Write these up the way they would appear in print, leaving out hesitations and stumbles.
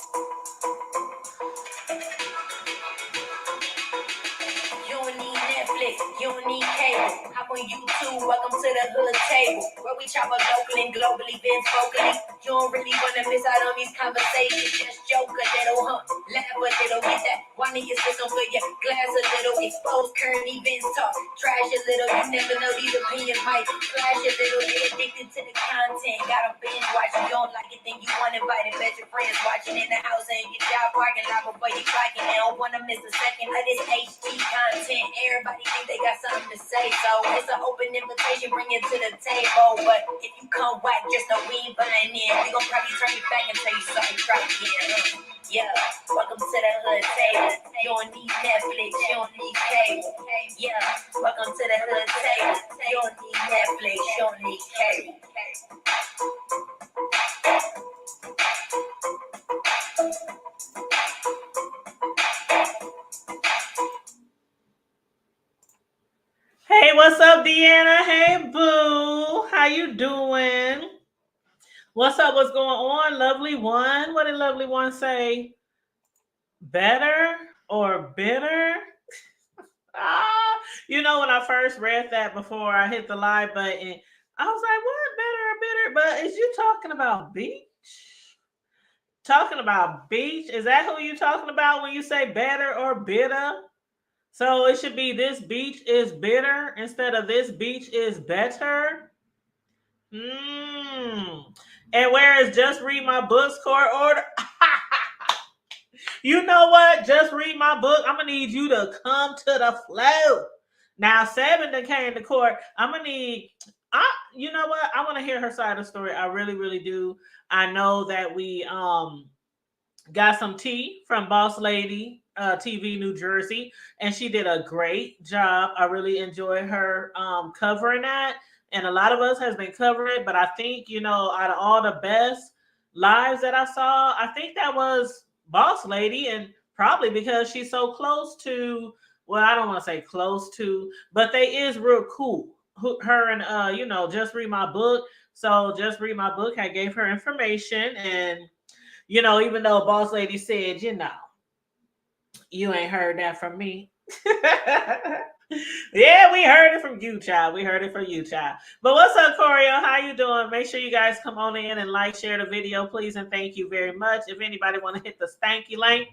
You don't need Netflix, you don't need cable. Hop on YouTube, welcome to the hood table, where we chop up local and globally, Vince vocally. You don't really wanna miss out on these conversations. Just joke a little, laugh a little, get that one in your system for your glass a little. Expose current events, talk trash a little. You never know, these opinions might flash a little. Get addicted to the content, gotta binge watch. You don't like it, then you want to invite and bet your friends watching in the house and your job parking lot before you clocking. They don't wanna miss a second of this HD content. Everybody think they got something to say, so it's an open invitation, bring it to the table. But if you come whack, just know we ain't buying in. We gon' probably turn you back and tell you something, try again. Yeah, welcome to the hood table. You don't need Netflix, you don't need cable. Yeah, welcome to the hood table. You don't need Netflix, you don't need cable. Hey, what's up, Deanna? Hey, boo. How you doing? What's up? What's going on, lovely one? What did lovely one say? Better or bitter? You know, when I first read that before I hit the live button, I was like, what? Better or bitter? But is you talking about beach? Talking about beach? Is that who you talking about when you say better or bitter? So it should be this beach is bitter instead of this beach is better. And where is just read my book's court order? You know what? Just read my book. I'm gonna need you to come to the flow. Now 7 that came to court. I'm gonna need. You know what? I want to hear her side of the story. I really, really do. I know that we got some tea from Boss Lady TV New Jersey, and she did a great job. I really enjoyed her covering that, and a lot of us has been covering it, but I think, you know, out of all the best lives that I saw, I think that was Boss Lady, and probably because she's so close to, well, I don't want to say close to, but they is real cool. Her and you know, Just Read My Book. So Just Read My Book, I gave her information, and you know, even though Boss Lady said, you know, you ain't heard that from me. Yeah, we heard it from you, child. We heard it from you, child. But what's up, Corio? How you doing? Make sure you guys come on in and like, share the video, please, and thank you very much. If anybody want to hit the stanky link.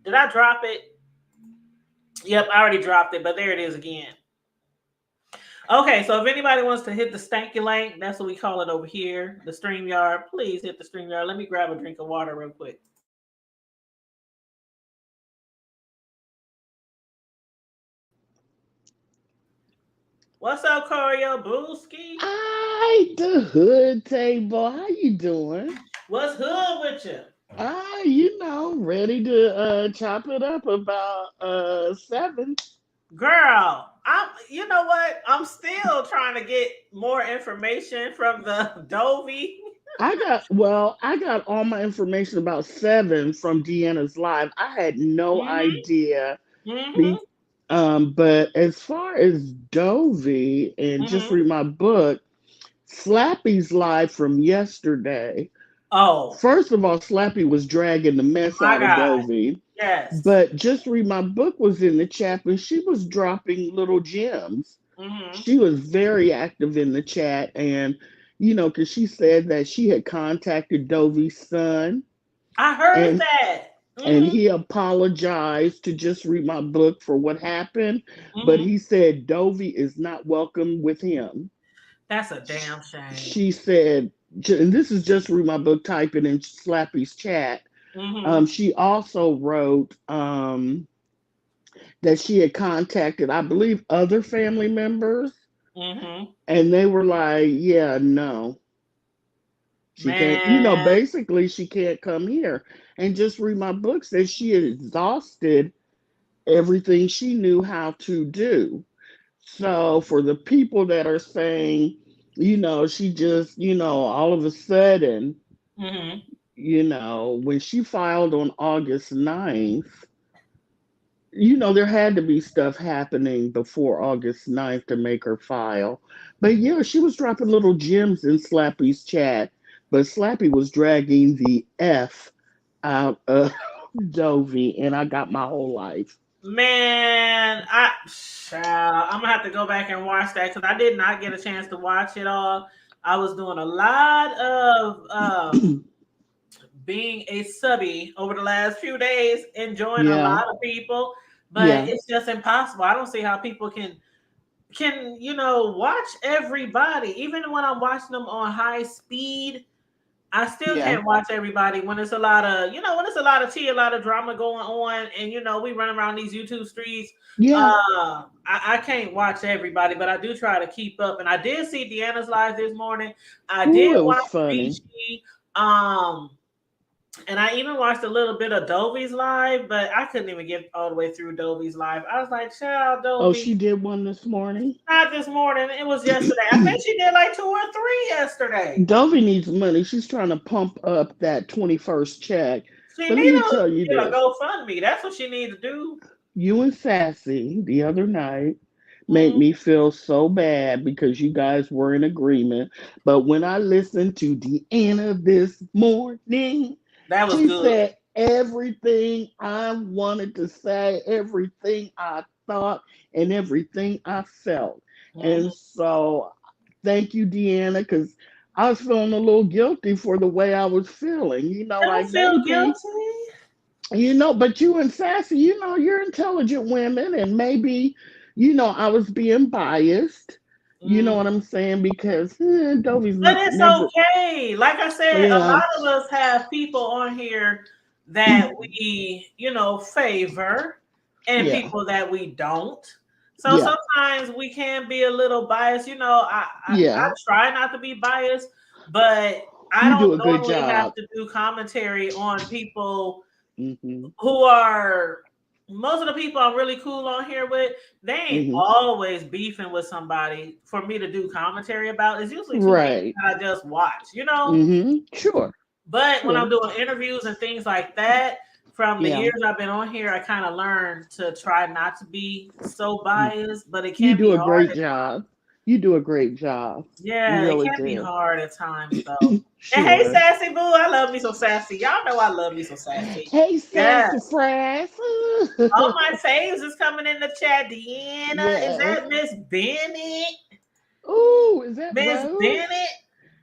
Did I drop it? Yep, I already dropped it, but there it is again. Okay, so if anybody wants to hit the stanky link, that's what we call it over here, the StreamYard, please hit the StreamYard. Let me grab a drink of water real quick. What's up, Corio Booski? Hi, the hood table. How you doing? What's hood with you? You know, ready to chop it up about 7. Girl, you know what? I'm still trying to get more information from the Dovey. I got all my information about 7 from Deanna's live. I had no idea. But as far as Dovey and Just Read My Book, Slappy's live from yesterday. Oh. First of all, Slappy was dragging the mess out of Dovey. Yes. But Just Read My Book was in the chat, and she was dropping little gems. She was very active in the chat, and you know, because she said that she had contacted Dovey's son. I heard that. And he apologized to Just Read My Book for what happened, but he said Dovey is not welcome with him. That's a damn shame. She said, and this is Just Read My Book typing in Slappy's chat. She also wrote that she had contacted, I believe, other family members, and they were like, "Yeah, no, she can't." You know, basically, she can't come here. And Just Read My Book says she had exhausted everything she knew how to do. So for the people that are saying, you know, she just, you know, all of a sudden, you know, when she filed on August 9th, you know, there had to be stuff happening before August 9th to make her file. But yeah, she was dropping little gems in Slappy's chat, but Slappy was dragging the F out of Dovey, and I got my whole life. Man, I'm gonna have to go back and watch that because I did not get a chance to watch it all. I was doing a lot of being a subby over the last few days, enjoying a Yeah, lot of people, but yeah, it's just impossible. I don't see how people can watch everybody, even when I'm watching them on high speed. I still yeah, can't watch everybody when it's a lot of, when it's a lot of tea, a lot of drama going on, and we run around these YouTube streets. yeah. I can't watch everybody, but I do try to keep up. And I did see Deanna's live this morning. I Ooh, did it was watch funny. Beachy. Um, and I even watched a little bit of Dovey's live, but I couldn't even get all the way through Dovey's live. I was like, child, Oh, Dovey. she did one this morning. Not this morning. It was yesterday. I think she did like 2 or 3 yesterday. Dovey needs money. She's trying to pump up that 21st check. She But need let me to tell you get a this. GoFundMe. That's what she need to do. You and Sassy the other night made Mm, me feel so bad because you guys were in agreement. But when I listened to Deanna this morning, that was she good. said everything I wanted to say, everything I thought, and everything I felt. Mm-hmm. And so thank you, Deanna, because I was feeling a little guilty for the way I was feeling. Don't Like feel maybe guilty. but you and Sassy, you're intelligent women, and maybe, I was being biased. You know Mm. what I'm saying? Because Dovey's But it's never, okay. Like I said, a yeah, lot of us have people on here that we, favor and yeah, people that we don't. So yeah, sometimes we can be a little biased. I yeah. try not to be biased, but I You don't do a good normally have job. to do commentary on people Hmm. who are most of the people I'm really cool on here with, they ain't Hmm. always beefing with somebody for me to do commentary about. It's usually two people Right. that I just watch. Sure, But when I'm sure. doing interviews and things like that, from the Yeah. years I've been on here, I kind of learned to try not to be so You biased, but it you can do be a hard. great job. You do a great job. You Yeah, it really can be do. hard at times though. And hey, Sure. Sassy Boo, I love me some Sassy. Y'all know I love me some Sassy. Hey, Yes. sassafras. All my faves is coming in the chat. Deanna, is Yes. that Miss Bennett? Ooh, is that Miss Rose? Bennett?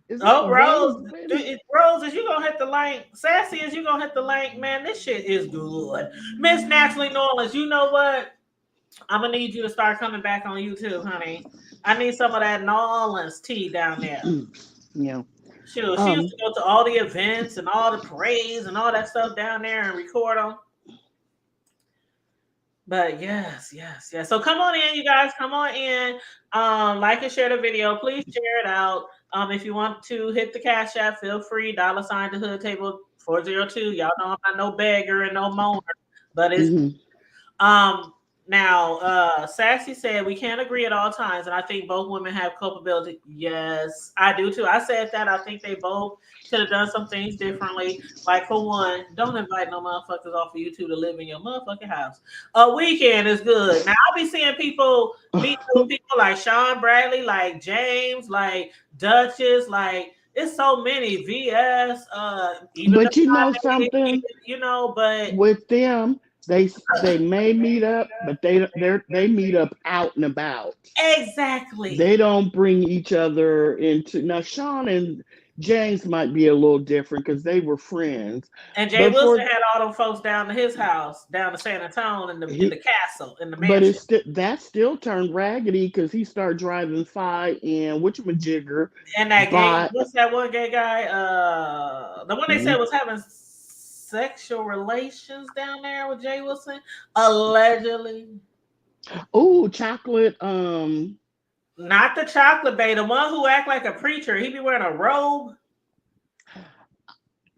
Is that Oh, Rose Rose. Bennett? Rose, is you gonna hit the link? Sassy, is you gonna hit the link? Man, this shit is good. Miss Naturally Norlands, you know what? I'm gonna need you to start coming back on YouTube, honey. I need some of that New Orleans tea down there. Yeah. Sure, she used Um. to go to all the events and all the parades and all that stuff down there and record them. But yes, yes, yes. So come on in, you guys. Come on in. Like and share the video. Please share it out. If you want to hit the Cash App, feel free. $sign the Hood Table 402. Y'all know I'm not no beggar and no moaner, but it's Mhm. um now Sassy said we can't agree at all times, and I think both women have culpability. Yes, I do too. I said that. I think they both could have done some things differently. Like for one, don't invite no motherfuckers off of YouTube to live in your motherfucking house. A weekend is good. Now I'll be seeing people meet new people like Sean Bradley, like James, like Duchess, like it's so many VS, even But you know the something? but With them, they may meet up, but they meet up out and about. exactly. They don't bring each other into. Now Sean and James might be a little different because they were friends, And Jay but Wilson for had all them folks down to his house, down to San Antonio in the he, castle, in the but mansion. that still turned raggedy because he started driving Phi and whatchamajigger And that gay, by. what's that one gay guy? The one they said was having sexual relations down there with Jay Wilson, allegedly. Oh, chocolate. Not the chocolate bay, the one who act like a preacher. He be wearing a robe.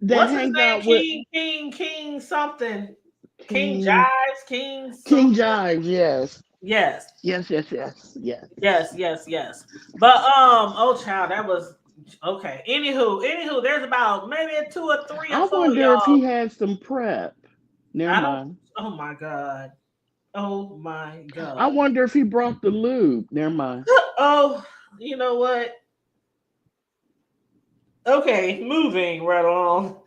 That What's his hangs name? out with King something. King King Jives, King King something. Jive. Yes, Yes. yes, yes, yes, yes. Yes. But oh child, that was okay. Anywho, there's about maybe 2 or 3 or I 4 of wonder if y'all. he had some prep. Never I don't. mind. Oh my god. Oh my I god. wonder if he brought the lube. Never mind. Oh, you know what? Okay, moving right along.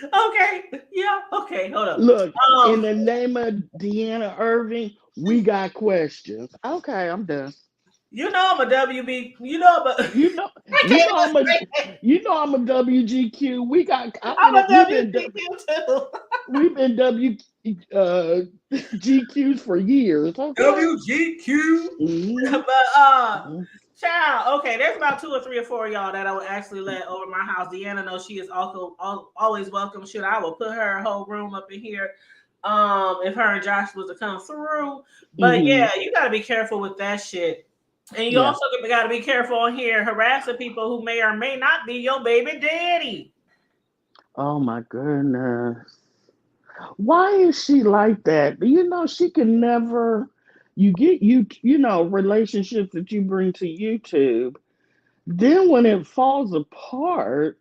Okay. Yeah. Okay. Hold up. Look, in the name of Deanna Irving, we got questions. Okay, I'm done. You know I'm a WB. You know I'm a. You know, I you can't know even I'm a, say it. WGQ. We got. I'm a Been WGQ too. we've been GQs for years. Okay. WGQ. Mm-hmm. But Mm-hmm. child, okay, there's about 2 or 3 or 4 of y'all that I would actually let over my house. Deanna knows she is also always welcome. Shoot, I will put her whole room up in here. If her and Josh was to come through. But Mm-hmm. yeah, you gotta be careful with that shit. And you Yeah. also got to be careful on here harassing people who may or may not be your baby daddy. Oh my goodness. Why is she like that? You know, she can never. You get relationships that you bring to YouTube. Then when it falls apart,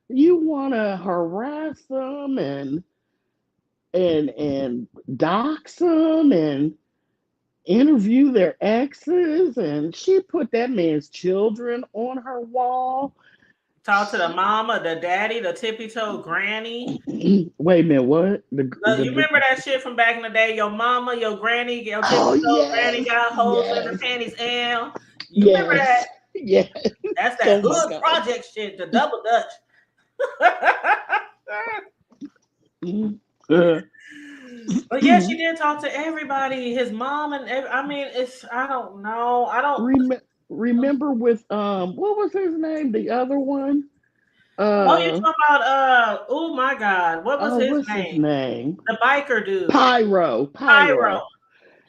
you want to harass them and dox them and interview their exes, and she put that man's children on her wall. Talk to the mama, the daddy, the tippy toe granny. Wait a minute, what? You remember that shit from back in the day? Your mama, your granny, your tippy Oh toe granny yes, got holes in her yes, panties. And you remember that? yes, yes. That's that Oh my hood god. project shit, the double dutch. But yeah, she did talk to everybody, his mom and I mean, I don't know. I don't. Remember with what was his name? The other one? Oh, you talking about oh my God, what was Oh, his what's his name? name? The biker dude, Pyro. Pyro.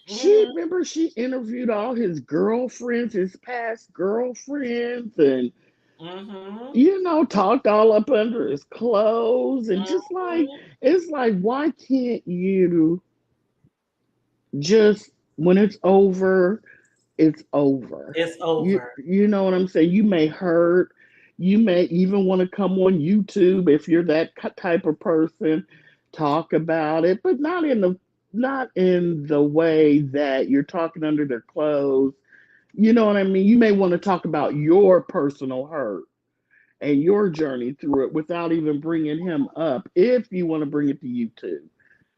She Mm-hmm. remember she interviewed all his girlfriends, his past girlfriends, and Mm-hmm. talked all up under his clothes, and just like Mm-hmm. it's like, why can't you just when it's over, it's over. It's You over. you know what I'm saying? You may hurt. You may even want to come on YouTube if you're that type of person, talk about it, but not in the way that you're talking under their clothes. You know what I mean? You may want to talk about your personal hurt and your journey through it without even bringing him up if you want to bring it to YouTube.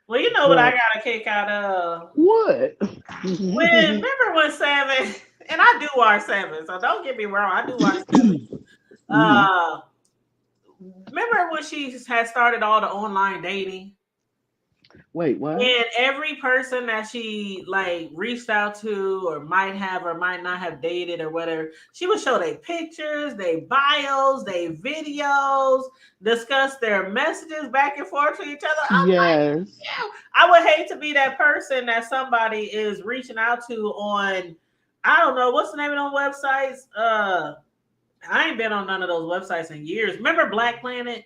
Well, you know what I But got a kick out of? what? Remember when Seven, and I do watch Seven, so don't get me wrong, I do watch Seven. Mhm. Uh, remember when she had started all the online dating? Wait, what? And every person that she like reached out to or might not have dated or whatever, she would show their pictures, their bios, their videos, discuss their messages back and forth to each other. I'm like, Yes. yeah, I would hate to be that person that somebody is reaching out to on, I don't know, what's the name of those websites? I ain't been on none of those websites in years. Remember Black Planet?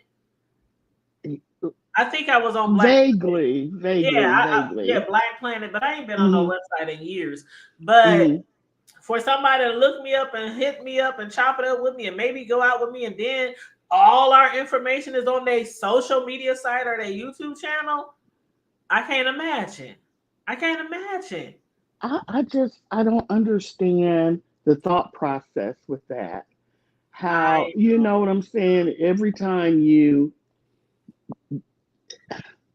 I think I was on Black Planet. Vaguely, Yeah, vaguely, yeah, vaguely. Black Planet, but I ain't been on no Hmm. website in years. But Hmm. for somebody to look me up and hit me up and chop it up with me and maybe go out with me, and then all our information is on their social media site or their YouTube channel, I can't imagine. I can't imagine. I don't understand the thought process with that. How, I you know what I'm saying? Every time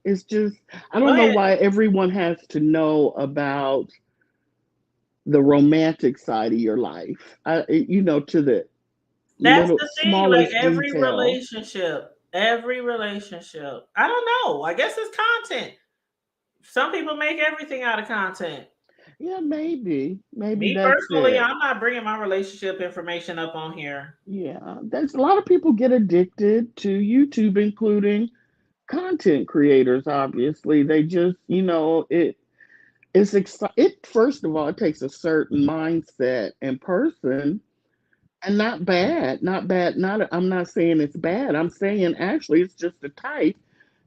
it's just, I Go don't know ahead. why everyone has to know about the romantic side of your life. To the That's little the thing. Like smallest detail. every relationship. I don't know. I guess it's content. Some people make everything out of content. Yeah, maybe Me that's personally, it. I'm not bringing my relationship information up on here. Yeah, that's a lot of people get addicted to YouTube, including content creators. Obviously, they just, it. First of all, it takes a certain mindset and person, and not bad. I'm not saying it's bad. I'm saying actually, it's just a type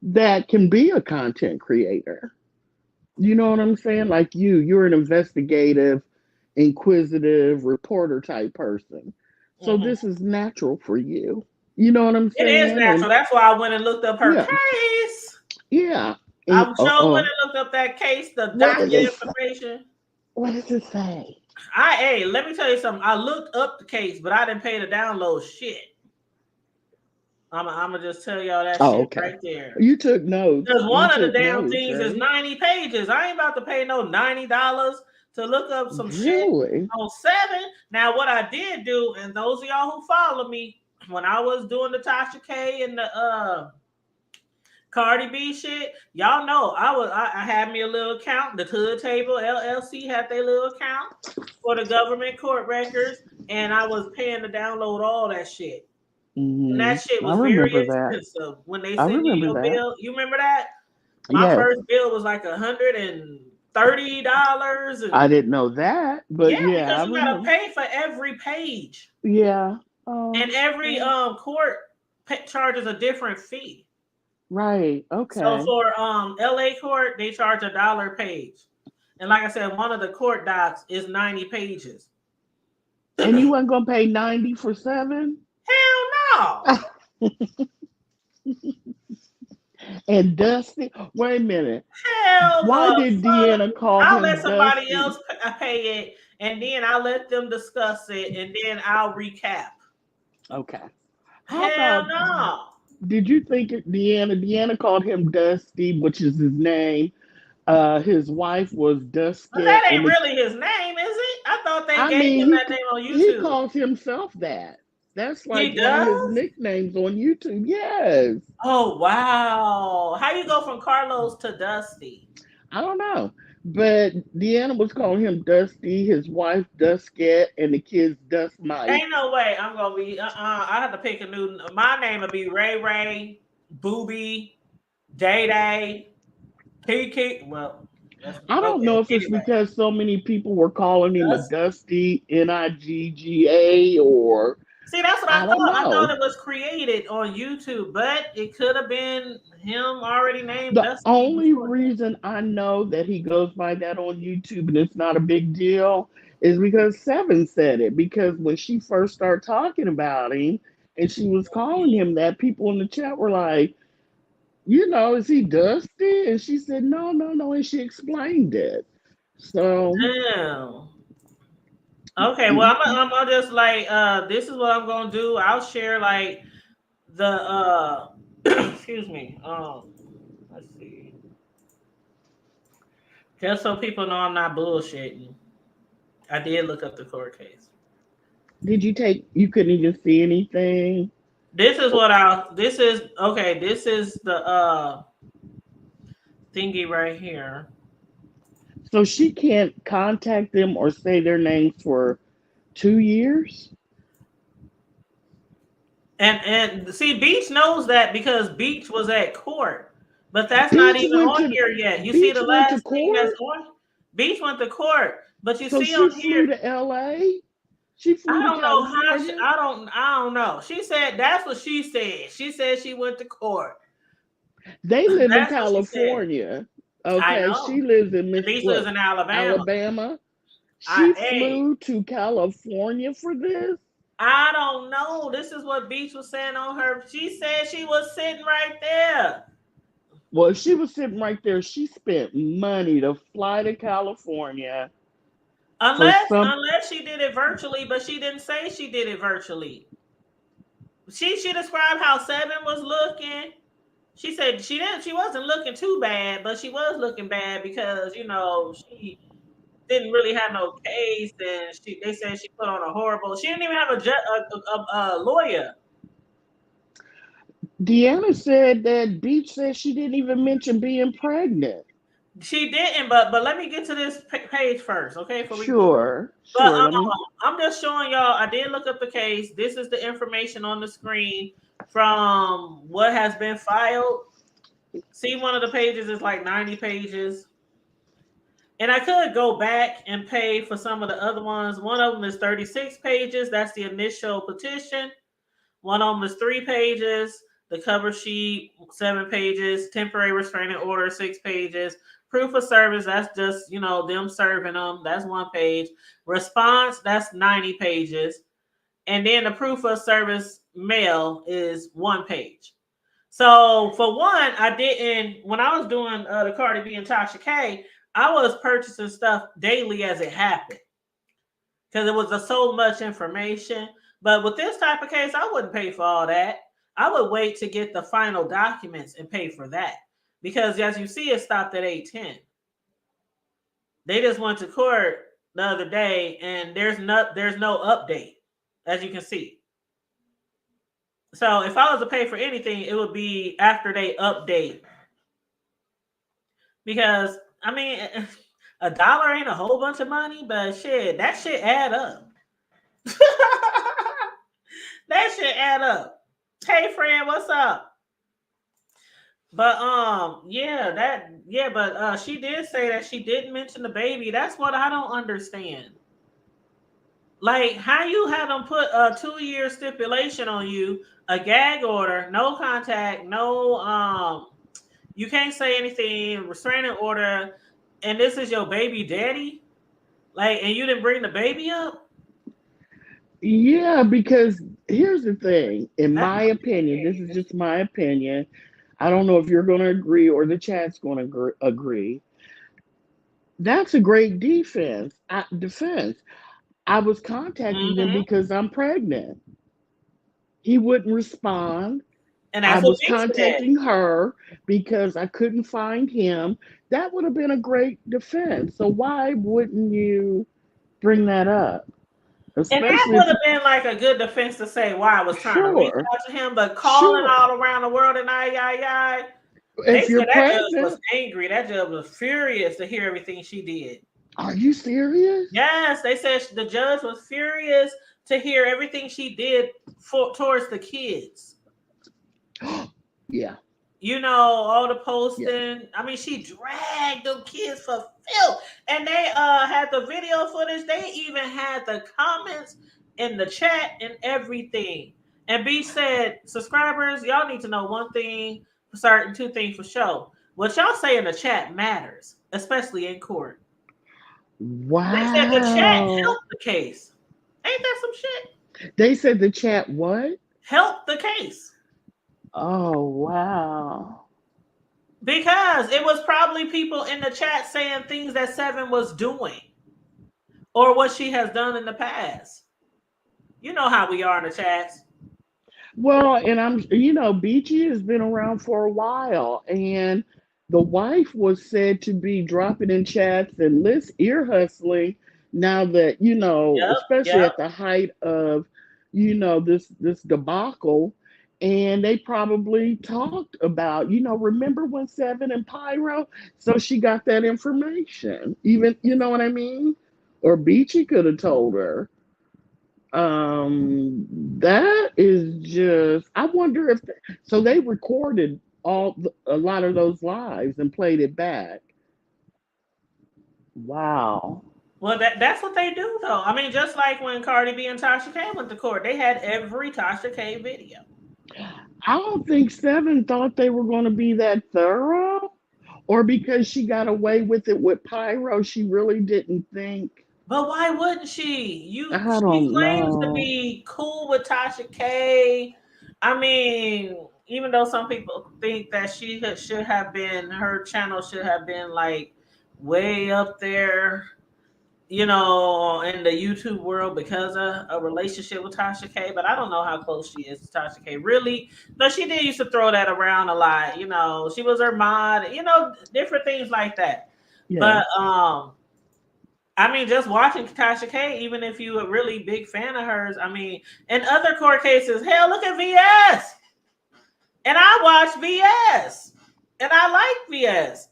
that can be a content creator. You know what I'm saying? Like you're an investigative, inquisitive reporter type person. So Mhm. this is natural for you. You know what I'm It is saying? And natural. That's why I went and looked up her yeah, case. yeah. I And sure went and looked up that case, the what does document it information. what does it say? Hey, let me tell you something. I looked up the case, but I didn't pay to download shit. I'm gonna just tell y'all that shit right there. You took notes. Because one of the damn things is 90 pages. I ain't about to pay no $90 to look up some shit on 7. Now, what I did do, and those of y'all who follow me, when I was doing the Tasha K and the Cardi B shit, y'all know I had me a little account. The Hood Table LLC had their little account for the government court records, and I was paying to download all that shit. And that shit was very expensive. When they send you your bill, you remember that? My first bill was like $130. I didn't know that, but yeah, because you gotta pay for every page. Yeah. And every court charges a different fee. Right. Okay. So for LA court, they charge $1 a page. And like I said, one of the court docs is 90 pages. And you weren't gonna pay 90 for 7? Hell no. And Dusty, wait a minute. Hell Why no. did Deanna call him I'll let somebody Dusty? else pay it, and then I'll let them discuss it, and then I'll recap. Okay. Hell no. Did you think Deanna called him Dusty, which is his name? His wife was Dusty. But that ain't really his name, is it? I thought they gave him that name on YouTube. He calls himself that. That's like one of his nicknames on YouTube. Yes. Oh, wow. How you go from Carlos to Dusty? I don't know. But Deanna was calling him Dusty, his wife Duskette, and the kids Dust Mike. Ain't no way I'm gonna be I have to pick a new. My name would be Ray Ray, Booby, Day Day, Kiki. Well, I don't know if it's because so many people were calling him a Dusty Nigga or. See, that's what I thought. I thought it was created on YouTube, but it could have been him already named Dusty. The only reason I know that he goes by that on YouTube and it's not a big deal is because 7 said it. Because when she first started talking about him and she was calling him that, people in the chat were like, is he Dusty? And she said, no. And she explained it. So. Damn. Okay, well, I'm gonna just like this is what I'm gonna do. I'll share like the excuse me. Let's see. Just so people know I'm not bullshitting. I did look up the court case. Did you couldn't even see anything? This is this is the thingy right here. So she can't contact them or say their names for 2 years? And see, Beach knows that because Beach was at court. But that's not even on here yet. You see the last thing that's on? Beach went to court. But you see on here. She flew to LA? She flew to California? I don't know. She said that's what she said. She said she went to court. They live in California. Okay, she lives in lives in Alabama. She flew to California for this? I don't know. This is what Beach was saying on her. She said she was sitting right there. Well, if she was sitting right there, she spent money to fly to California. Unless she did it virtually, but she didn't say she did it virtually. She described how 7 was looking. She said she wasn't looking too bad, but she was looking bad because, she didn't really have no case, and they said she put on a horrible. She didn't even have a lawyer. Deanna said that Beach said she didn't even mention being pregnant. She didn't, but let me get to this page first, okay? Sure. I'm just showing y'all. I did look up the case. This is the information on the screen from what has been filed. See, one of the pages is like 90 pages. And I could go back and pay for some of the other ones. One of them is 36 pages. That's the initial petition. One of them is 3 pages. The cover sheet, 7 pages. Temporary restraining order, 6 pages. Proof of service, that's just, them serving them. That's 1 page. Response, that's 90 pages. And then the proof of service mail is 1 page. So for one, when I was doing the Cardi B and Tasha K, I was purchasing stuff daily as it happened because it was so much information. But with this type of case, I wouldn't pay for all that. I would wait to get the final documents and pay for that. Because as you see, it stopped at 810. They just went to court the other day, and there's no update, as you can see. So if I was to pay for anything, it would be after they update. Because I mean, $1 ain't a whole bunch of money, but shit, that shit add up. That shit add up. Hey friend, what's up? But she did say that she didn't mention the baby. That's what I don't understand. Like, how you have them put a 2-year stipulation on you, a gag order, no contact, no you can't say anything, restraining order, and this is your baby daddy? Like, and you didn't bring the baby up? Yeah, because here's the thing. In my opinion, this is just my opinion. I don't know if you're going to agree or the chat's going to agree. That's a great defense. I was contacting them because I'm pregnant. He wouldn't respond. And I was contacting her because I couldn't find him. That would have been a great defense. So why wouldn't you bring that up? Especially, and that would have been like a good defense to say why I was trying to reach out to him, but calling all around the world and they said that judge was angry. That judge was furious to hear everything she did. Are you serious? Yes, they said the judge was furious to hear everything she did towards the kids. Yeah. You know, all the posting. Yeah. I mean, she dragged them kids for filth. And they had the video footage. They even had the comments in the chat and everything. And B said, subscribers, y'all need to know one thing for certain, two things for sure. What y'all say in the chat matters, especially in court. Wow. They said the chat helped the case. Ain't that some shit? They said the chat what? Helped the case. Oh, wow. Because it was probably people in the chat saying things that Seven was doing or what she has done in the past. You know how we are in the chats. Well, and Beachy has been around for a while, and the wife was said to be dropping in chats and ear hustling now that, especially at the height of, this debacle. And they probably talked about, remember when Seven and Pyro? So she got that information. Even, you know what I mean? Or Beachy could have told her. That is just, I wonder if, so they recorded a lot of those lives and played it back. Wow. Well, that's what they do, though. I mean, just like when Cardi B and Tasha K went to court, they had every Tasha K video. I don't think Seven thought they were going to be that thorough, or because she got away with it with Pyro, she really didn't think. But why wouldn't she? She claims to be cool with Tasha K. I mean, even though some people think that she should have been, her channel should have been like way up there, in the YouTube world because of a relationship with Tasha K. But I don't know how close she is to Tasha K. Really, but she did used to throw that around a lot. She was her mod. Different things like that. Yeah. But I mean, just watching Tasha K, even if you're a really big fan of hers, I mean, in other court cases, hell, look at VS. And I watch VS. And I like VS.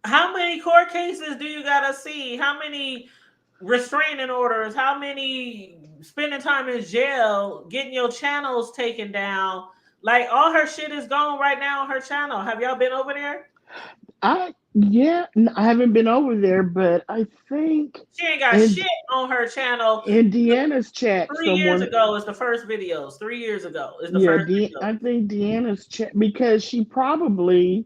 How many court cases do you got to see? How many restraining orders? How many spending time in jail, getting your channels taken down? Like, all her shit is gone right now on her channel. Have y'all been over there? I haven't been over there, but I think she ain't got shit on her channel. In Deanna's chat, 3 years ago is the first videos. 3 years ago is the first video. I think Deanna's chat, because she probably,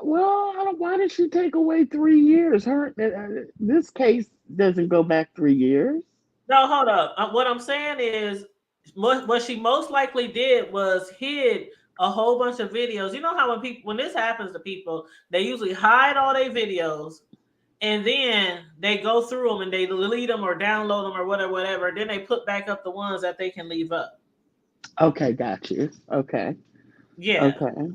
why did she take away 3 years? This case doesn't go back 3 years. No, hold up. What I'm saying is, what she most likely did was hid a whole bunch of videos. You know how when this happens to people, they usually hide all their videos and then they go through them and they delete them or download them or whatever. Then they put back up the ones that they can leave up. Okay, got you. Okay. Yeah. Okay.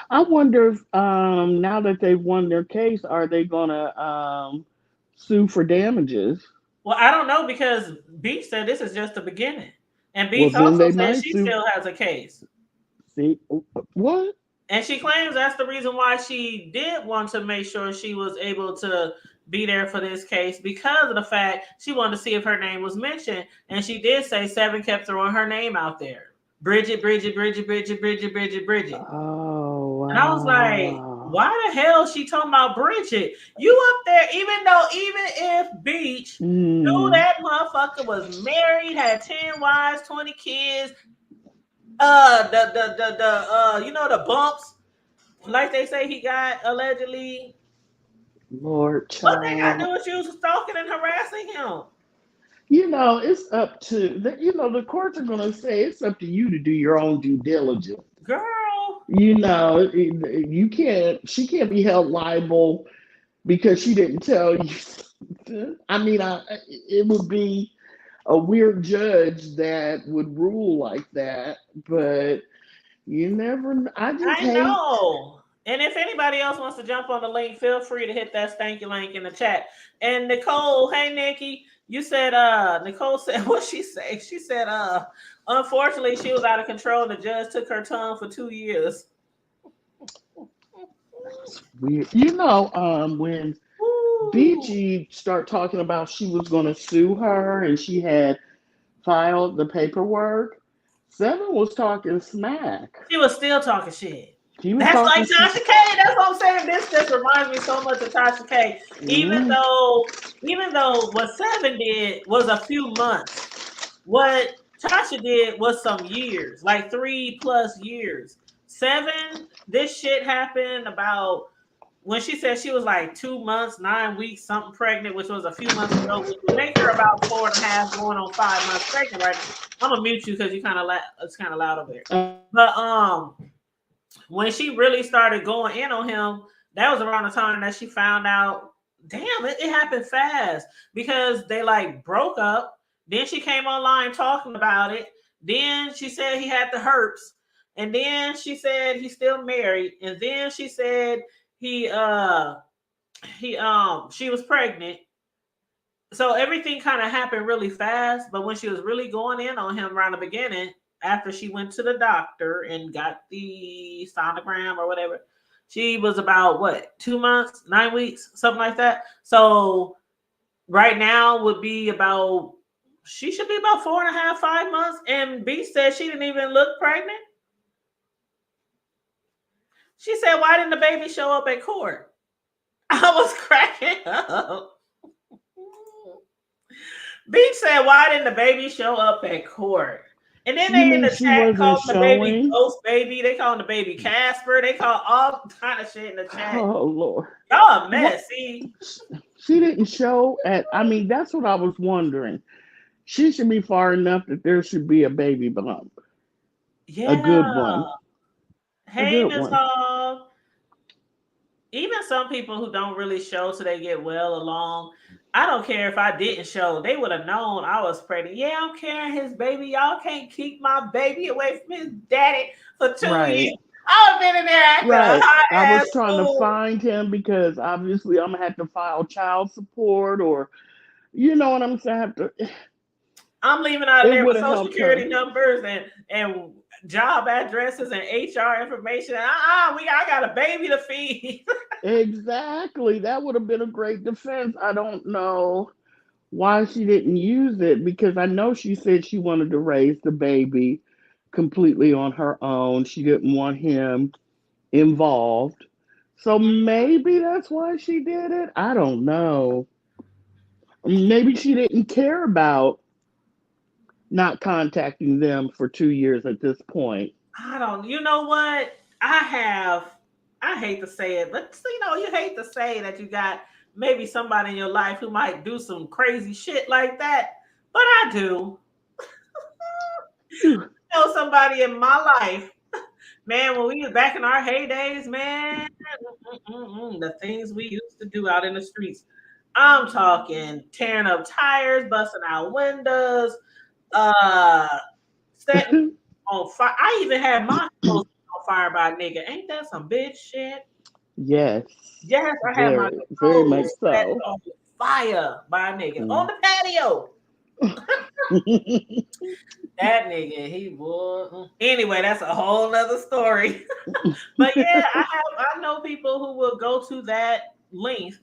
I wonder if now that they've won their case, are they gonna sue for damages? Well, I don't know because Beach said this is just the beginning. And Well, Beach then also they said might she sue. still has a case. See what? And she claims that's the reason why she did want to make sure she was able to be there for this case because of the fact she wanted to see if her name was mentioned. And she did say Seven kept throwing her name out there. Bridget. Oh And I was like, wow. why the hell is she talking about Bridget? You up there, even if Beach knew Hmm. that motherfucker was married, had 10 wives, 20 kids, the bumps, like they say he got allegedly. Lord What they got to child. do with you stalking and harassing him? It's up to the courts are gonna say it's up to you to do your own due diligence. Girl. You can't. She can't be held liable because she didn't tell you. I mean, it would be a weird judge that would rule like that, but you never. I just I hate. know. And if anybody else wants to jump on the link, feel free to hit that stanky link in the chat. And Nicole, hey Nikki, you said Nicole said what she say? She said unfortunately she was out of control. The judge took her tongue for 2 years. Weird. When Ooh. BG start talking about she was going to sue her and she had filed the paperwork, Seven was talking smack. She was still talking shit. He was That's talking like shit. Tasha K. That's what I'm saying. This just reminds me so much of Tasha K. Even Mm, though what Seven did was a few months, what Tasha did was some years, like 3+ years. Seven, this shit happened about when she said she was like 2 months, 9 weeks, something pregnant, which was a few months ago, which would make her about 4.5, going on 5 months pregnant right now. I'm gonna mute you because you kind of it's kind of loud over there. But when she really started going in on him, that was around the time that she found out, damn, it happened fast because they like broke up. Then she came online talking about it. Then she said he had the herpes. And then she said he's still married. And then she said he she was pregnant. So everything kind of happened really fast. But when she was really going in on him around the beginning, after she went to the doctor and got the sonogram or whatever, she was about what, 2 months, 9 weeks, something like that. So right now would be about, she should be about 4.5, 5 months. And B said she didn't even look pregnant. She said, why didn't the baby show up at court? I was cracking up. B said, why didn't the baby show up at court? And then you they in mean the she chat wasn't calling the baby showing? Ghost Baby. They calling the baby Casper. They call all kind of shit in the chat. Oh Lord. Y'all a What? mess. See? She didn't show at. I mean, that's what I was wondering. She should be far enough that there should be a baby bump, a Yeah. good one, a Hey, good Miss one. Hall. Even some people who don't really show so they get well along. I don't care if I didn't show. They would have known I was pregnant. Yeah, I'm carrying his baby. Y'all can't keep my baby away from his daddy for 2 years. Right. I've been in there acting a Right. hot I ass was trying to fool. find him because obviously I'm gonna have to file child support or you know what I'm saying. I have to. I'm leaving out of It there would with have social helped security her. numbers and job addresses and HR information. I got a baby to feed. Exactly. That would have been a great defense. I don't know why she didn't use it because I know she said she wanted to raise the baby completely on her own. She didn't want him involved. So maybe that's why she did it. I don't know. Maybe she didn't care about not contacting them for 2 years at this point. I don't. You know what? I hate to say it, but you hate to say that you got maybe somebody in your life who might do some crazy shit like that. But I do know somebody in my life, man. When we was back in our heydays, man, the things we used to do out in the streets. I'm talking tearing up tires, busting out windows, uh, setting on fire. I even had my clothes on fire by a nigga. Ain't that some bitch shit? Yes, Yes, I had my very clothes much set so. on fire by a nigga on Mm. the patio. That nigga, he would. Anyway, that's a whole nother story. But yeah, I know people who will go to that length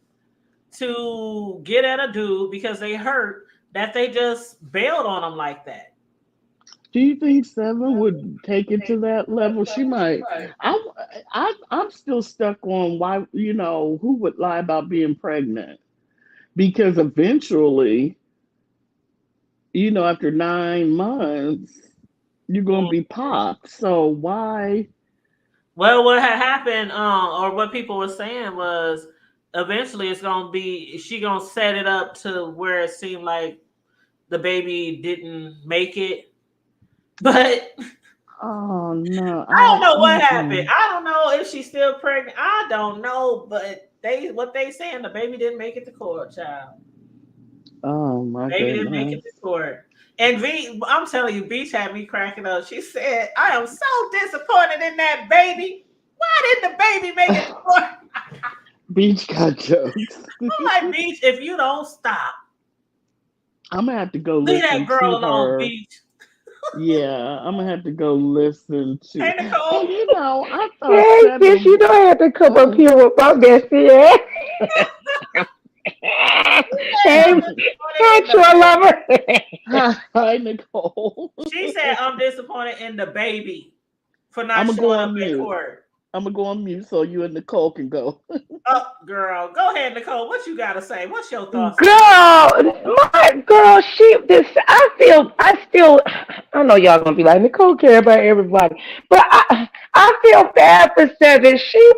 to get at a dude because they hurt that they just bailed on him like that. Do you think Seven would take it to that level? She might. I, I'm still stuck on why, who would lie about being pregnant? Because eventually, after 9 months, you're going to Mm. be popped. So why? Well, what had happened, or what people were saying was, eventually it's gonna be she gonna set it up to where it seemed like the baby didn't make it, but Oh, no. I don't know what happened. Mm-mm. I don't know if she's still pregnant. I don't know, but what they saying the baby didn't make it to court, child. Oh, my Baby didn't make it goodness. to court. And I'm telling you, Beach had me cracking up. She said, "I am so disappointed in that baby. Why didn't the baby make it to court?" Beach got jokes. I'm like, Beach, if you don't stop, I'm going to have to go leave that listen girl to alone, her. Beach. Yeah, I'm going to have to go listen to. Hey, And, Nicole. I thought Hey, bitch, you Seven. don't have to come up Uh here with my bestie. Yeah? She said, Hey, I'm disappointed hey, in the true baby. lover. Hi, Nicole. She said, I'm disappointed in the baby for I'm not gonna go showing up on at mute. court. I'm gonna go on mute so you and Nicole can go. Oh, girl. Go ahead, Nicole. What you got to say? What's your thoughts on that? Girl, my girl, I still, I know y'all gonna be like, Nicole care about everybody, but I feel bad for Seven. She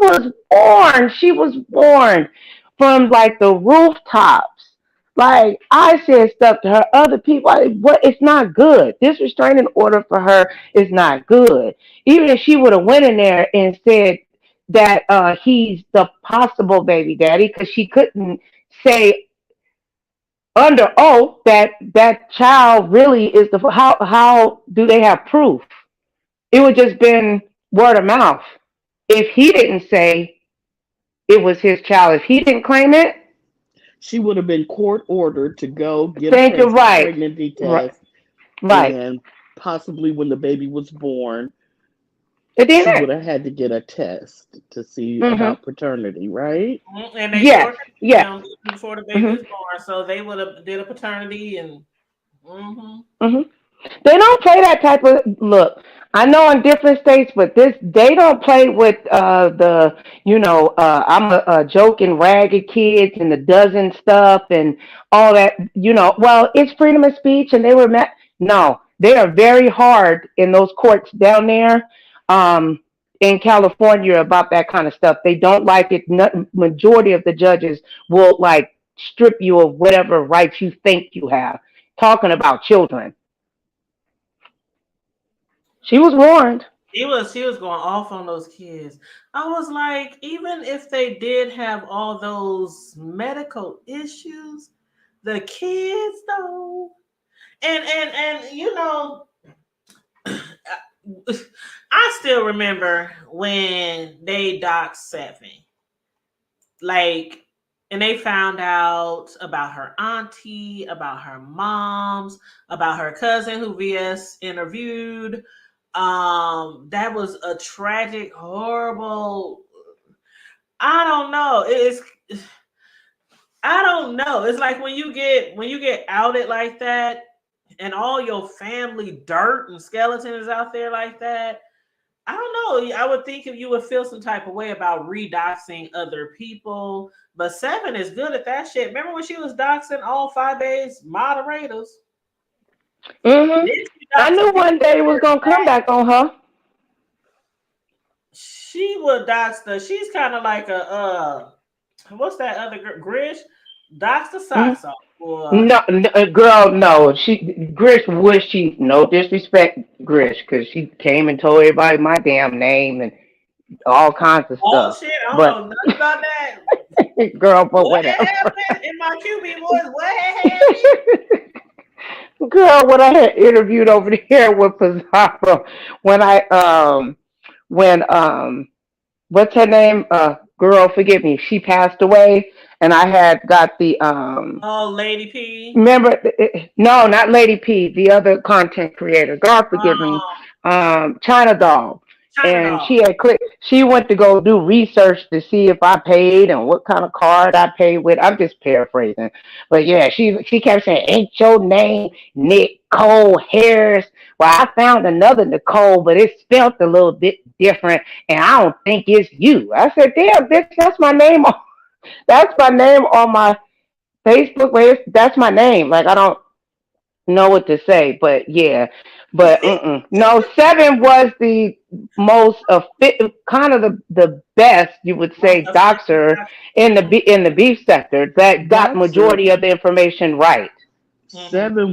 was born from like the rooftops. Like I said stuff to her, other people, what? It's not good. This restraining order for her is not good. Even if she would have went in there and said that he's the possible baby daddy, because she couldn't say under oath that that child really is the how do they have proof? It would just been word of mouth. If he didn't say it was his child, if he didn't claim it, She would have been court ordered to go get a thank you. Right, pregnancy right, test, right. and possibly when the baby was born, The she DNA. would have had to get a test to see Mm-hmm. about paternity, right? And they sure Yes, did yes. him before the baby Mm-hmm. was born. So they would have did a paternity and. Mm-hmm. Mm-hmm. They don't play that type of look. I know in different states, but this they don't play with the I'm a joking ragged kids and the dozen stuff and all that. Well, it's freedom of speech, and they were no, they are very hard in those courts down there um, in California about that kind of stuff. They don't like it. Majority of the judges will like strip you of whatever rights you think you have. Talking about children. She was warned. She was going off on those kids. I was like, even if they did have all those medical issues, the kids though, and I still remember when they doxed Seven, like, and they found out about her auntie, about her moms, about her cousin who VS interviewed. That was a tragic, horrible. I don't know. I don't know. It's like when you get outed like that, and all your family dirt and skeleton is out there like that. I don't know. I would think if you would feel some type of way about redoxing other people, but Seven is good at that shit. Remember when she was doxing all 5 days moderators? Hmm. Then she I doxed the knew people one day it was that gonna come back on her. she would dox the. She's kind of like a what's that other girl? Grish dox the Hmm. socks off, boy. No, girl, no. Grish wish she no disrespect Grish because she came and told everybody my damn name and all kinds of Oh stuff. shit, I don't know But nothing about that. Girl, but What whatever. happened in my QB voice? What happened? Girl, when I had interviewed over there with Pizarro, when I when what's her name? Girl, forgive me. She passed away, and I had got the Oh, Lady P. remember, no, not Lady P, the other content creator. God forgive me. Um, China Doll. China And Dog. she had clicked. She went to go do research to see if I paid and what kind of card I paid with. I'm just paraphrasing, but yeah, she kept saying, "Ain't your name Nicole Harris?" Well, I found another Nicole, but it's spelled a little bit different, and I don't think it's you. I said, "Damn, bitch, that's my name. That's my name on my Facebook, where that's my name." Like I don't know what to say, but yeah, but no, seven was the most kind of the best you would Most say effective doxer in the beef sector that got Doxer majority of the information right. Mm-hmm. 7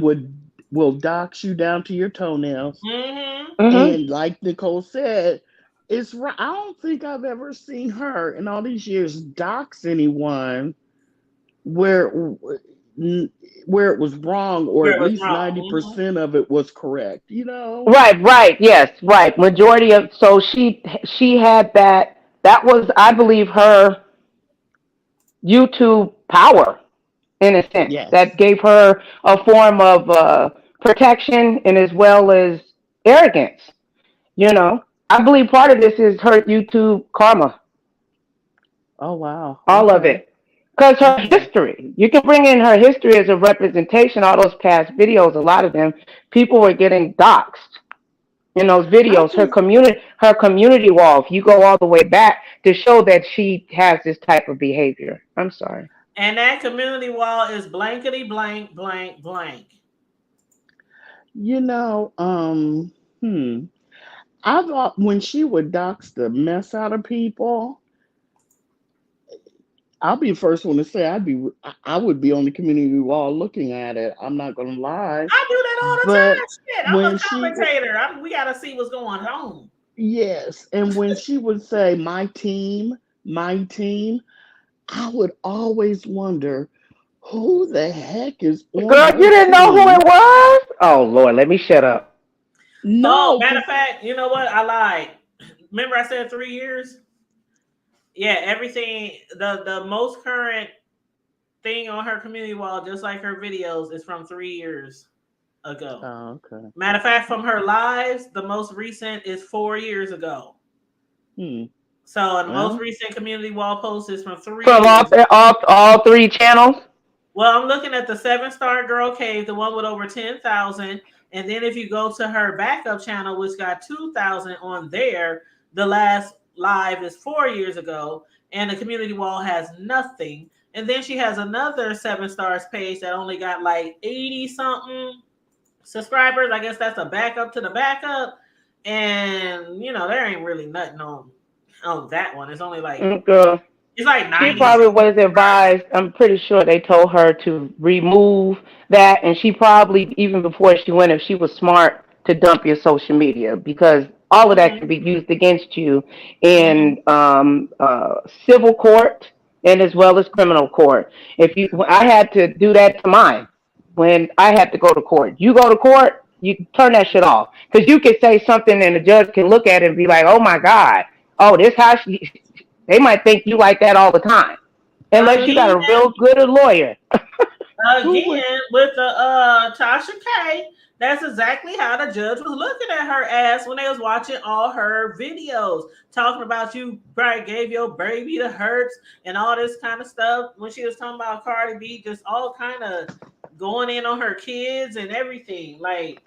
will dox you down to your toenails. Mm-hmm. Hmm. And like Nicole said, it's right. I don't think I've ever seen her in all these years dox anyone where where it was wrong, or Where at it was least wrong. ninety Mm-hmm. percent of it was correct. You know? Right, right, yes, right. Majority of so she had that was I believe her YouTube power in a sense Yes. that gave her a form of protection and as well as arrogance. You know, I believe part of this is her YouTube karma, Oh wow. all of Okay. it. Because her Okay. history, you can bring in her history as a representation. All those past videos, a lot of them, people were getting doxxed in those I videos. just Her community wall. If you go all the way back to show that she has this type of behavior. I'm sorry. And that community wall is blankety blank blank blank. you know hmm. I thought when she would dox the mess out of people, I'll be the first one to say I would be on the community wall looking at it. I'm not gonna lie. I do that all the But time. Shit, I'm when a she would, commentator. We gotta see what's going on. yes, and when she would say my team, I would always wonder who the heck is on Girl, her you didn't know who it team. was? Oh Lord, let me shut up. Oh, No, matter of because fact, you know what? I lied. Remember I said 3 years? Yeah, everything the most current thing on her community wall, just like her videos, is from 3 years ago. oh, okay. Matter of fact, from her lives, the most recent is 4 years ago. Hmm. So the most Well, recent community wall post is from three From years. all three channels. Well, I'm looking at the 7 Star Girl Cave, the one with over 10,000. And then if you go to her backup channel, which got 2,000 on there, the last live is 4 years ago. And the community wall has nothing. And then she has another 7 Stars page that only got like 80 something subscribers. I guess that's a backup to the backup. And, there ain't really nothing on that one. It's only like, Girl, it's like she 90 probably something was subscribers. advised. I'm pretty sure they told her to remove that, and she probably even before she went, if she was smart, to dump your social media because all of that can Mm-hmm. be used against you Mm-hmm. in civil court and as well as criminal court. I had to do that to mine when I had to go to court. You go to court, you turn that shit off because you could say something and the judge can look at it and be like, "Oh my God, oh this how she." They might think you like that all the time, unless you got Again, a real good lawyer. who would with the Tasha K, that's exactly how the judge was looking at her ass when they was watching all her videos, talking about you probably gave your baby the hurts and all this kind of stuff. When she was talking about Cardi B, just all kind of going in on her kids and everything. Like,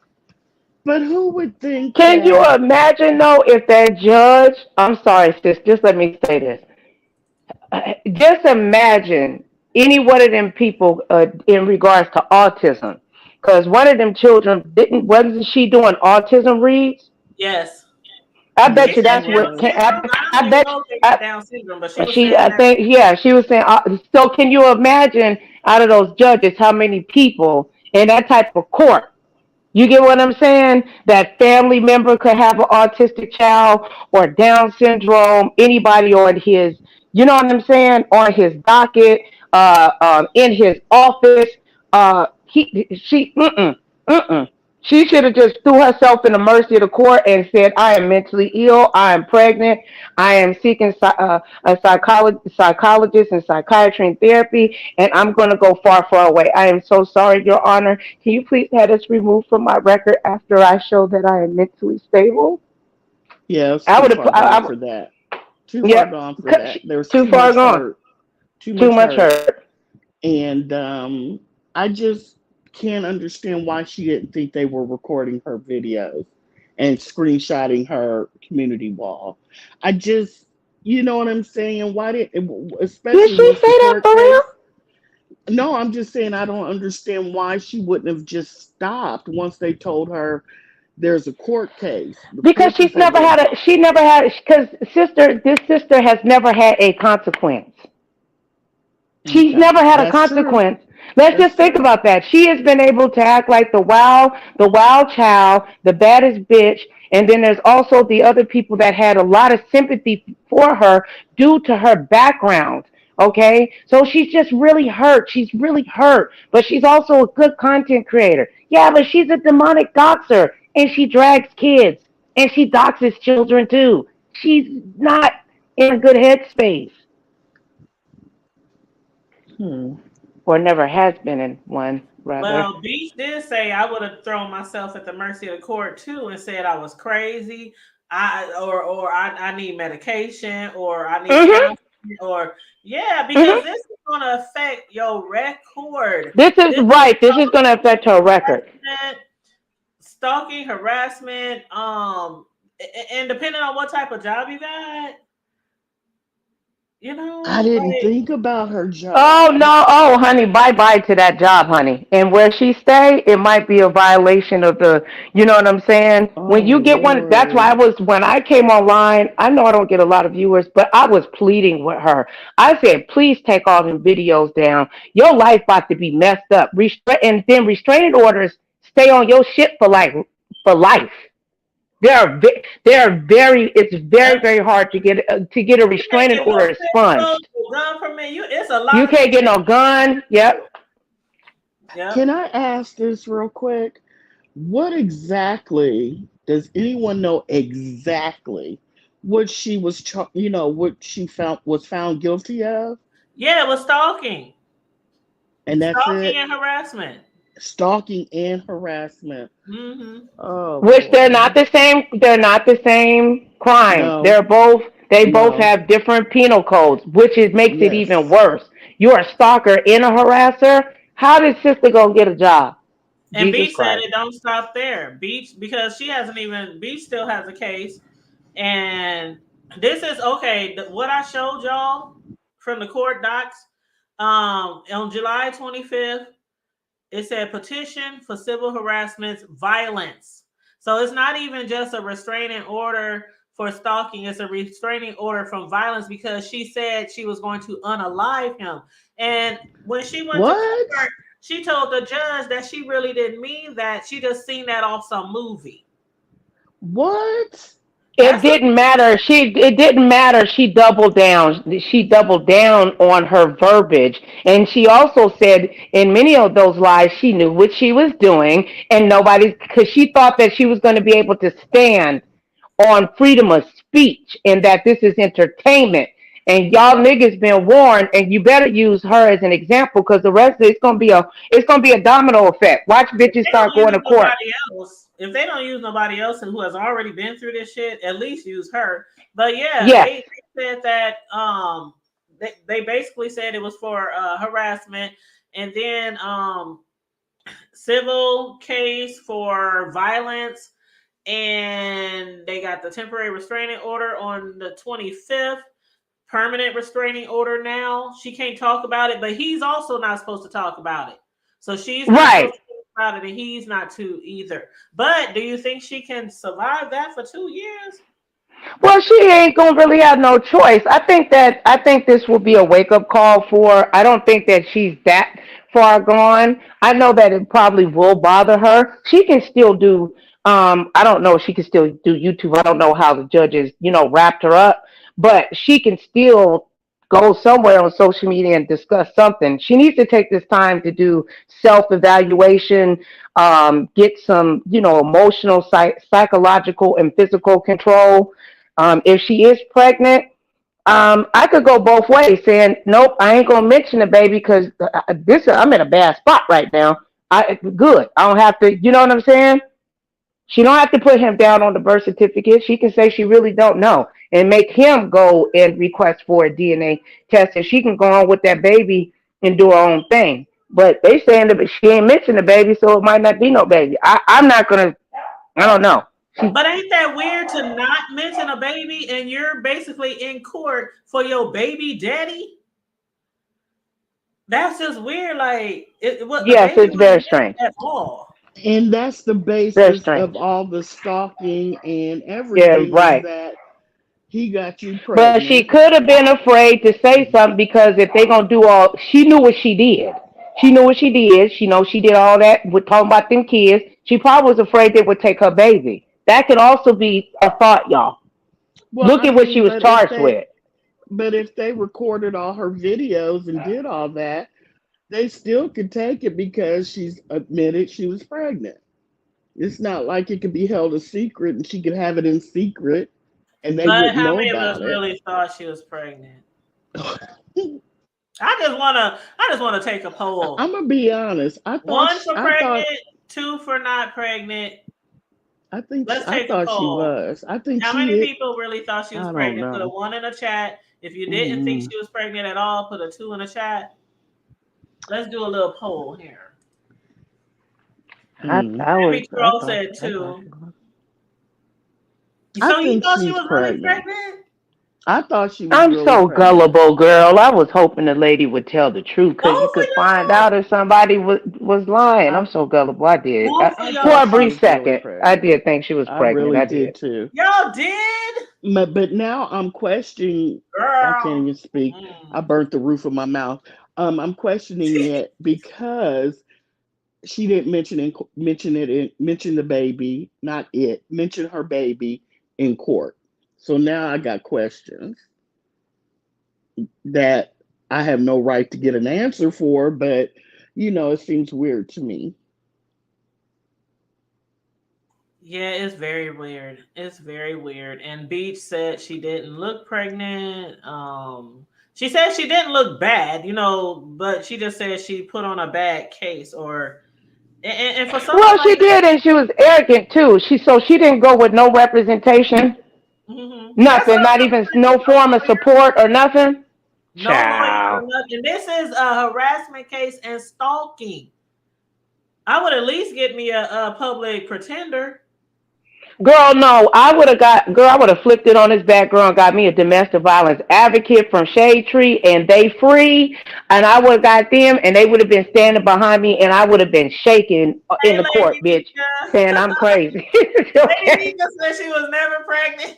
but who would think Can you that imagine though if that judge? I'm sorry, sis. Just let me say this. Just imagine any one of them people in regards to autism, because one of them children didn't. Wasn't she doing autism reads? yes, I they bet you yes, said she that's Down what. was. syndrome. I I don't even bet. know if they got I, Down syndrome, but she was She, saying I that. think, yeah, she was saying. So, can you imagine out of those judges how many people in that type of court? You get what I'm saying? That family member could have an autistic child or Down syndrome. Anybody on his You know what I'm saying? On his docket, in his office. She, She should have just threw herself in the mercy of the court and said, "I am mentally ill. I am pregnant. I am seeking a psychologist and psychiatry and therapy, and I'm going to go far, far away. I am so sorry, Your Honor. Can you please have this removed from my record after I show that I am mentally stable?" Yeah, it's I too would have. far gone for that. Too far Yep. gone for that. There's Too too far much gone. hurt. Too Too much much hurt. hurt. And I just can't understand why she didn't think they were recording her videos and screenshotting her community wall. I just, you know what I'm saying? Why did, Did especially she once the say that court for real? case? No, I'm just saying I don't understand why she wouldn't have just stopped once they told her there's a court case. The Because pictures have been. because this sister has never had a consequence. She's Okay, never had a that's true. consequence. Let's That's just think true. about that. She has been able to act like the wild child, the baddest bitch, and then there's also the other people that had a lot of sympathy for her due to her background. Okay, so she's just really hurt. She's really hurt, but she's also a good content creator. Yeah, but she's a demonic doxer, and she drags kids, and she doxes children too. She's not in a good headspace, Hmm. or never has been in one, rather. Well, Beach did say I would have thrown myself at the mercy of the court too and said I was crazy. I need medication or I need Hmm. counseling or yeah, because Hmm. this is gonna affect your record. This is This right. This is going to affect her record. harassment, stalking, harassment, and depending on what type of job you got, I didn't like think about her Oh job. no! Oh, honey, bye bye to that job, honey. And where she stay, it might be a violation of the. You know what I'm saying? When Oh you get one, that's why Lord. when I came online. I know I don't get a lot of viewers, but I was pleading with her. I said, please take all them videos down. Your life about to be messed up. And then restraining orders stay on your shit for life. They are very. It's very, very hard to get a you can't restraining get no order pistol, expunged. gun permit. It's a You lot of can't things. get no gun. Yep. Yep. Can I ask this real quick? What exactly does anyone know exactly what she was, what she found was found guilty of? Yeah, it was stalking. And that's Stalking it. and harassment. Stalking and harassment. Mm-hmm. Oh Which they're boy. not the same. They're not the same crime. No, They both no. have different penal codes, which makes it even Yes. worse. You're a stalker and a harasser. How did sister gonna get a job? And Jesus Beach said Christ. it don't stop there. Beach, because she hasn't even, Beach still has a case. And this is okay. What I showed y'all from the court docs on July 25th, it said petition for civil harassment violence. So it's not even just a restraining order for stalking, it's a restraining order from violence because she said she was going to unalive him. And when she went to What? court, she told the judge that she really didn't mean that. She just seen that off some movie. What? It That's what didn't matter. It didn't matter. She doubled down. She doubled down on her verbiage. And she also said in many of those lies she knew what she was doing and nobody because she thought that she was going to be able to stand on freedom of speech and that this is entertainment. And y'all niggas been warned, and you better use her as an example because the rest of it's gonna be a domino effect. Watch if bitches they don't start going use to court. nobody else, if they don't use nobody else and who has already been through this shit, at least use her. But yeah, Yes. they said that they basically said it was for harassment and then civil case for violence and they got the temporary restraining order on the 25th. Permanent restraining order now. She can't talk about it, but he's also not supposed to talk about it. So she's not Right. supposed to talk about it, and he's not to either. But do you think she can survive that for 2 years? Well, she ain't gonna really have no choice. I think this will be a wake up call for her. I don't think that she's that far gone. I know that it probably will bother her. She can still do I don't know, she can still do YouTube. I don't know how the judges, wrapped her up, but she can still go somewhere on social media and discuss something. She needs to take this time to do self-evaluation, get some, emotional, psychological, and physical control. If she is pregnant, I could go both ways, saying, "Nope, I ain't gonna mention the baby because this I'm in a bad spot right now. Good. I don't have to. You know what I'm saying? She don't have to put him down on the birth certificate. She can say she really don't know and make him go and request for a DNA test, and she can go on with that baby and do her own thing. But they saying that she ain't mentioned the baby, so it might not be no baby. I'm not gonna. I don't know. But ain't that weird to not mention a baby and you're basically in court for your baby daddy? That's just weird. Like, the Yes, baby it's very wasn't mentioned strange. at all. And that's the Very basis of strange. all the stalking and Yeah, everything is right. that he got you But she pregnant. could have been afraid to say something because if they gonna do all, she knew what she did. She knew what she did. She knows she did all that with talking about them kids. She probably was afraid they would take her baby. That could also be a thought, y'all. Well, Look I at what she mean, was charged with. but if they recorded all her videos and did all that, they still could take it because she's admitted she was pregnant. It's not like it could be held a secret and she could have it in secret and they But wouldn't how know many of us about it. really thought she was pregnant? I just wanna take a poll. I'm gonna be honest. One for I thought pregnant, two for not pregnant. Let's I take a thought she poll. was. I think How she many is. people really thought she was I don't pregnant? Put a know. one in the chat. If you didn't think Mm-mm. she was pregnant at all, put a two in the chat. Let's do a little poll here. Mm. Baby Troll said two. I So you think thought she she's was really pregnant. pregnant? I thought she was I'm really so pregnant. gullible, girl. I was hoping the lady would tell the truth because you Both of could find y'all. out if somebody was lying. I I'm so gullible. I did. Both of I For thought a she y'all. brief was really second, I pregnant. did think she was I pregnant. really I did did. too. Y'all did? But now I'm questioning. I can't Girl. even speak. I Mm. burnt the roof of my mouth. I'm questioning it because she didn't mention the baby, not it. Mention her baby in court. So now I got questions that I have no right to get an answer for, but it seems weird to me. Yeah, it's very weird. It's very weird. And Beach said she didn't look pregnant. She said she didn't look bad, but she just said she put on a bad case and for someone Well, she like did, and she was arrogant too. She didn't go with no representation, that's what nothing, I'm not saying. even Like, no form of support or nothing. no lawyer or Child. nothing. This is a harassment case and stalking. I would at least get me a public pretender. Girl, no, I would have flipped it on his back, girl, and got me a domestic violence advocate from Shade Tree, and they free, and I would have got them, and they would have been standing behind me, and I would have been shaking in Hey, the court, Lady bitch, Nika. saying I'm crazy. Lady Okay. Nika said she was never pregnant.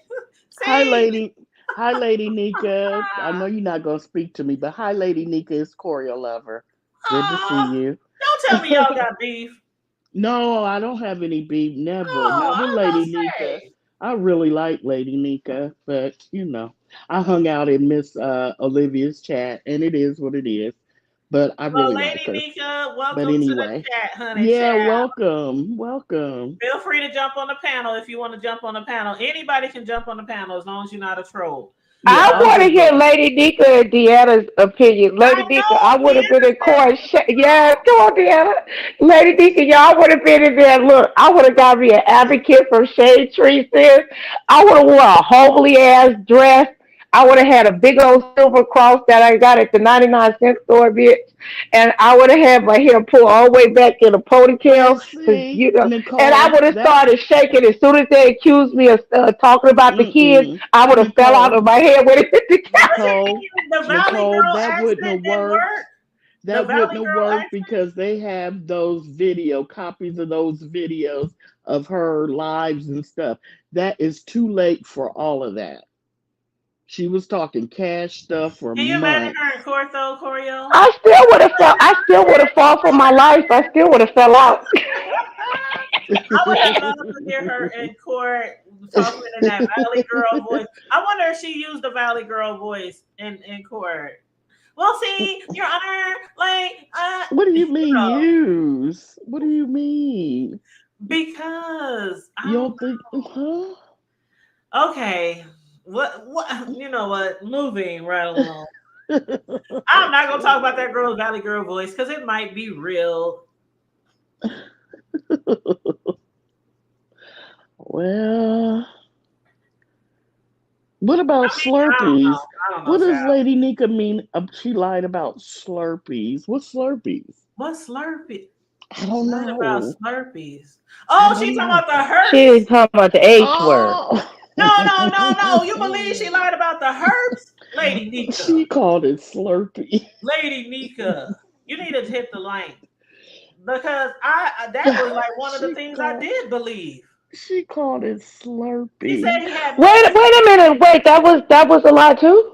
Hi, See? lady. Hi, Lady Nika. I know you're not gonna speak to me, but hi, Lady Nika. It's Choreo Lover. Good to see Oh, you. don't tell me y'all got beef. No, I don't have any beef. Never. Oh, Not I with was about Lady to Nika. say. I really like Lady Nika, but I hung out in Miss Olivia's chat, and it is what it is. But I Well, really like Lady her. Nika, But welcome to the anyway, chat, honey yeah, child. welcome, welcome. Feel free to jump on the panel if you want to jump on the panel. Anybody can jump on the panel as long as you're not a troll. Yeah, I I'll want to jump hear on. Lady Nika and Deanna's opinion. I Lady Nika, I know would have been Deanna in said court. she was Yeah, wrong. come on, Deanna. Lady Nika, y'all would have been in there. Look, I would have got me an advocate from Shade Tree, sis. I would have wore a homely ass dress. I would have had a big old silver cross that I got at the 99-cent store, bitch. And I would have had my hair pulled all the way back in a Well, ponytail. Cause, see, and I Nicole, would have that started shaking as soon as they accused me of talking about the kids. mm-mm. I would have fell out Nicole, of my head when it hit the But couch. Nicole, the Valley Nicole, Girl that wouldn't accent have didn't worked. work. The That wouldn't Valley have Girl worked accent. because they have those copies of those videos of her lives and stuff. That is too late for all of that. She was talking cash stuff for Can you imagine her months. in court though, Corio? I still would have fell. I still would have fought for my life. I still would have fell out. I would have loved to hear her in court, talking in that Valley Girl voice. I wonder if she used the Valley Girl voice in court. Well, see, Your Honor, like, what do you mean know, use? What do you mean? because I You don't don't think? Huh? Okay. What you know what? Moving right along. I'm not gonna talk about that girl's Valley Girl voice because it might be real. Well, what about I don't know. Slurpees? I don't know, What does child. Lady Nika mean? She lied about Slurpees. What's Slurpees? What's Slurpee? I don't What about know. Slurpees? I Oh, don't she's talking know. about the She herpes. talking about the H word. Oh, No. You believe she lied about the herpes? Lady Nika. she called it Slurpee. Lady Nika. You need to hit the line. Because that was like one of the she things I called did believe. she called it He said Slurpee. he had Wait a minute. Wait, that was a lie too.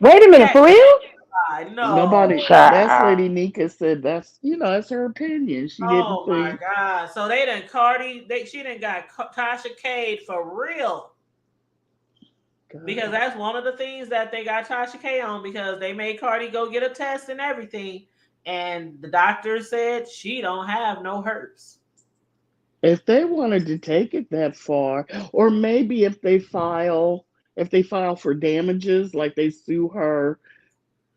Wait a minute, that for real? Nobody. no. That's Child. Lady Nika said. That's her opinion. She didn't Oh my think. God. So they done Cardi, she done got Tasha Cade for real. Because God. that's one of the things that they got Tasha K on because they made Cardi go get a test and everything. And the doctor said she don't have no herpes. If they wanted to take it that far, or maybe if they file for damages, like they sue her,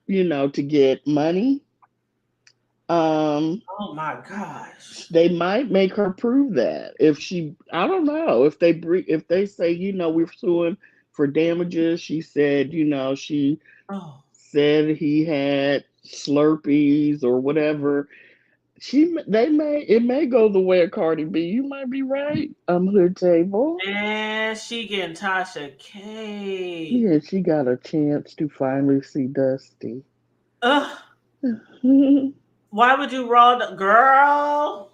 to get money, um, Oh my gosh. they might make her prove that. I don't know, if they say, we're suing for damages. She said, she Oh. said he had Slurpees or whatever. It may go the way of Cardi B. You might be right. Hood table. And she getting Tasha K. Yeah, she got a chance to finally see Dusty. Ugh. Why would you girl?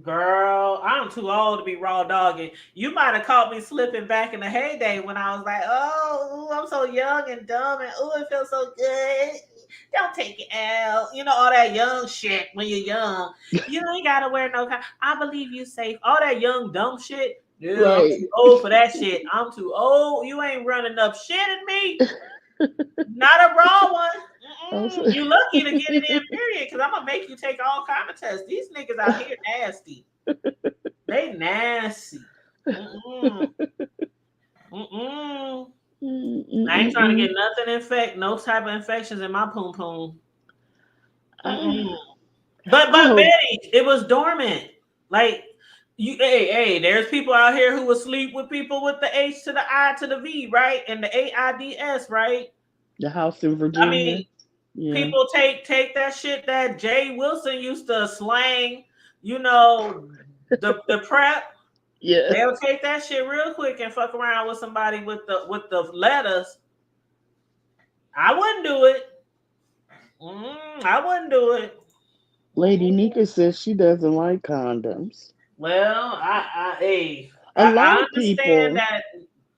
Girl, I'm too old to be raw dogging. You might have caught me slipping back in the heyday when I was like, oh, ooh, I'm so young and dumb and oh, it feels so good. Don't take it out. You know, all that young shit when you're young. You ain't gotta wear no I believe you safe. All that young dumb shit. Dude, I'm Right. too old for that shit. I'm too old. You ain't running up shit in me. Not a raw one. You lucky to get it in, period. Because I'm gonna make you take all kind of tests. These niggas out here nasty. They nasty. I ain't trying to get nothing no type of infections in my poom poom. But Betty, it was dormant. Like hey, there's people out here who will sleep with people with the H to the I to the V, right? And the AIDS, right? The house in Virginia. I mean, people take that shit that Jay Wilson used to slang, the prep. Yeah. They'll take that shit real quick and fuck around with somebody with the letters. I wouldn't do it. I wouldn't do it. Lady Nika says she doesn't like condoms. Well, I A lot of understand people. that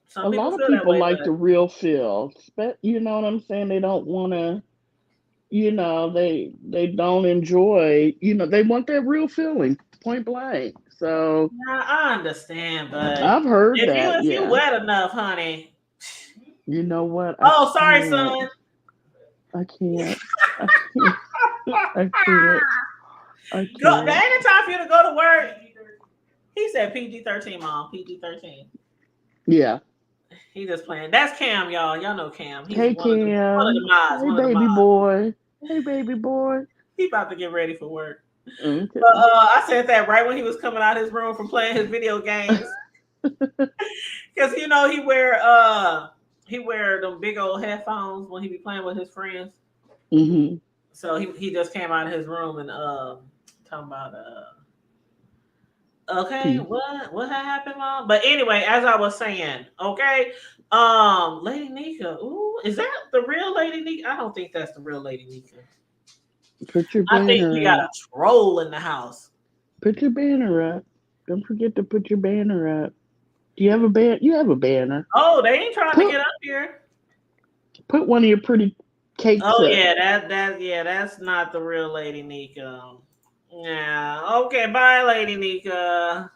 some A people lot of feel that people way, like but the real feel. You know what I'm saying? They don't want to. They don't enjoy. They want that real feeling, point blank. So I understand, but I've heard that. if you Yeah. wet enough, honey. You know what? Oh, sorry, son. I can't. I can't. I can't. I can't. There ain't a time for you to go to work. He said PG-13, Mom. PG-13. Yeah. He just playing. That's Cam, y'all. Y'all know Cam. He's Hey, one of Cam. the mods. Hey, One of the baby mods. boy. Hey, baby boy. He about to get ready for work. Okay. But I said that right when he was coming out of his room from playing his video games. Because he wear them big old headphones when he be playing with his friends. Mm-hmm. So he just came out of his room and talking about okay, what had happened, Mom? But anyway, as I was saying, okay, Lady Nika. Ooh, is that the real Lady Nika? I don't think that's the real Lady Nika. Put your I think banner we got up. a troll in the house. Put your banner up. Don't forget to put your banner up. Do you have a banner? You have a banner. Oh, they ain't trying to get up here. Put one of your pretty cakes up. Yeah, that's not the real Lady Nika. Yeah. Okay, bye, Lady Nika.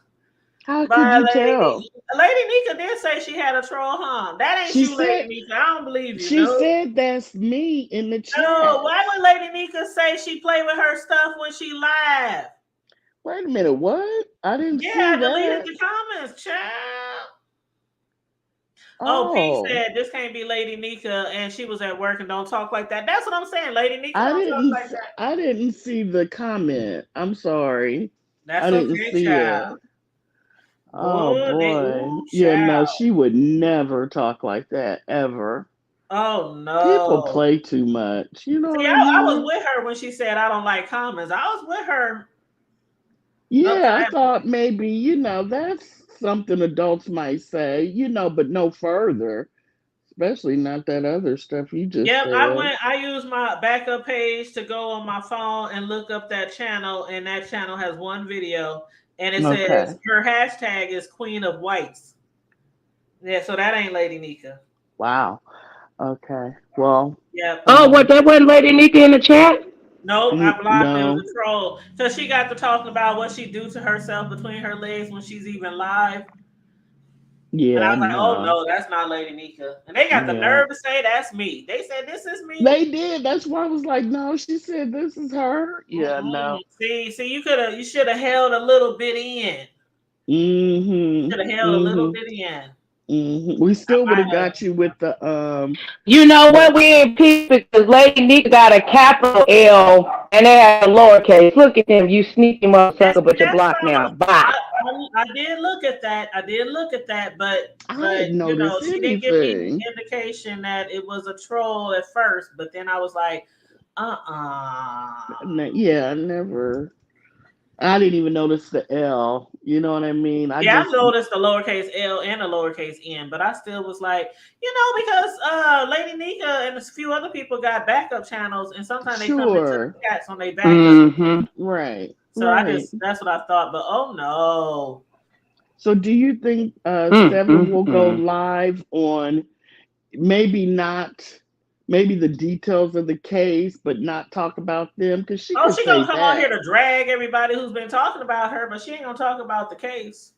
How could you tell? Lady Nika did say she had a troll, huh? That ain't She you, Lady said Nika. I don't believe you. she No. said that's me in the No, chat. why would Lady Nika say she play with her stuff when she live? Wait a minute, what? I didn't Yeah, see I deleted that. the comments, child. Oh, P Oh, said this can't be Lady Nika and she was at work and don't talk like that. That's what I'm saying. Lady Nika I don't talk didn't. like that. I didn't see the comment. I'm sorry. I That's didn't okay, see child. it. Oh Boy, boy. ooh, Yeah, no, child. she would never talk like that ever. Oh People no. play too much. You know See, what I I was mean? with her when she said I don't like comments. I was with her up to Yeah, I that thought point. maybe, that's something adults might say, but no further. Especially not that other stuff you just Yep, said. I used my backup page to go on my phone and look up that channel, and that channel has one video, and it says Okay. her hashtag is Queen of Whites. Yeah, so that ain't Lady Nika. Wow. Okay. Well, Yep. Oh, um, what, that wasn't Lady Nika in the chat? Nope, I blocked it. It was no. a troll. Because she got to talking about what she do to herself between her legs when she's even live. And I Yeah, was like, oh no. no, that's not Lady Nika. And they got the Yeah. nerve to say that's me. They said this is me. They did. That's why I was like, no, she said this is her. Yeah, Mm-mm. no. See, you should have held a little bit in. Mm-hmm. Should have held a little Mm-hmm. bit in. Mm-hmm. We I still would might have have. got you with the You know what? the We ain't peace because Lady Nika got a capital L and they have a lowercase. Look at them, you sneaky That's motherfucker, but you're that's what blocked now. Bye. I did look at that. I did look at that, I but didn't notice she didn't give me anything. indication that it was a troll at first. But then I was like, Yeah, I never. I didn't even notice the L. You know what I mean? I Yeah, I just noticed the lowercase L and the lowercase N, but I still was like, because Lady Nika and a few other people got backup channels, and sometimes they come into sure. the chats on their backup. Mm-hmm. Right. So Right. that's what I thought. But oh no. So do you think Seven will go Mm-hmm. live on maybe not maybe the details of the case, but not talk about them? Because she Oh, could she gonna say come on here that. to drag everybody who's been talking about her, but she ain't gonna talk about the case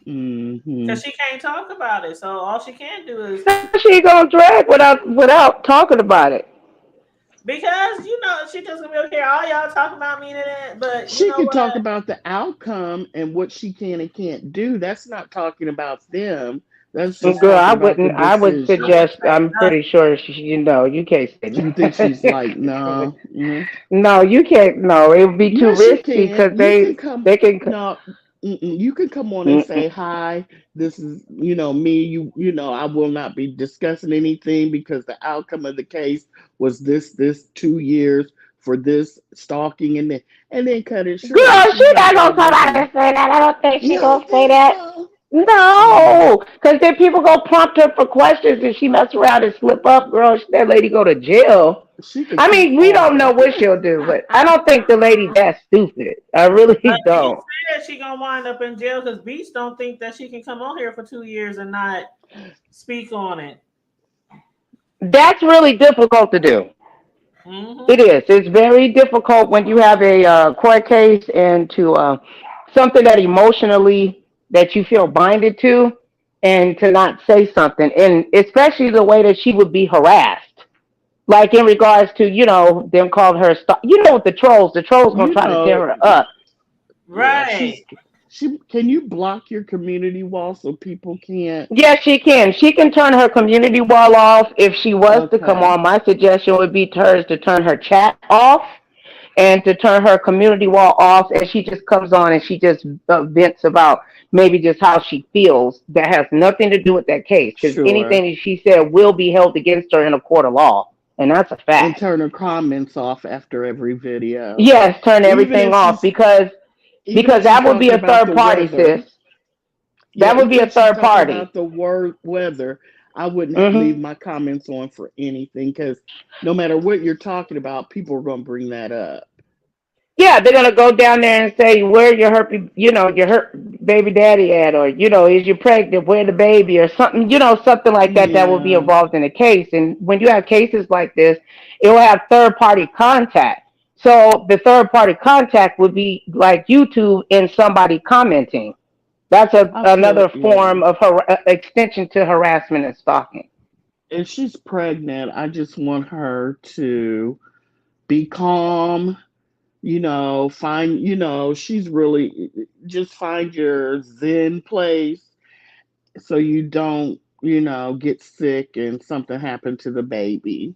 Hmm. because she can't talk about it. So all she can do is She gonna drag without talking about it. because she just gonna be over here. All y'all talking about me and that, but you She know could what? talk about the outcome and what she can and can't do. That's not talking about them. That's just Girl, talking I about the wouldn't. I would I wouldn't decision. suggest. say I'm pretty sure you can't say You think she's like, that. no? Mm. No, you can't. No, it would be too Yes, you risky can. because You can come. they can. No, you can come on and Mm-mm. say hi. This is, me. I will not be discussing anything because the outcome of the case was this 2 years for this stalking and then cut it short. Girl, She's she not not gonna gonna come go out and through. say that. I don't think You she gonna don't say think that. so? Mm. No, because then people go prompt her for questions and she mess around and slip up. Girl, that lady go to jail. She could I keep mean, we don't know talking. what she'll do, but I don't think the lady that stupid. I really Beach don't. said she gonna wind up in jail because Beach don't think that she can come on here for 2 years and not speak on it. That's really difficult to do. It Hmm. is. It's very difficult when you have a court case and to something that emotionally that you feel binded to, and to not say something, and especially the way that she would be harassed, like in regards to them calling her. With the trolls gonna You try to tear know, her up. yeah. Right. She can you block your community wall so people can't? Yes, she can. She can turn her community wall off if she was to come Okay. on. My suggestion would be to hers to turn her chat off and to turn her community wall off, and she just comes on and she just vents about maybe just how she feels. That has nothing to do with that case, because Sure. anything that she said will be held against her in a court of law, and that's a And fact. turn her comments off after every video. Yes, turn Even everything if off she's even because if she's that would be talking a about third the party, sis. weather. Yeah, That would be even a if she's third talking party. about the weather, I wouldn't leave Hmm. my comments on for anything because no matter what you're talking about, people are going to bring that up. Yeah, they're gonna go down there and say, "Where your herpy, your hurt baby daddy at?" Or "Is you pregnant? Where the baby?" Or something, something like that. That will be Yeah, involved in a case. And when you have cases like this, it will have third party contact. So the third party contact would be like YouTube and somebody commenting. That's I feel another yeah. form of extension to harassment and stalking. If she's pregnant, I just want her to be calm, find, she's really just find your zen place so you don't, get sick and something happen to the baby.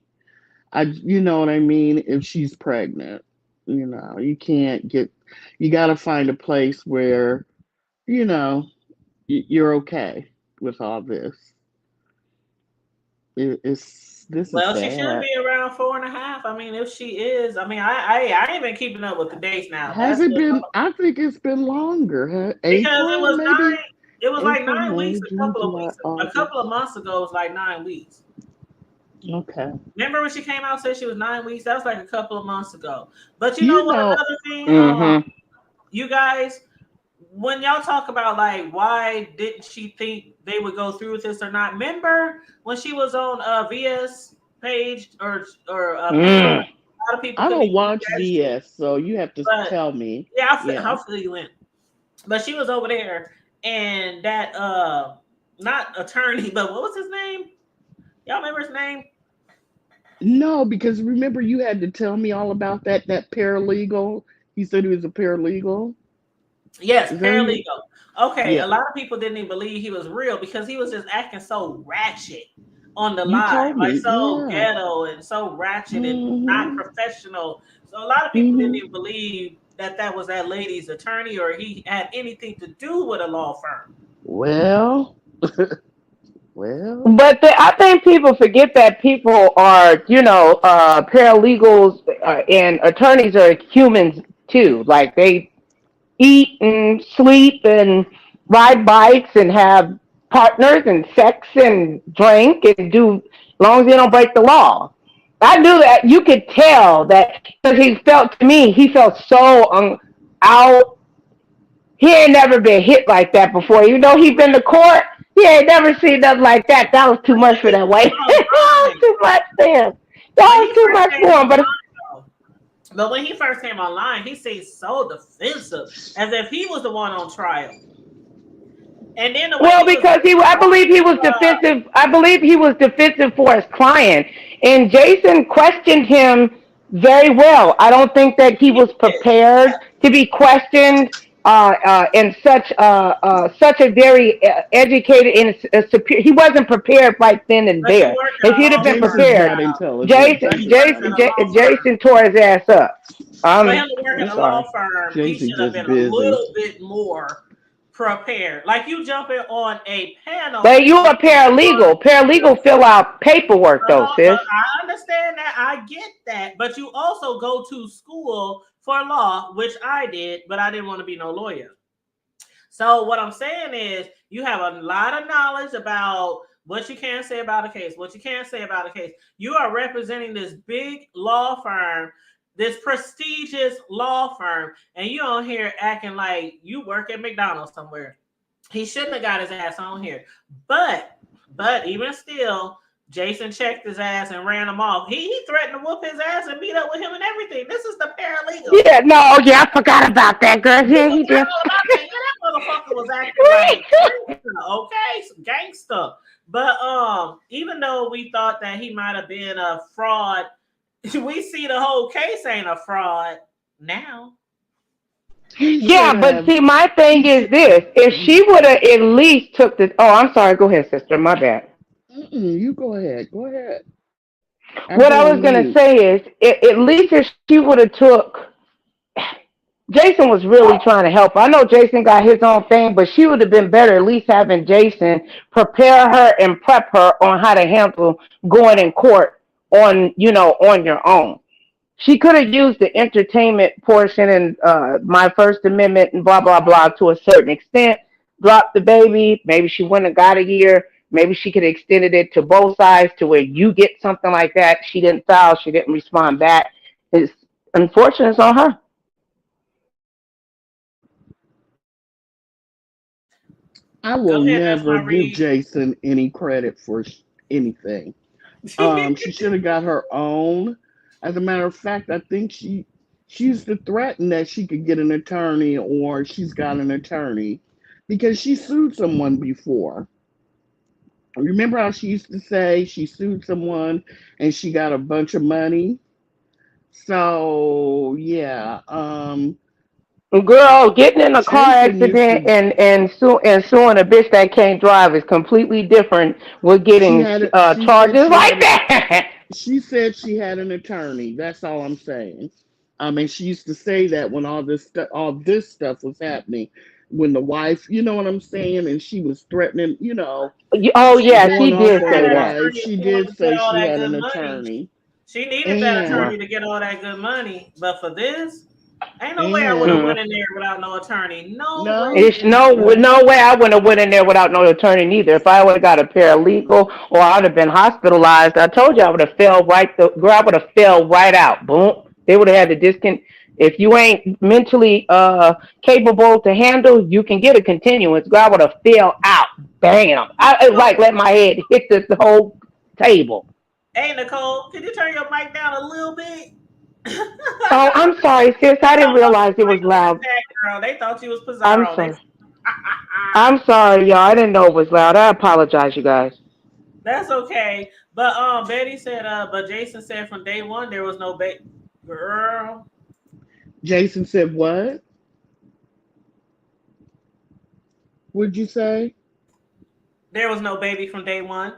You know what I mean? If she's pregnant, you can't get, you got to find a place where, you know, you're okay with all this. This is Well, she should sad. be around 4.5. I mean, if she is, I mean, I ain't been keeping up with the dates now. Has That's it what, been? I think it's been longer. Huh? because it April, was maybe? 9. It was like April, 9 weeks May, a June, couple of July, weeks. A couple of August. months ago it was like 9 weeks. Okay. Remember when she came out and said she was 9 weeks? That was like a couple of months ago. But you know You what? know, Another thing, Hmm. you guys, when y'all talk about like why didn't she think they would go through with this or not? Remember when she was on VS page or panel? Mm. A lot of people I couldn't don't even watch register. VS, so you have to But tell me. yeah, Yeah. hopefully you went. But she was over there, and that not attorney, but what was his name? Y'all remember his name? No, because remember you had to tell me all about that paralegal. He said he was a paralegal. Yes, Is that who? paralegal. Okay, a Yeah. lot of people didn't even believe he was real because he was just acting so ratchet on the You live, told like me. so Yeah. ghetto and so ratchet and not Mhm. professional. So a lot of people didn't Mhm. even believe that that was that lady's attorney or he had anything to do with a law firm. Well, well. But I think people forget that people are, paralegals and attorneys are humans too. Like they eat and sleep and ride bikes and have partners and sex and drink and do, as long as they don't break the law. I knew that. You could tell that because he felt, to me, he felt so out. He ain't never been hit like that before. Even though he been to court, he ain't never seen nothing like that. That was too When much for he that white. came That was online, too much for him. when That was he too first much came for him. But online, though, but when he first came online, he seemed so defensive, as if he was the one on trial. And then the way well, he was because I believe he was uh, defensive. I believe he was defensive for his client, and Jason questioned him very well. I don't think that he was prepared to be questioned in such a very educated and superior. He wasn't prepared right then and but you there. work at If a he'd have law been Jason's firm, prepared, not child. intelligent. But He's he works at a law firm. Jason tore his ass up. For him to work I'm at a law sorry. firm, he Jason should have just been a busy. little bit more prepared. Like you jumping on a panel. But you a paralegal. Paralegal fill out paperwork though, But sis. I understand that. I get that. But you also go to school for law, which I did, but I didn't want to be no lawyer. So what I'm saying is you have a lot of knowledge about what you can say about a case, what you can't say about a case. You are representing this big law firm, this prestigious law firm, and you on here acting like you work at McDonald's somewhere. He shouldn't have got his ass on here. But even still, Jason checked his ass and ran him off. He threatened to whoop his ass and beat up with him and everything. This is the paralegal. Yeah, no, yeah, I forgot about that, girl. You Yeah, he forgot did. all about that. Yeah, that motherfucker was acting like gangster, okay, some gangster. But even though we thought that he might have been a fraud, we see the whole case ain't a fraud now. He Yeah, should but have. see, my thing He is should. this: if she would Mm-mm. have at least took the, oh, I'm sorry. Go ahead, sister. My bad. You go ahead. Go ahead. I What go I was on gonna mute. say is, at least if she would have took, Jason was really trying to help. I know Jason got his own thing, but she would have been better at least having Jason prepare her and prep her on how to handle going in court on, on your own. She could have used the entertainment portion and my First Amendment and blah blah blah to a certain extent. Dropped the baby. Maybe she wouldn't have got a year. Maybe she could have extended it to both sides to where you get something like that. She didn't file. She didn't respond back. It's unfortunate. It's on her. I Go will ahead, that's never my give read. Jason any credit for anything. She should have got her own. As a matter of fact, I think she used to threaten that she could get an attorney or she's got an attorney. because she sued someone before. Remember how she used to say she sued someone and she got a bunch of money? So yeah, Girl, getting in a car Jason used accident to. and suing a bitch that can't drive is completely different with She getting had. She said charges she like had. that. She said she had an attorney. That's all I'm saying. And she used to say that when all this stuff was happening, when the wife, you know what I'm saying, and she was threatening, Oh She yeah, said going she she off did needed on the say that that. wife. attorney She if she wanted did to get say all she that had good an money. attorney, She needed that and Well, attorney to get all that good money. But for this, ain't no way I would have and went mm. in there without no attorney. No way no, It's in hell. no way I wouldn't have went in there without no attorney neither. If I would have got a paralegal or I'd have been hospitalized, I told you I would have fell right. The girl, I would have fell right out. Boom. They would have had to discon. If you ain't mentally capable to handle, you can get a continuance. Girl, I would have fell out. Bam. I So, like let my head hit the whole table. hey Nicole, can you turn your mic down a little bit? Oh, I'm sorry, sis. They I didn't talking about realize it was Michael in the loud. chat, girl. They thought you was I'm Pizarro. They sorry. I'm sorry, y'all. I didn't know it was loud. I apologize, you guys. That's okay. But Betty said but Jason said from day one there was no girl. Jason said what? Would you say? There was no baby from day one.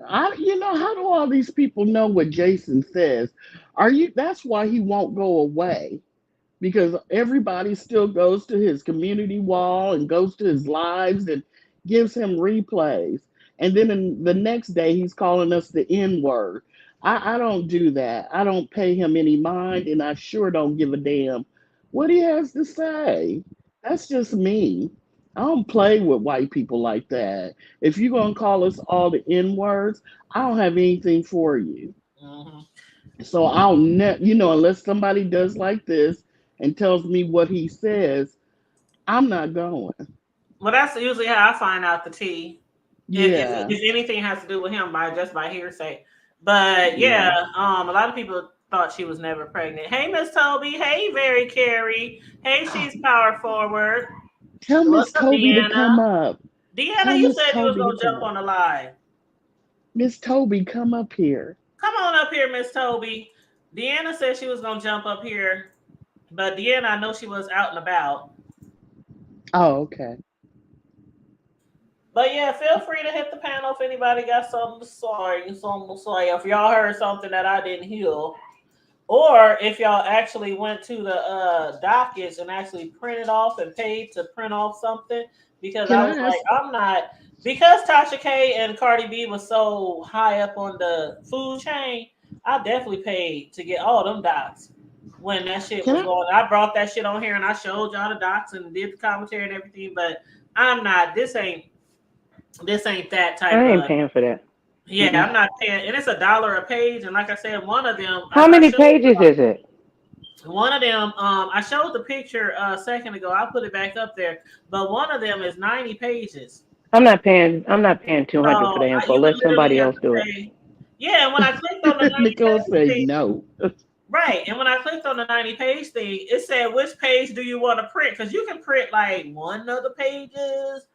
How do all these people know what Jason says? That's why he won't go away, because everybody still goes to his community wall and goes to his lives and gives him replays. And then the next day, he's calling us the N word. I don't do that. I don't pay him any mind, and I sure don't give a damn what he has to say. That's just me. I don't play with white people like that. If you're going to call us all the N words, I don't have anything for you. Mm-hmm. So I'll never, unless somebody does like this and tells me what he says, I'm not going. Well, that's usually how I find out the tea. Yeah, If anything has to do with him by hearsay. But yeah, yeah. a lot of people thought she was never pregnant. Hey, Miss Toby. Hey, Very Carrie. Hey, she's power forward. Tell Miss What's up, Toby to Deanna? come up. Deanna, Tell you Miss said you was Toby to gonna come jump up. on the live. Miss Toby, come up here. Come on up here, Miss Toby. Deanna said she was gonna jump up here, but Deanna, I know she was out and about. Oh, okay. But yeah, feel free to hit the panel if anybody got something to say. Something to say. If y'all heard something that I didn't hear, or if y'all actually went to the dockets and actually printed off and paid to print off something, because Can I I was like, ask? I'm not, because Tasha K and Cardi B was so high up on the food chain. I definitely paid to get all them docs when that shit Can was I? going. I brought that shit on here and I showed y'all the docs and did the commentary and everything. But I'm not. This ain't that type I ain't of. paying for that. Yeah, Mm-mm. I'm not paying, and it's $1 a page. And like I said, one of them, How I many showed pages is it? one of them. I showed the picture a second ago. I'll put it back up there. But one of them is 90 pages. I'm not paying. I'm not paying So 200 for the info. you would Let literally somebody have else to do it. pay. Yeah, and when I clicked on the 90 Nicole page say thing, no. right, and when I clicked on the 90 page thing, it said which page do you want to print? Because you can print like one of the pages,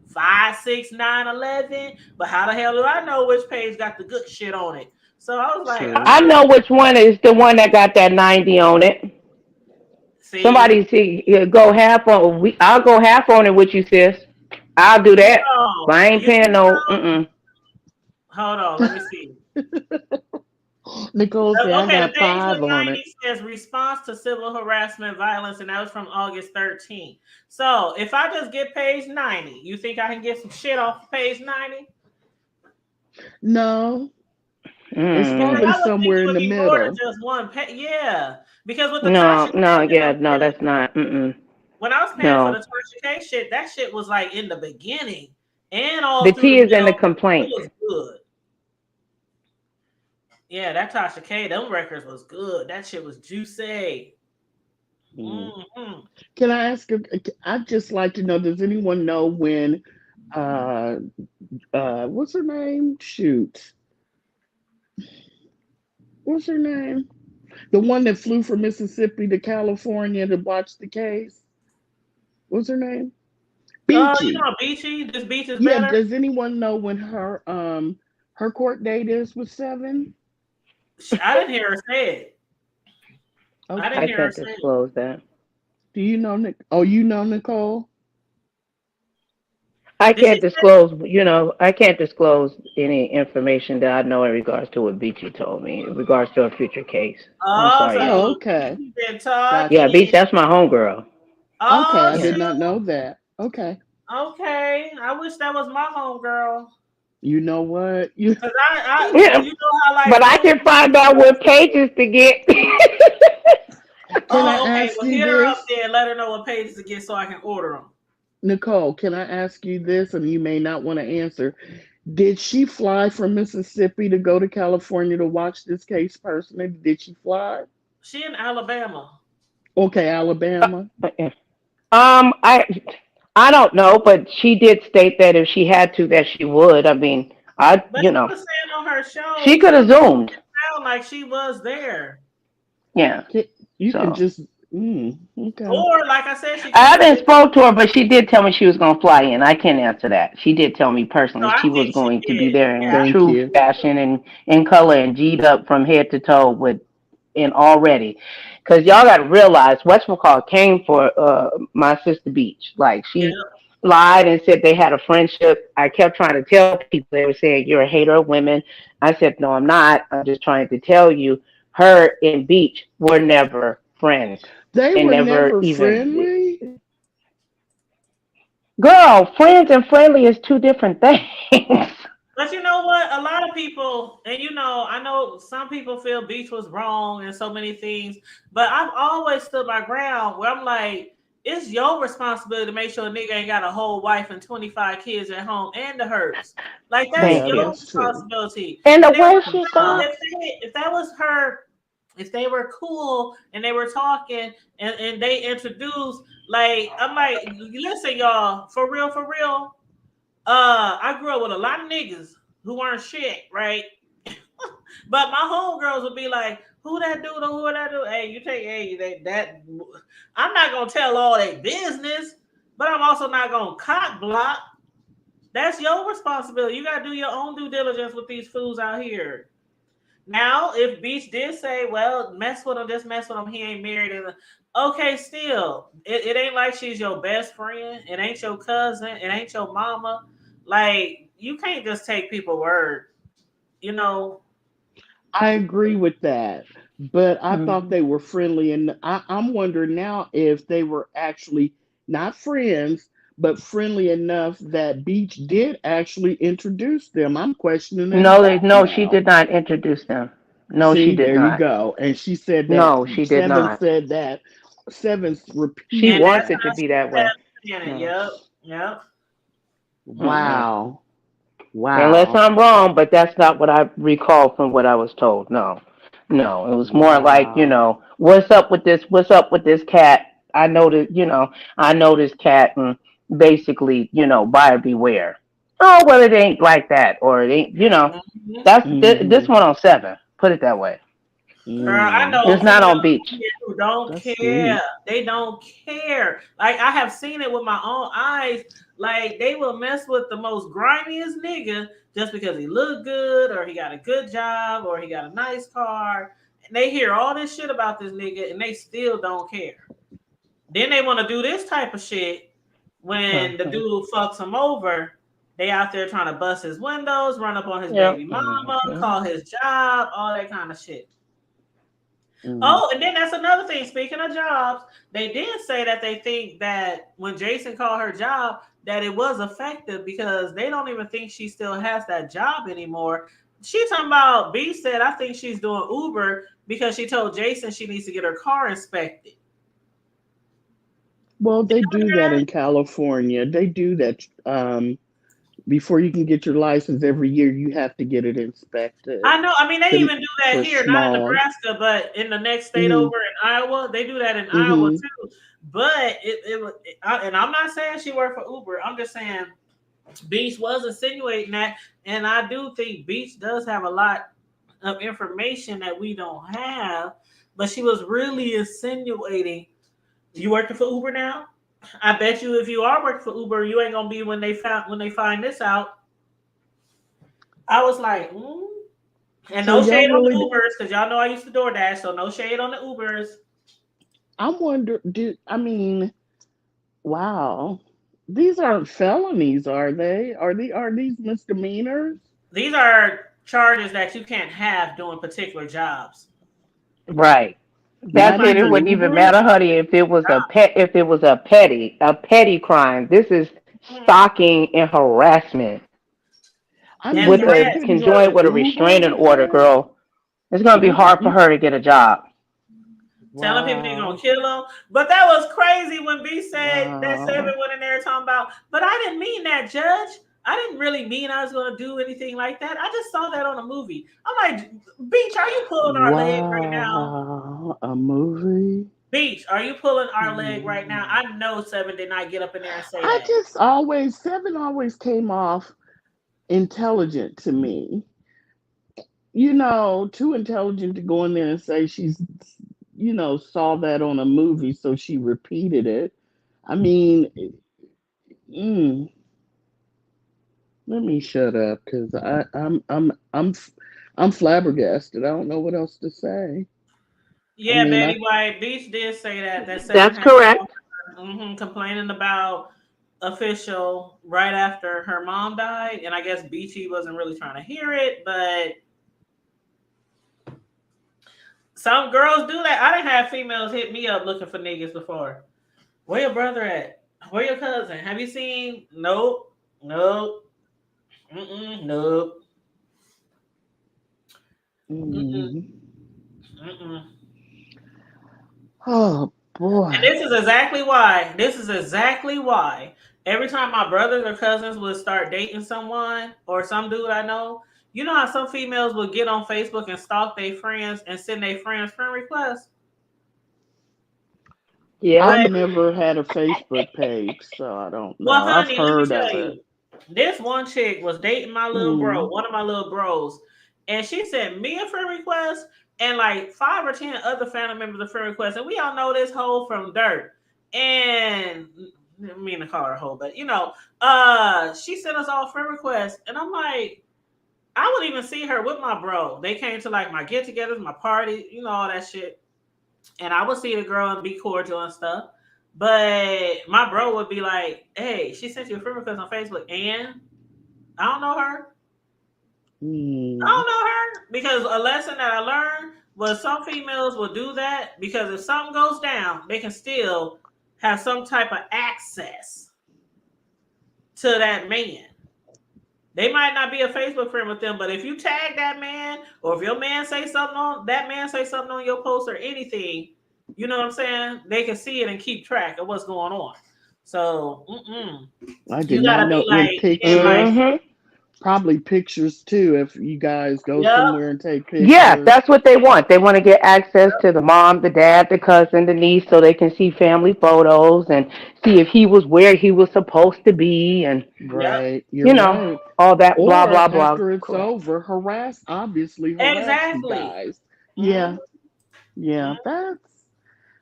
5, 6, 9, 11. But how the hell do I know which page got the good shit on it? So I was like, True. I know which one is the one that got that 90 on it. see, Somebody see go half on. I'll go half on it with you, sis. I'll do hold that. But on, I ain't you paying think no. so? Mm-mm. Hold on, let me see. Nicole say I Okay, the got page with 5 on 90 it. says response to civil harassment violence, and that was from August 13th. So if I just get page 90, you think I can get some shit off page 90? No, it's Because probably I Mm. would think somewhere it in would the be more than middle. just one page. Yeah, because with the No, Tasha no, K shit, yeah, no, that's not. Mm-mm. when I was paying for the No, Tasha K shit, that shit was like in the beginning and all the through the T is in the middle. It complaint. was good. Yeah, that Tasha K, them records was good. That shit was juicy. Mm. Mm-hmm. Can I ask? I'd just like to know. Does anyone know when? Uh, what's her name? Shoot, what's her name? The one that flew from Mississippi to California to watch the case. What's her name? You Beachy. know, Beachy. This Beach is Yeah. better. Does anyone know when her court date is with Seven? I didn't hear her say it. I didn't I Okay. hear her can't say it. disclose that. Do you know Nick? Oh, you know Nicole? I Did she can't say? disclose, I can't disclose any information that I know in regards to what Beachy told me in regards to a future case. I'm Oh, sorry, so Oh, y'all. okay. Beachy been Yeah, Gotcha. Beach, talking. that's my homegirl. Okay. Oh I Yeah. did shoot. not know that. Okay. Okay. I wish that was my homegirl. You know what? You Cause I, Yeah, you know how like but I folks. can find out what pages to get. can I Oh, okay. ask Well, you hit her up this? there and let her know what pages to get so I can order them. Nicole, can I ask you this? And you may not want to answer. Did she fly from Mississippi to go to California to watch this case personally? Did she fly? She in Alabama. Okay, Alabama. I don't know, but she did state that if she had to, that she would. I mean, But she was saying on her she show, could have zoomed. sound like she was there. Yeah. You can So just okay. Or like I said, she I could have haven't been. spoke to her, but she did tell me she was going to fly in. I can't answer that. She did tell me No, personally I she was think she going to be did. there Yeah, in I Thank think true you. she did. fashion and in color and G'd up from head to toe with and already. Because y'all got to realize Westmacall came for my sister Beach. Like Yeah. she lied and said they had a friendship. I kept trying to tell people, they were saying you're a hater of women. I said no, I'm not. I'm just trying to tell you, her and Beach were never friends They and were never never even. friendly. Girl, friends and friendly is two different things. But you know what? A lot of people, and I know some people feel Beach was wrong and so many things, but I've always stood my ground where I'm like, it's your responsibility to make sure a nigga ain't got a whole wife and 25 kids at home and the hurts. Like that's Yeah, Thank your you. that's true. responsibility. And the And then way she now, thought, if that was her, if they were cool and they were talking and they introduced, like I'm like, listen, y'all, for real, I grew up with a lot of niggas who weren't shit, right? But my homegirls would be like, "Who that dude or who that dude?" Hey, you take that. I'm not gonna tell all their business, but I'm also not gonna cock block. That's your responsibility. You gotta do your own due diligence with these fools out here. Now, if Beach did say, "Well, mess with him, just mess with him. He ain't married," and okay, still, it ain't like she's your best friend. It ain't your cousin. It ain't your mama. Like you can't just take people word. You know, I agree with that. But I thought hmm they were friendly, and I'm wondering now if they were actually not friends, but friendly enough that Beach did actually introduce them. I'm questioning that no, she now. did not introduce them. No, she See, did there you not. go. And she said that No, she did Seven not. said that. Seven's She and repeated that's wants it that. to how be she that way. kept saying it. No. Yep, yep. Mm-mm. Wow. Unless Wow. I'm wrong, but that's not what I recall from what I was told. No, no, it was more like, Wow. what's up with this? What's up with this cat? I know that, I know this cat, and basically, buyer beware. Oh, well, it ain't like that, or it ain't, Mhm. that's this Mm-hmm. one on seven. Put it that way. Girl, I Mm. know It's not females on beach. who don't That's care. sweet. They don't care. Like I have seen it with my own eyes. Like they will mess with the most grimiest nigga just because he look good or he got a good job or he got a nice car. And they hear all this shit about this nigga and they still don't care. Then they want to do this type of shit when the Mhm. dude fucks them over. They out there trying to bust his windows, run up on his Yep. baby mama, Hmm. call his job, all that kind of shit. Mm. Oh, and then that's another thing. Speaking of jobs, they did say that they think that when Jason called her job, that it was effective because they don't even think she still has that job anymore. She talking about B said, I think she's doing Uber because she told Jason she needs to get her car inspected. Well, Did they you do hear that that? in California. They do that. Before you can get your license every year, you have to get it inspected I know. I mean, they to even do that for here, not in smog. Nebraska, but in the next state Hmm. over in Iowa, they do that in Iowa Hmm. too. But and I'm not saying she worked for Uber. I'm just saying Beach was insinuating that, and I do think Beach does have a lot of information that we don't have. But she was really insinuating. You working for Uber now? I bet you if you are working for Uber, you ain't gonna be when they find this out. I was like, and So no shade y'all on the really, Ubers, because y'all know I used to DoorDash, so no shade on the Ubers. I'm wondering, I mean, wow. These aren't felonies, are they? Are these misdemeanors? These are charges that you can't have doing particular jobs. Right. That's Not it. It even wouldn't even Ubering? matter, honey, if it was a petty crime. This is Mhm. stalking and harassment I And mean, with but you a threats couldn't too. just conjoined with a Uber restraining with order, that? girl. It's gonna be hard for You her to get a job. Telling people you're gonna wow. kill them. But that was crazy when B said that Seven Wow. went in there talking about, but I didn't mean that, Judge. I didn't really mean I was gonna do anything like that. I just saw that on a movie. I'm like, Beach, are you pulling our leg right now? Wow. A movie? Beach, are you pulling our leg right now? Hmm. I know Seven did not get up in there and say I that. just always, Seven always came off intelligent to me. Too intelligent to go in there and say saw that on a movie, so she repeated it. I mean, mm, let me shut up because I'm flabbergasted. I don't know what else to say. I Yeah, mean, Betty White Beach did say that Seven That's had correct. complaining about official right after her mom died, and I guess Beachy wasn't really trying to hear it, but some girls do that. I didn't have females hit me up looking for niggas before. Where your brother at? Where your cousin? Have you seen? Nope, nope, nope, mm-mm, mm, mm-mm. oh And boy. this is exactly why. This is exactly why. Every time my brothers or cousins would start dating someone or some dude I know, you know how some females would get on Facebook and stalk their friends and send their friends friend requests? Yeah. I've But never had a Facebook page, so I don't well, know. I've honey, let me heard tell of it. you, this one chick was dating my little bro, Mm. one of my little bros, and she sent me a friend request and like 5 or 10 other family members a friend request, and we all know this hoe from dirt. And I didn't mean to call her a hoe, but she sent us all friend requests, and I'm like, I would even see her with my bro. They came to like my get-togethers, my party, all that shit, and I would see the girl and be cordial and stuff. But my bro would be like, "Hey, she sent you a friend request on Facebook, and I don't know her. I Mm. don't know her because a lesson that I learned was some females will do that because if something goes down, they can still have some type of access to that man. They might not be a Facebook friend with them, but if you tag that man, or if your man say something on that man say something on your post or anything, you know what I'm saying? They can see it and keep track of what's going on. So I did you not gotta be know. And like in like, pictures, probably pictures too, if you guys go yep, somewhere and take Yeah, pictures. that's what they want. They want to get access to the mom, the dad, the cousin, the niece, so they can see family photos and see if he was where he was supposed to be, and yep, Right, you're right. all that blah Or blah blah after it's crap. over, obviously harass you exactly. guys. Mhm, Yeah, yeah, mhm. that's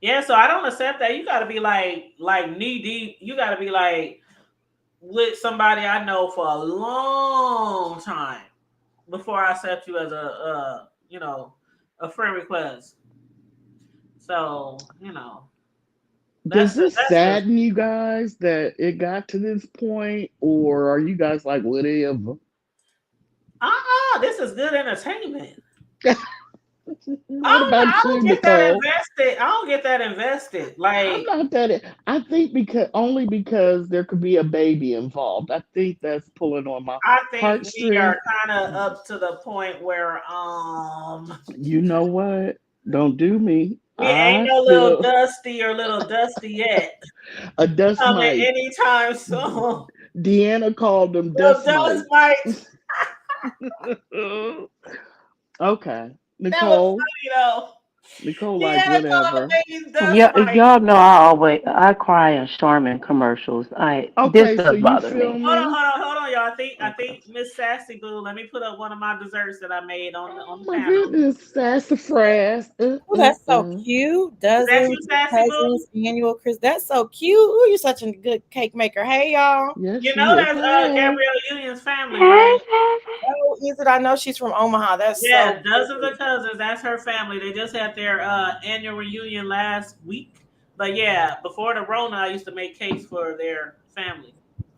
Yeah, so I don't accept that. You gotta be like knee deep. You gotta be like with somebody I know for a long time before I accept you as a friend request. So does this that's just sadden you guys that it got to this point, or are you guys like whatever? this is good entertainment. What I about you, don't get that Nicole? invested. I don't get that invested. I'm Like not that. I think because there could be a baby involved. I think that's pulling on my I think we are heartstrings. kind of up to the point where You know what? Don't do me. we ain't I no little feel Dusty or little Dusty yet a dust coming mite. anytime soon. Deanna called them Little dust dust mites. mites. Okay, That was Nicole. funny though. Nicole, like Deanna called the whatever. babies dust Yeah, mites. y'all know I cry in Charmin commercials. This Okay, so does you bother feel me. Hold on, me? hold on, hold on, y'all. I think Miss Sassy Boo. Let me put up one of my desserts that I made on Oh the my panel. goodness, sassafras. Oh, that's so cute. Is that Dozens, you, Sassy Boo? cousins, annual Chris. That's so cute. Ooh, you're such a good cake maker. Hey, y'all. Yes, You she know is. that's Hey. Gabrielle Union's family, Hey, right? Oh, is it? I know she's from Omaha. That's Yeah, so dozens cute. of cousins. That's her family. They just had their annual reunion last week. But yeah, before the Rona, I used to make cakes for their family.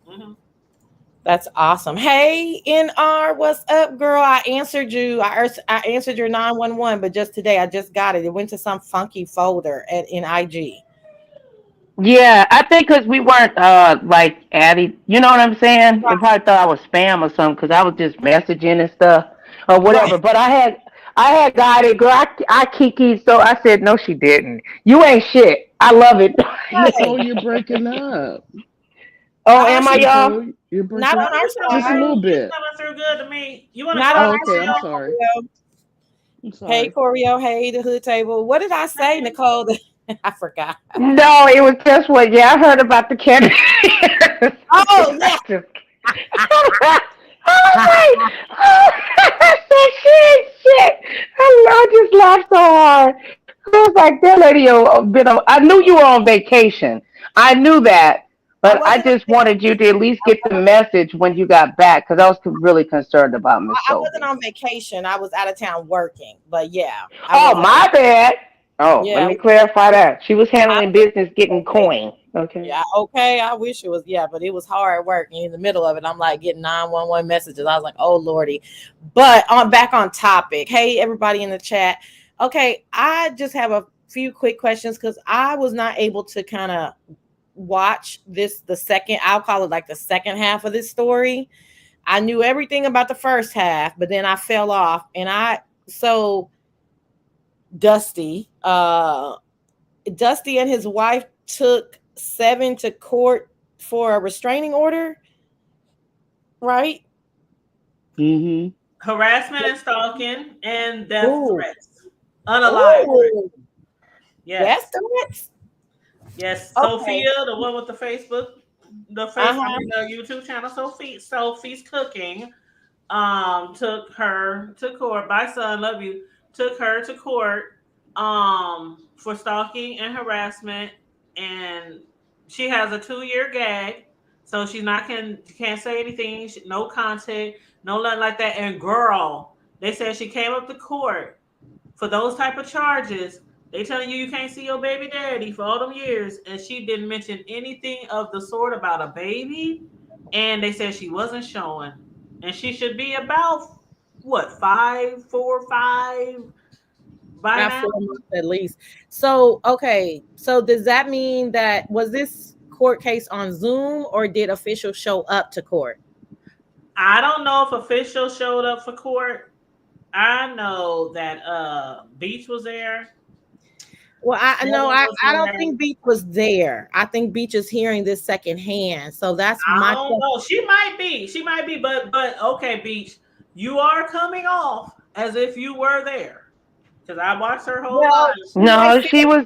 Mm-hmm. That's awesome. Hey, NR, what's up, girl? I answered you. I answered your 911, but just today I just got it. It went to some funky folder in IG. Yeah, I think because we weren't like added, you know what I'm saying? They probably thought I was spam or something because I was just messaging and stuff or Right. whatever. But I had got it, girl. I kiki, so I said no, she didn't. You ain't shit. I love it. Nicole, you're breaking up. Oh, Uh-uh, am I, she y'all? Nicole, you're not breaking on up our just a side. little You bit. coming through good to me. You want to Not call on Oh, our okay, I'm side, Choreo? sorry. Choreo. I'm Hey, sorry. Choreo. Hey, the hood table. What did I say, Nicole? I forgot. No, it was just what. Yeah, I heard about the cat. Oh, yeah. I just, I was like, oh, I said, shit. I just laughed so hard. I was like, that lady been on. I knew you were on vacation. I knew that, I but I wasn't on just wanted you to at least get the vacation. message when you got back because I was really concerned about Miss I wasn't Sophie. on vacation. I was out of town working. But yeah, I Oh, wasn't. my bad. Oh, let Yeah, me clarify that. She was I handling was business, getting on vacation. coin. Okay. Yeah, okay. I wish it was, yeah, but it was hard work. And in the middle of it, I'm like getting 911 messages. I was like, oh Lordy. But on back on topic. Hey, everybody in the chat. Okay, I just have a few quick questions because I was not able to kind of watch the second, I'll call it like the second half of this story. I knew everything about the first half, but then I fell off. So Dusty, Dusty and his wife took Seven to court for a restraining order, right? Mm-hmm. Harassment and stalking and death Ooh, threats. Unalive threats. ooh, Yes. that's threats. Yes. Okay. Sophia, the one with the Uh-huh. YouTube channel, Sophie's Cooking, took her to court. Bye, son, love you. Took her to court, for stalking and harassment, and she has a 2-year gag, so she's not can't say anything, no content, no nothing like that. And girl, they said she came up to court for those type of charges. They telling you can't see your baby daddy for all them years, and she didn't mention anything of the sort about a baby. And they said she wasn't showing, and she should be about what 5, 4, 5 by About now. 4 months at least. So, okay. So does that mean that was this court case on Zoom or did officials show up to court? I don't know if officials showed up for court. I know that Beach was there. Well, I know Seven was I don't there. think Beach was there. I think Beach is hearing this secondhand. So that's I my don't question. know. She might be. She might be. But okay, Beach, you are coming off as if you were there because I watched her whole live. Well, she might No, she was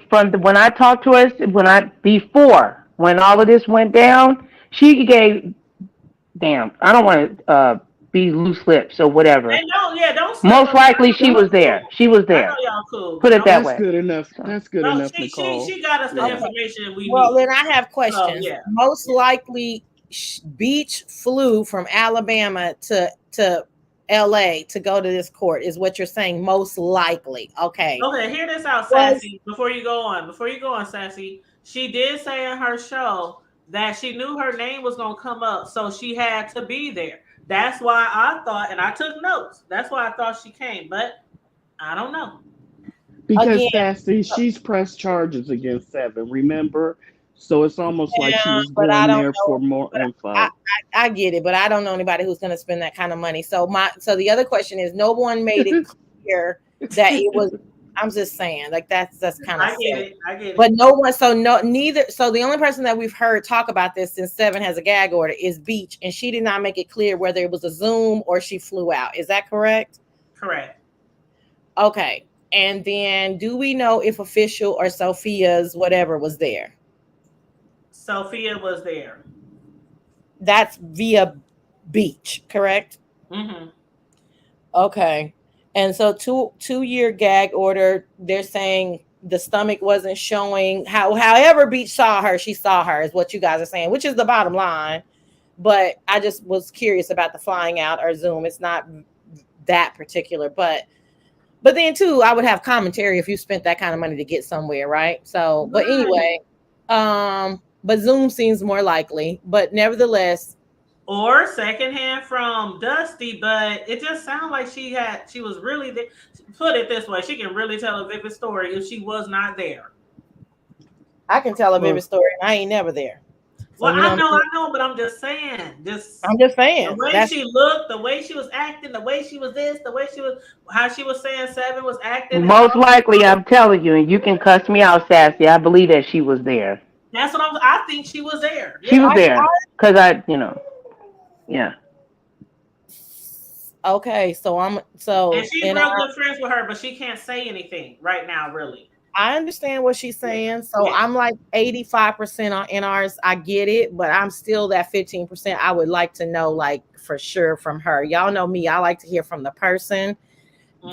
from when I talked to her before when all of this went down. She gave damn. I don't want to be loose lips or whatever. And don't yeah, don't step Most on me. I likely, know she y'all was there. cool. She was I know there. y'all cool, Put but it don't. that That's way. good enough. So, That's good No, enough, Nicole. she got us the Yeah. okay. information that we Well, need. then I have So questions. yeah, Most likely, Beach flew from Alabama to LA to go to this court, is what you're saying. Most likely. Okay. okay. Hear this out, Was Sassy. Before you go on, Sassy. She did say in her show that she knew her name was gonna come up, so she had to be there. That's why I thought, and I took notes. That's why I thought she came, but I don't know. Because again, Sassy, she's pressed charges against Seven, remember? So it's almost like she yeah, was but I going don't there know. for more But I, info. I get it, but I don't know anybody who's going to spend that kind of money. So the other question is, no one made it clear that it was. I'm just saying, like that's kind of I get silly. it. I get But it. no one, so no, neither. So the only person that we've heard talk about this since Seven has a gag order is Beach, and she did not make it clear whether it was a Zoom or she flew out. Is that correct? Correct. Okay. And then, do we know if official or Sophia's whatever was there? Sophia was there. that's via Beach, correct? Mm-hmm. Okay. And so 2 year gag order, they're saying the stomach wasn't showing however Beach saw her, she saw her is what you guys are saying, which is the bottom line. But I just was curious about the flying out or Zoom. It's not that particular, but then too, I would have commentary if you spent that kind of money to get somewhere, right? So, but anyway, but Zoom seems more likely, but nevertheless. Or secondhand from Dusty, but it just sounds like she was really there. Put it this way, she can really tell a vivid story if she was not there. I can tell a vivid story, and I ain't never there. So, well, I know, but I'm just saying. I'm just saying. The way she looked, the way she was acting, the way she was this, the way she was, how she was saying Seven was acting. Most likely, I'm telling you, and you can cuss me out, Sassy. I believe that she was there. That's what I think she was there. She was there because yeah. Okay, so and she's real good friends with her, but she can't say anything right now, really. I understand what she's saying. So I'm like 85% on NRs. I get it, but I'm still that 15%. I would like to know, like, for sure from her. Y'all know me. I like to hear from the person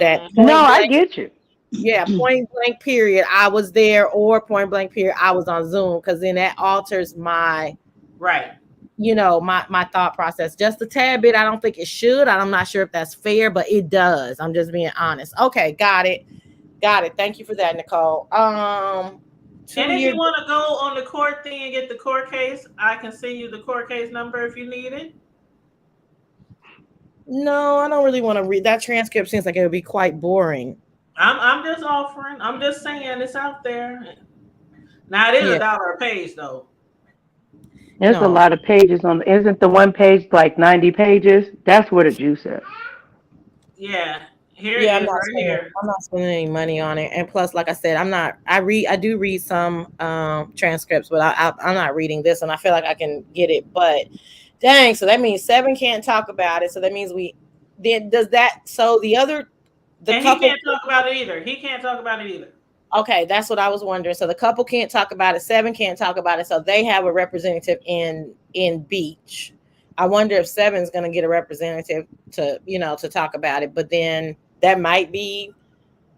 that. I get you. Yeah, point blank period. I was there, or point blank period. I was on Zoom, because then that alters my my thought process just a tad bit. I don't think it should. I'm not sure if that's fair, but it does. I'm just being honest. Okay, got it. Thank you for that, Nicole. And if you want to go on the court thing and get the court case, I can send you the court case number if you need it. No, I don't really want to read that transcript. Seems like it would be quite boring. I'm just offering. I'm just saying it's out there. Now it is $1 a page though. There's a lot of pages on. Isn't the one page like 90 pages? That's what the juice is. Yeah. Here it is, right here. I'm not spending any money on it, and plus, like I said, I do read some transcripts, but I'm not reading this, and I feel like I can get it. But dang, so that means Seven can't talk about it. So that means so the other. And couple, he can't talk about it either. He can't talk about it either. Okay, that's what I was wondering. So the couple can't talk about it. Seven can't talk about it. So they have a representative in Beach. I wonder if Seven's going to get a representative to talk about it. But then that might be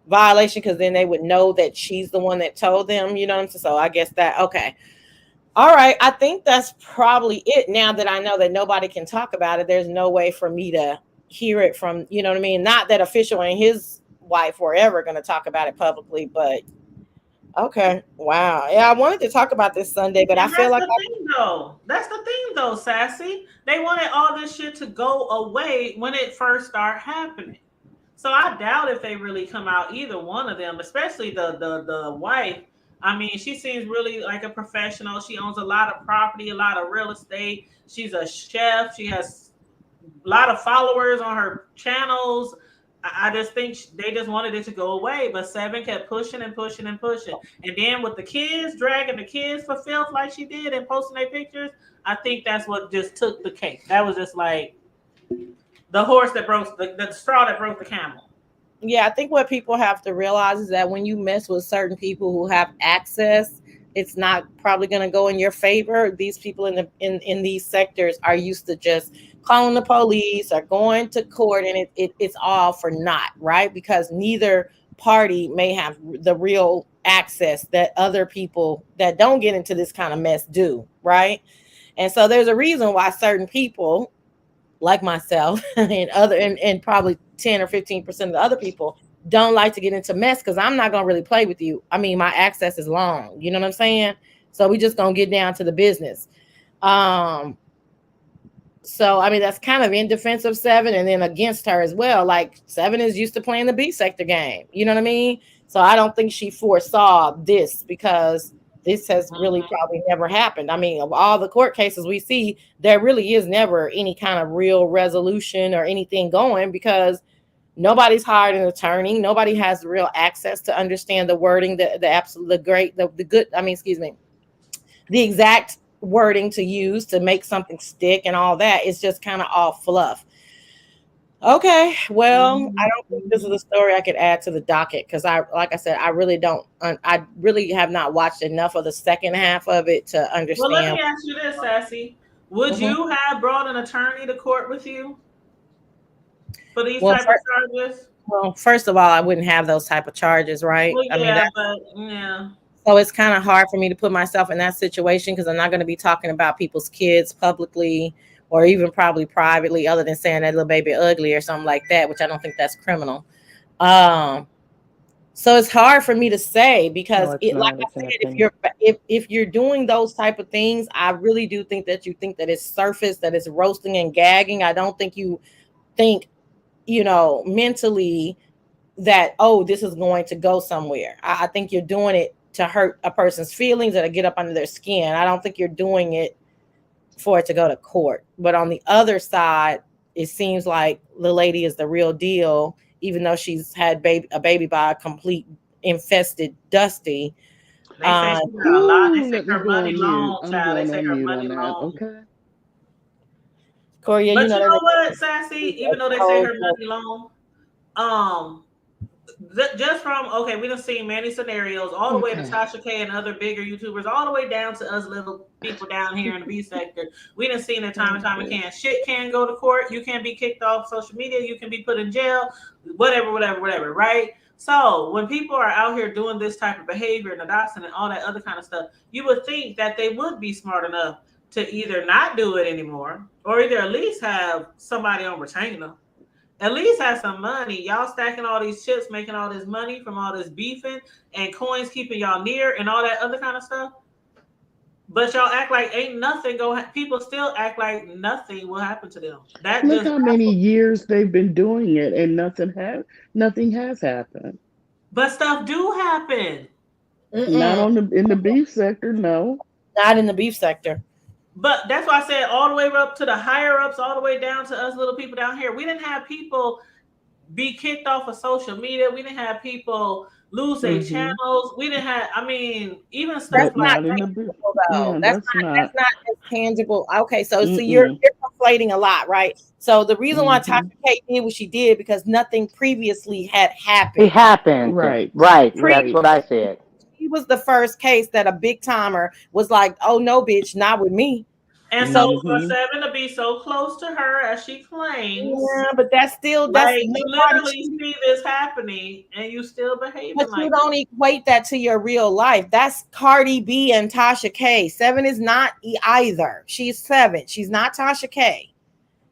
violation, because then they would know that she's the one that told them. You know what I'm saying? So I guess that okay. All right, I think that's probably it. Now that I know that nobody can talk about it, there's no way for me to hear it from, you know what I mean? Not that Official and his wife were ever going to talk about it publicly, but okay. Wow. Yeah, I wanted to talk about this Sunday, but I feel like that's the thing though, Sassy. They wanted all this shit to go away when it first started happening. So I doubt if they really come out, either one of them, especially the wife. I mean, she seems really like a professional. She owns a lot of property, a lot of real estate. She's a chef. She has a lot of followers on her channels. I just think they just wanted it to go away, but Seven kept pushing and pushing and pushing. And then with the kids, dragging the kids for filth like she did and posting their pictures, I think that's what just took the cake. That was just like the horse that broke the straw that broke the camel. Yeah, I think what people have to realize is that when you mess with certain people who have access, it's not probably going to go in your favor. These people in these sectors are used to just calling the police or going to court, and it's all for naught, right? Because neither party may have the real access that other people that don't get into this kind of mess do, right? And so there's a reason why certain people like myself and probably 10 or 15% of the other people don't like to get into mess, because I'm not going to really play with you. I mean, my access is long. You know what I'm saying? So we just going to get down to the business. So, I mean, that's kind of in defense of Seven, and then against her as well. Like, Seven is used to playing the B sector game. You know what I mean? So I don't think she foresaw this, because this has really probably never happened. I mean, of all the court cases we see, there really is never any kind of real resolution or anything going, because nobody's hired an attorney. Nobody has real access to understand the wording, the exact wording to use to make something stick and all that. It's just kind of all fluff. Okay, well, I don't think this is a story I could add to the docket, because like I said, I really have not watched enough of the second half of it to understand. Well, let me ask you this, Sassy. Would you have brought an attorney to court with you for these Well, type of charges? Well, first of all, I wouldn't have those type of charges, right? Well, I mean, yeah, but yeah. So it's kind of hard for me to put myself in that situation because I'm not going to be talking about people's kids publicly or even probably privately, other than saying that little baby ugly or something like that, which I don't think that's criminal. So it's hard for me to say because, like I said, if you're doing those type of things, I really do think that you think that it's surface, that it's roasting and gagging. I don't think you think, mentally that, oh, this is going to go somewhere. I think you're doing it to hurt a person's feelings or to get up under their skin. I don't think you're doing it for it to go to court. But on the other side, it seems like the lady is the real deal, even though she's had a baby by a complete infested Dusty. They say she got a lot. They say her money long, child. They say her money long. Okay. Corey, but you know what, Sassy? Even though they say her money long, just from we done seen many scenarios all the way to Tasha K and other bigger YouTubers, all the way down to us little people down here in the B sector. We done seen it time and time again. Shit can go to court. You can be kicked off social media. You can be put in jail. Whatever. Right? So when people are out here doing this type of behavior and the doxing and all that other kind of stuff, you would think that they would be smart enough to either not do it anymore or either at least have somebody on retainer. At least have some money. Y'all stacking all these chips, making all this money from all this beefing and coins keeping y'all near and all that other kind of stuff. But y'all act like ain't nothing people still act like nothing will happen to them. Look how many years they've been doing it and nothing has happened. But stuff do happen. Not in the beef sector, no. Not in the beef sector. But that's why I said all the way up to the higher ups, all the way down to us little people down here. We didn't have people be kicked off of social media. We didn't have people lose their channels. We didn't have, even stuff like that. That's not as tangible. Okay, so you're conflating a lot, right? So the reason why Tasha K did what she did because nothing previously had happened. It happened. Right. That's what I said. She was the first case that a big timer was like, oh no, bitch, not with me. And so for Seven to be so close to her as she claims, but that's still you literally see this happening and you still behaving but you don't equate that to your real life. That's Cardi B and Tasha K. Seven is not either. She's Seven. She's not Tasha K.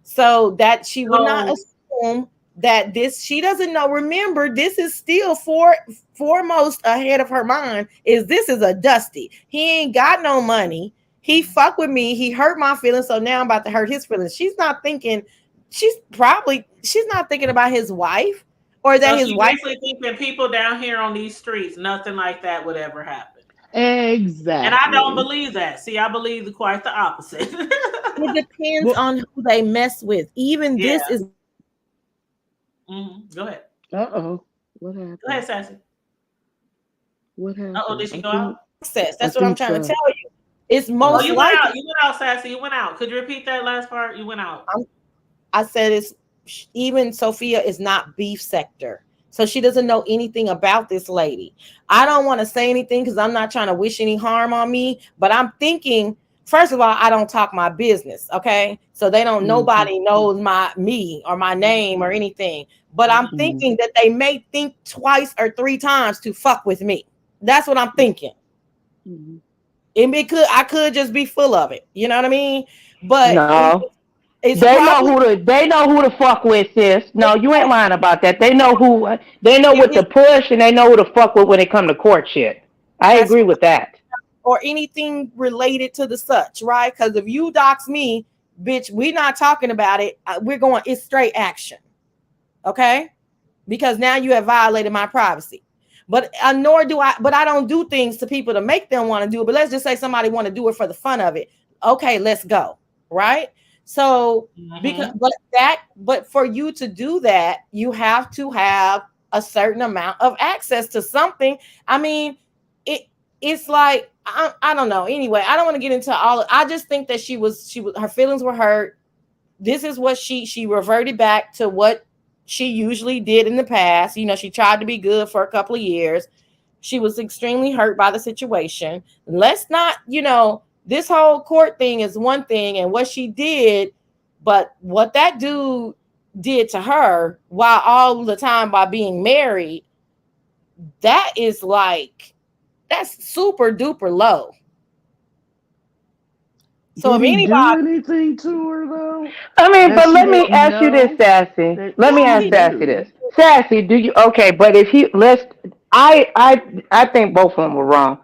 So that she would not assume that she doesn't know. Remember, this is still foremost ahead of her mind this is a Dusty. He ain't got no money. He fucked with me. He hurt my feelings. So now I'm about to hurt his feelings. She's not thinking about his wife or that his wife. She's thinking people down here on these streets, nothing like that would ever happen. Exactly. And I don't believe that. See, I believe quite the opposite. It depends on who they mess with. Even this is. Go ahead. What happened? Go ahead, Sassy. What happened? Did she go out? That's what I'm trying to tell you. It's most you likely. Went out. You went out, Sassy. You went out. Could you repeat that last part? You went out. I said even Sophia is not beef sector. So she doesn't know anything about this lady. I don't want to say anything because I'm not trying to wish any harm on me. But I'm thinking, first of all, I don't talk my business. Okay. So they don't, nobody knows me or my name or anything. But I'm thinking that they may think twice or three times to fuck with me. That's what I'm thinking. I could just be full of it. You know what I mean? But no, they know who to fuck with, sis. No, you ain't lying about that. They know what to push and they know who to fuck with when it come to court shit. I agree with that. Or anything related to the such, right? Because if you dox me, bitch, we're not talking about it. It's straight action. Okay? Because now you have violated my privacy. But I don't do things to people to make them want to do it. But let's just say somebody want to do it for the fun of it. Okay, let's go. Right? So but for you to do that, you have to have a certain amount of access to something. I mean, it's like I don't know. Anyway, I don't want to get into all. I just think that her feelings were hurt. This is what she reverted back to what she usually did in the past. You know, she tried to be good for a couple of years. She was extremely hurt by the situation. Let's not, this whole court thing is one thing and what she did, but what that dude did to her while all the time by being married, that is like, that's super duper low. So did he do anything to her though? I mean, but let me ask you this, Sassy. Let me ask Sassy this. Sassy, do you okay? But if he I think both of them were wrong.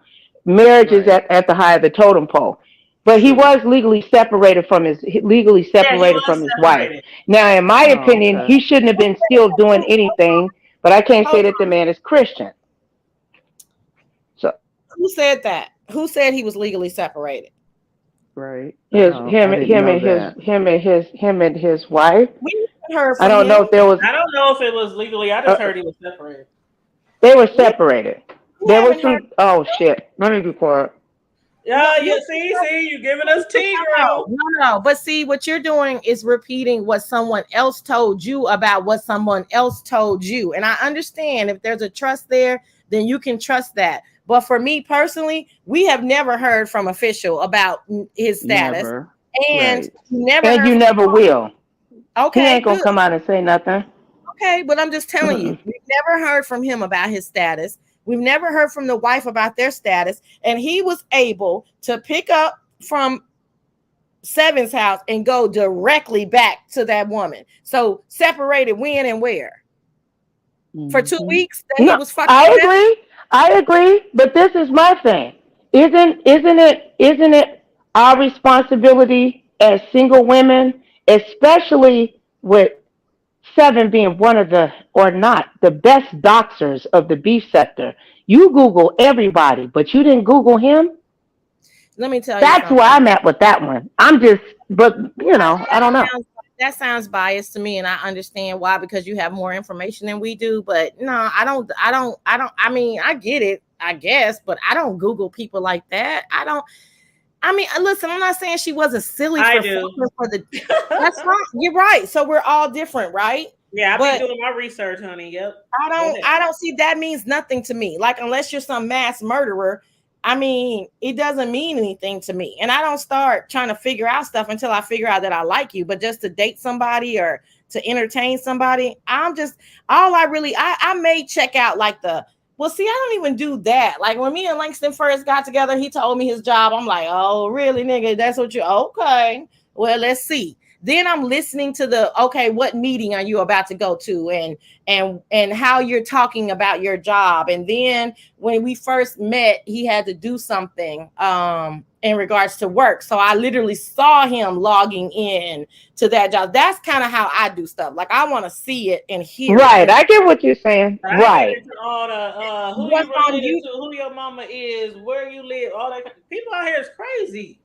Marriage is at the high of the totem pole. But he was legally separated from his wife. Now, in my opinion, he shouldn't have been still doing anything. But I can't say that the man is Christian. So who said that? Who said he was legally separated? Right. Him and his wife. I don't know if there was. I don't know if it was legally. I just heard he was separated. They were separated. There was some. Oh shit! Let me be quiet. Yeah, you see, you're giving us tea, girl. No. But see, what you're doing is repeating what someone else told you about what someone else told you. And I understand if there's a trust there, then you can trust that. But for me personally, we have never heard from official about his status. Never. And you never will. Okay. He ain't gonna come out and say nothing. Okay, but I'm just telling you, we've never heard from him about his status. We've never heard from the wife about their status. And he was able to pick up from Seven's house and go directly back to that woman. So separated when and where? For 2 weeks? He was fucking I agree, but this is my thing. Isn't it our responsibility as single women, especially with Seven being one of the best doxers of the beef sector? You Google everybody, but you didn't Google him. Let me tell you. That's where I'm at with that one. I don't know. That sounds biased to me, and I understand why, because you have more information than we do. But no, I don't. I mean, I get it, I guess, but I don't Google people like that. I mean, listen, I'm not saying she wasn't silly. That's fine. You're right. So we're all different, right? Yeah, I've been doing my research, honey. Yep. I don't see that means nothing to me. Like, unless you're some mass murderer, I mean, it doesn't mean anything to me. And I don't start trying to figure out stuff until I figure out that I like you. But just to date somebody or to entertain somebody, I may check out like well, see, I don't even do that. Like when me and Langston first got together, he told me his job. I'm like, oh, really, nigga? That's what okay. Well, let's see. Then I'm listening to what meeting are you about to go to and how you're talking about your job. And then when we first met, he had to do something in regards to work. So I literally saw him logging in to that job. That's kind of how I do stuff. Like I want to see it and hear it. I get what you're saying. Right. Who you related to, who your mama is, where you live, all that. People out here is crazy.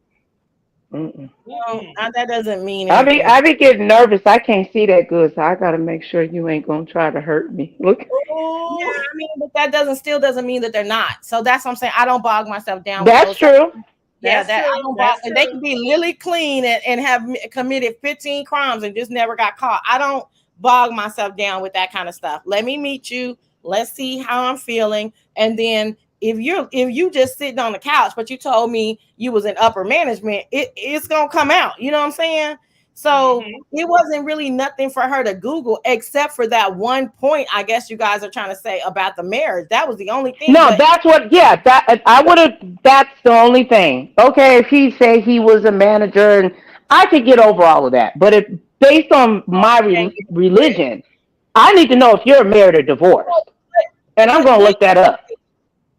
That doesn't mean anything. I be getting nervous. I can't see that good, so I gotta make sure you ain't gonna try to hurt me. Look. Yeah, I mean, but that doesn't mean that they're not. So that's what I'm saying. I don't bog myself down. That's true. Yeah, I don't bog. And they can be lily clean and have committed 15 crimes and just never got caught. I don't bog myself down with that kind of stuff. Let me meet you. Let's see how I'm feeling, and then. If you just sitting on the couch, but you told me you was in upper management, it's gonna come out. You know what I'm saying? So it wasn't really nothing for her to Google, except for that one point. I guess you guys are trying to say about the marriage. That was the only thing. No, that's what. Yeah, that I would have. That's the only thing. Okay, if he say he was a manager, and I could get over all of that. But based on my religion, I need to know if you're married or divorced, and I'm gonna look that up.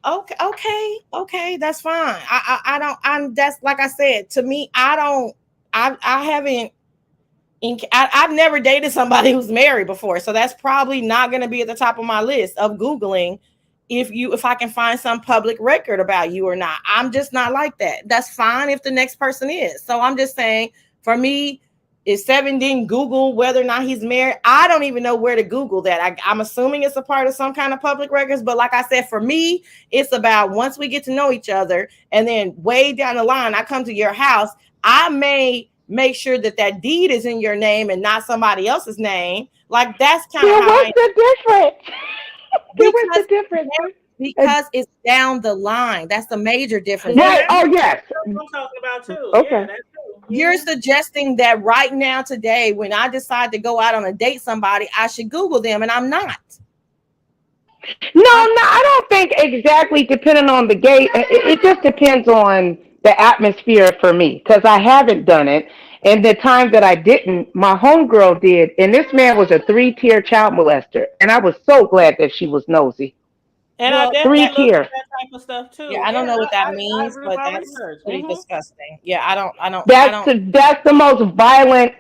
Okay, that's fine. That's like I said, to me, I've never dated somebody who's married before. So that's probably not going to be at the top of my list of Googling if I can find some public record about you or not. I'm just not like that. That's fine if the next person is. So I'm just saying, for me, if Seven didn't Google whether or not he's married, I don't even know where to Google that. I'm assuming it's a part of some kind of public records. But like I said, for me, it's about once we get to know each other, and then way down the line, I come to your house, I may make sure that deed is in your name and not somebody else's name. Like that's kind of what's the difference? What's the difference? Because it's down the line. That's the major difference. Right. Oh, yes. That's what I'm talking about too. Okay. Yeah, that's true. You're suggesting that right now, today, when I decide to go out on a date somebody, I should Google them, and I'm not. No, I don't think exactly depending on the gate. It just depends on the atmosphere for me because I haven't done it. And the time that I didn't, my homegirl did. And this man was a 3-tier child molester. And I was so glad that she was nosy. And Well, I definitely look 3-tier. at that type of stuff too. Yeah, I don't know what that I means, agree with but my that's research. pretty disgusting. Yeah, I don't. That's the most violent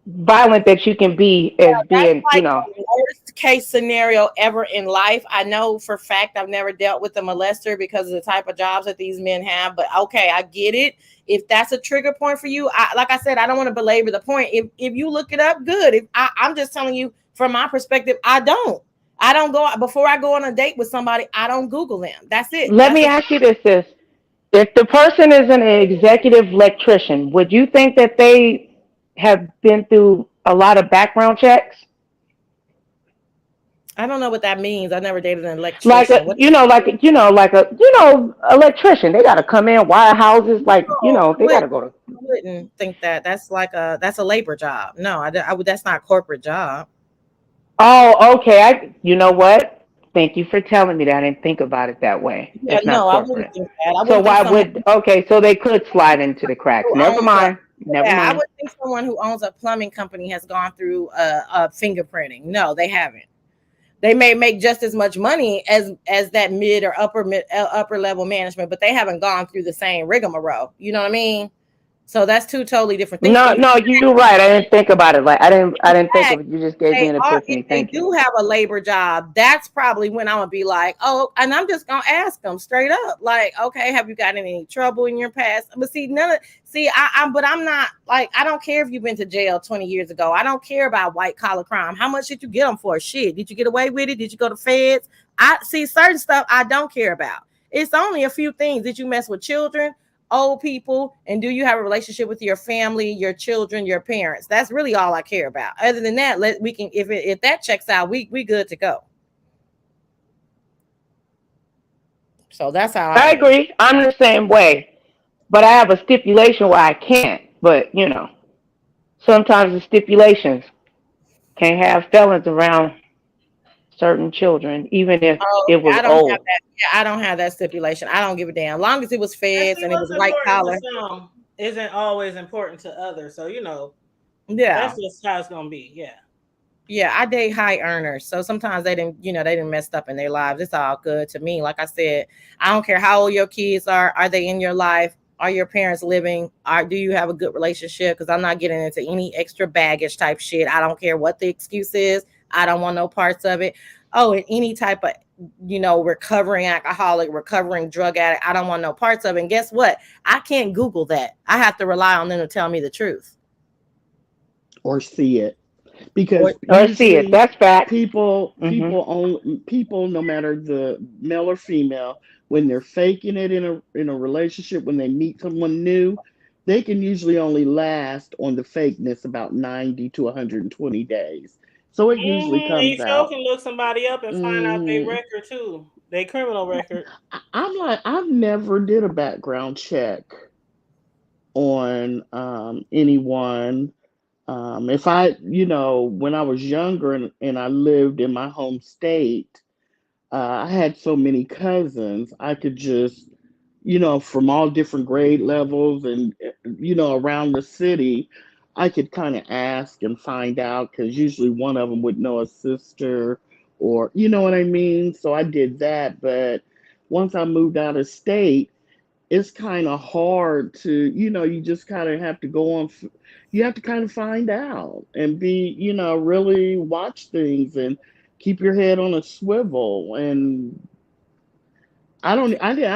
that you can be as That's being, like the worst case scenario ever in life. I know for a fact I've never dealt with a molester because of the type of jobs that these men have. But okay, I get it. If that's a trigger point for you, like I said, I don't want to belabor the point. If you look it up, good. I'm just telling you from my perspective, I don't go before I go on a date with somebody. I don't Google them. That's it. Let me ask you this, sis. If the person is an executive electrician, would you think that they have been through a lot of background checks? I don't know what that means. I never dated an Like electrician. electrician. They got to come in, wire houses. Like, they got to go to. I wouldn't think that. That's a labor job. No, I would. That's not a corporate job. Oh, okay. You know what? Thank you for telling me that. I didn't think about it that way. Yeah, It's not no, I corporate. wouldn't think that. So why would? Okay, so they could slide into the cracks. Never mind. I would think someone who owns a plumbing company has gone through a fingerprinting. No, they haven't. They may make just as much money as that mid or upper level management, but they haven't gone through the same rigmarole. You know what I mean? So that's two totally different things. No, you're right. I didn't think about it. Like I didn't think of it. You just gave me an epiphany. If they do have a labor job, that's probably when I'm gonna be like, oh, and I'm just gonna ask them straight up, like, okay, have you got any trouble in your past? But see, but I'm not like, I don't care if you've been to jail 20 years ago. I don't care about white collar crime. How much did you get them for? Shit, did you get away with it? Did you go to feds? I see certain stuff I don't care about. It's only a few things. Did you mess with children, old people, and do you have a relationship with your family, your children, your parents? That's really all I care about. Other than that, if that checks out, we good to go. So that's how I agree. I'm the same way, but I have a stipulation where I can't. But sometimes the stipulations can't have felons around certain children, even if it was old. I don't have that stipulation. I don't give a damn. As long as it was feds and it was white collar. Isn't always important to others. So, that's just how it's going to be. Yeah. Yeah, I date high earners. So sometimes they didn't mess up in their lives. It's all good to me. Like I said, I don't care how old your kids are. Are they in your life? Are your parents living? Do you have a good relationship? Because I'm not getting into any extra baggage type shit. I don't care what the excuse is. I don't want no parts of it. Oh, and any type of, recovering alcoholic, recovering drug addict, I don't want no parts of it. And guess what? I can't Google that. I have to rely on them to tell me the truth. Or see it. Because see it. That's fact. People, no matter the male or female, when they're faking it in a relationship, when they meet someone new, they can usually only last on the fakeness about 90 to 120 days. So it usually comes out. You can look somebody up and find out their record too, their criminal record. I'm like, I've never did a background check on anyone. If I, when I was younger and I lived in my home state, I had so many cousins, I could just, from all different grade levels and, around the city, I could kind of ask and find out because usually one of them would know a sister or, you know what I mean? So I did that. But once I moved out of state, it's kind of hard to, you just kind of have to go on. You have to kind of find out and be, really watch things and keep your head on a swivel. And I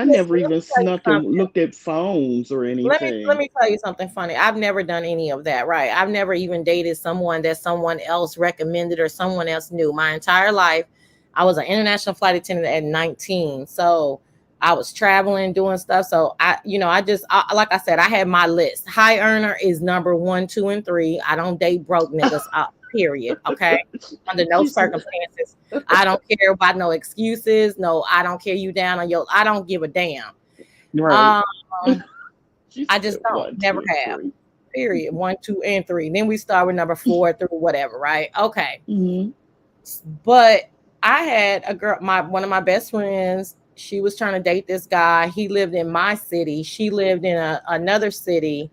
never even snuck and looked at phones or anything. Let me tell you something funny. I've never done any of that, right? I've never even dated someone that someone else recommended or someone else knew. My entire life, I was an international flight attendant at 19. So I was traveling, doing stuff. So like I said, I had my list. High earner is number 1, 2, and 3. I don't date broke niggas. period. Okay. Under no circumstances. I don't care about no excuses. No, I don't care you down on your, I don't give a damn. Right. I just don't. One, Never two, have. three. Period. 1, 2, and 3. Then we start with number 4 through whatever, right? Okay. Mm-hmm. But I had a girl, one of my best friends. She was trying to date this guy. He lived in my city. She lived in another city.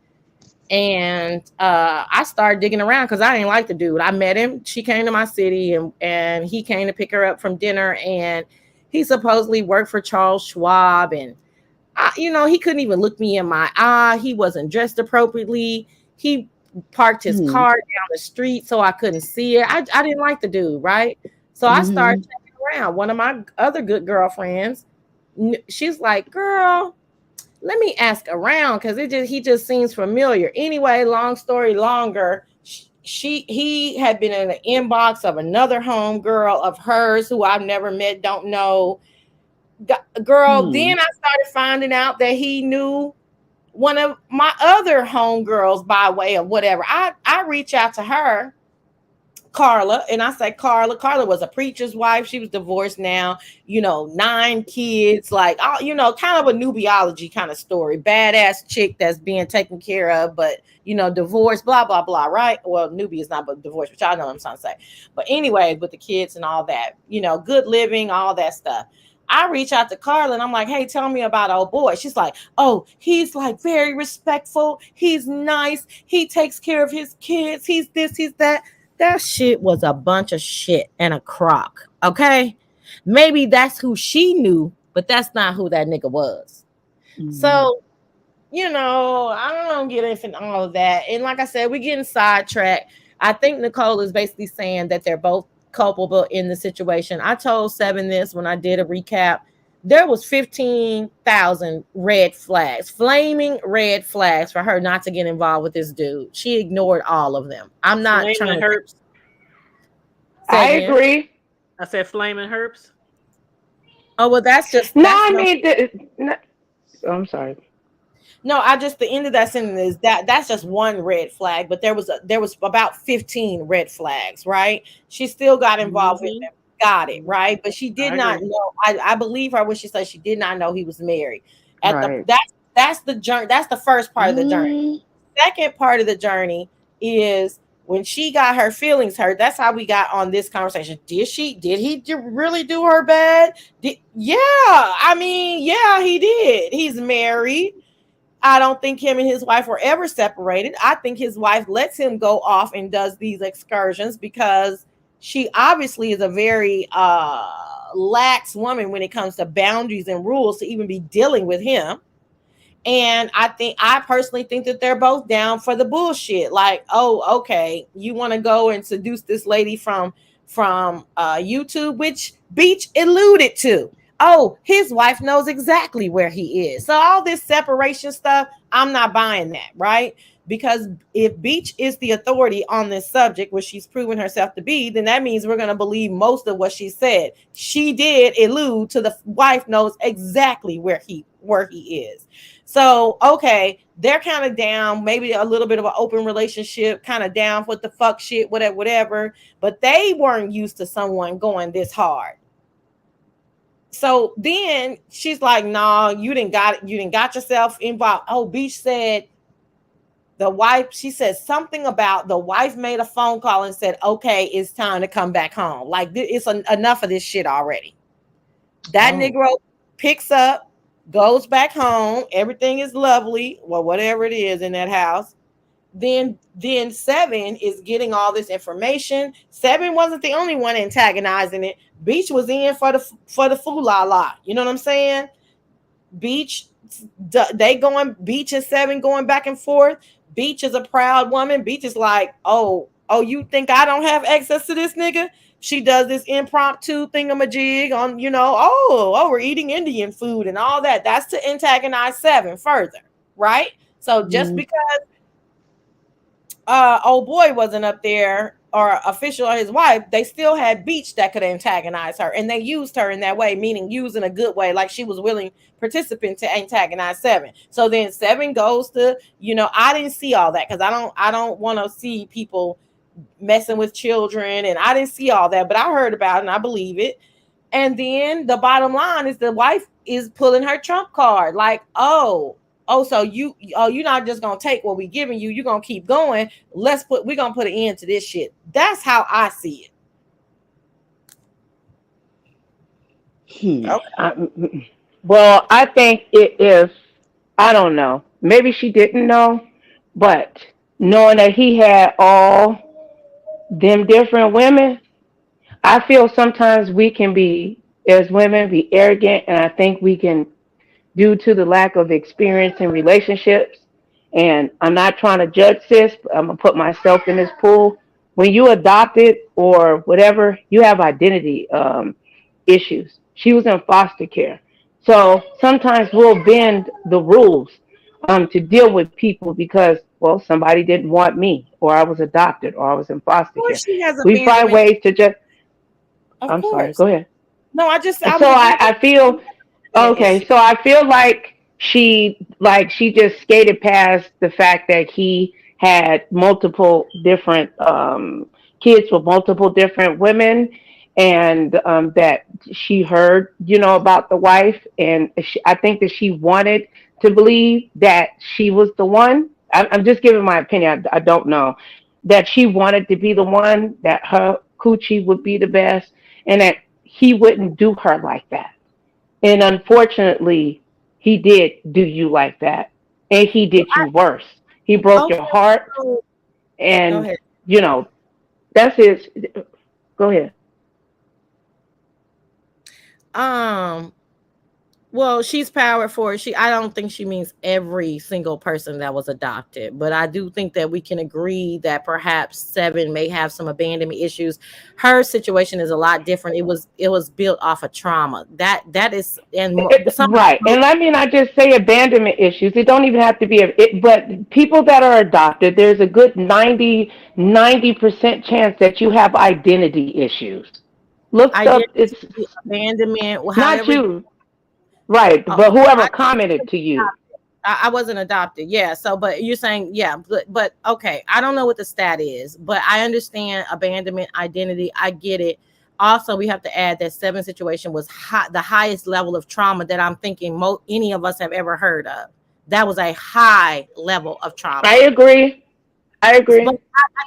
And I started digging around because I didn't like the dude. I met him. She came to my city, and he came to pick her up from dinner. And he supposedly worked for Charles Schwab. And he couldn't even look me in my eye. He wasn't dressed appropriately. He parked his car down the street so I couldn't see it. I didn't like the dude, right? So I started checking around. One of my other good girlfriends, she's like, girl, let me ask around because he just seems familiar. Anyway, long story longer, he had been in the inbox of another homegirl of hers who I've never met, don't know. Girl, then I started finding out that he knew one of my other homegirls by way of whatever. I reach out to her, Carla, and I say, Carla was a preacher's wife. She was divorced now, 9 kids, like, kind of a nubiology kind of story. Badass chick that's being taken care of, but, divorced, blah, blah, blah, right? Well, newbie is not but divorced, which I know what I'm trying to say. But anyway, with the kids and all that, good living, all that stuff. I reach out to Carla and I'm like, hey, tell me about old boy. She's like, oh, he's like very respectful. He's nice. He takes care of his kids. He's this, he's that. That shit was a bunch of shit and a crock. Okay. Maybe that's who she knew, but that's not who that nigga was. So, I don't get into all of that. And like I said, we're getting sidetracked. I think Nicole is basically saying that they're both culpable in the situation. I told Seven this when I did a recap. There was 15,000 red flags, flaming red flags for her not to get involved with this dude. She ignored all of them. I'm not flaming trying to herps. I agree. I said flaming herps. Oh, well, that's just I'm sorry. No, the end of that sentence is that's just one red flag, but there was about 15 red flags, right? She still got involved with them. Got it, right? But she did not know. I believe her when she said she did not know he was married. That's the journey. That's the first part of the journey. Second part of the journey is when she got her feelings hurt. That's how we got on this conversation. Did he really do her bad? Yeah, he did. He's married. I don't think him and his wife were ever separated. I think his wife lets him go off and does these excursions because she obviously is a very lax woman when it comes to boundaries and rules to even be dealing with him. And I personally think that they're both down for the bullshit. Like, oh, okay, you want to go and seduce this lady from YouTube, which Beach alluded to. Oh, his wife knows exactly where he is. So all this separation stuff, I'm not buying that, right? Because if Beach is the authority on this subject, which she's proven herself to be, then that means we're going to believe most of what she said. She did allude to the wife knows exactly where he is. So, okay, they're kind of down, maybe a little bit of an open relationship, kind of down with the fuck shit, whatever. But they weren't used to someone going this hard. So then she's like, "No, you didn't got yourself involved." Oh, Beach said she said something about the wife made a phone call and said, "Okay, it's time to come back home." Like it's enough of this shit already. That Negro picks up, goes back home. Everything is lovely. Well, whatever it is in that house. Then Seven is getting all this information. Seven wasn't the only one antagonizing it. Beach was in for the fool-la-la. You know what I'm saying? Beach and Seven going back and forth. Beach is a proud woman. Beach is like, oh, you think I don't have access to this nigga? She does this impromptu thingamajig on, we're eating Indian food and all that. That's to antagonize Seven further, right? So just because old boy wasn't up there or official or his wife, they still had Beach that could antagonize her, and they used her in that way, meaning use in a good way, like she was willing participant to antagonize Seven. So then Seven goes to, I didn't see all that because I don't want to see people messing with children, and I didn't see all that, but I heard about it and I believe it. And then the bottom line is the wife is pulling her trump card, like, so you're not just gonna take what we giving you, you're gonna keep going. We're gonna put an end to this shit. That's how I see it. Okay. Well, I think it is, I don't know. Maybe she didn't know, but knowing that he had all them different women, I feel sometimes we can be, as women, be arrogant, and I think we can, due to the lack of experience in relationships. And I'm not trying to judge sis, but I'm gonna put myself in this pool. When you adopt it or whatever, you have identity issues. She was in foster care, so sometimes we'll bend the rules to deal with people because, well, somebody didn't want me, or I was adopted, or I was in Of foster care. course she has We find abandonment. ways to just. Of I'm sorry. course. Go ahead. No, I So would agree I feel with okay. issue. So I feel like she just skated past the fact that he had multiple different kids with multiple different women, and that she heard, about the wife, and I think that she wanted to believe that she was the one. I'm just giving my opinion. I don't know that she wanted to be the one, that her coochie would be the best, and that he wouldn't do her like that. And unfortunately, he did do you like that. And he Well, did you worse. He broke okay, your heart. so go And, ahead. you know, that's it. Go ahead. Um, Well, she's powered for it. I don't think she means every single person that was adopted, but I do think that we can agree that perhaps Seven may have some abandonment issues. Her situation is a lot different. It was built off of trauma. That is, and some Right. And I mean, I just say abandonment issues. It don't even have to be, but people that are adopted, there's a good 90% chance that you have identity issues. Look up, it's identity, abandonment, not however. you. Right. Oh, But whoever I commented to you. I wasn't adopted. Yeah. So, but you're saying, yeah, but okay. I don't know what the stat is, but I understand abandonment, identity. I get it. Also, we have to add that Seven situation was the highest level of trauma that I'm thinking any of us have ever heard of. That was a high level of I trauma. agree. I But agree.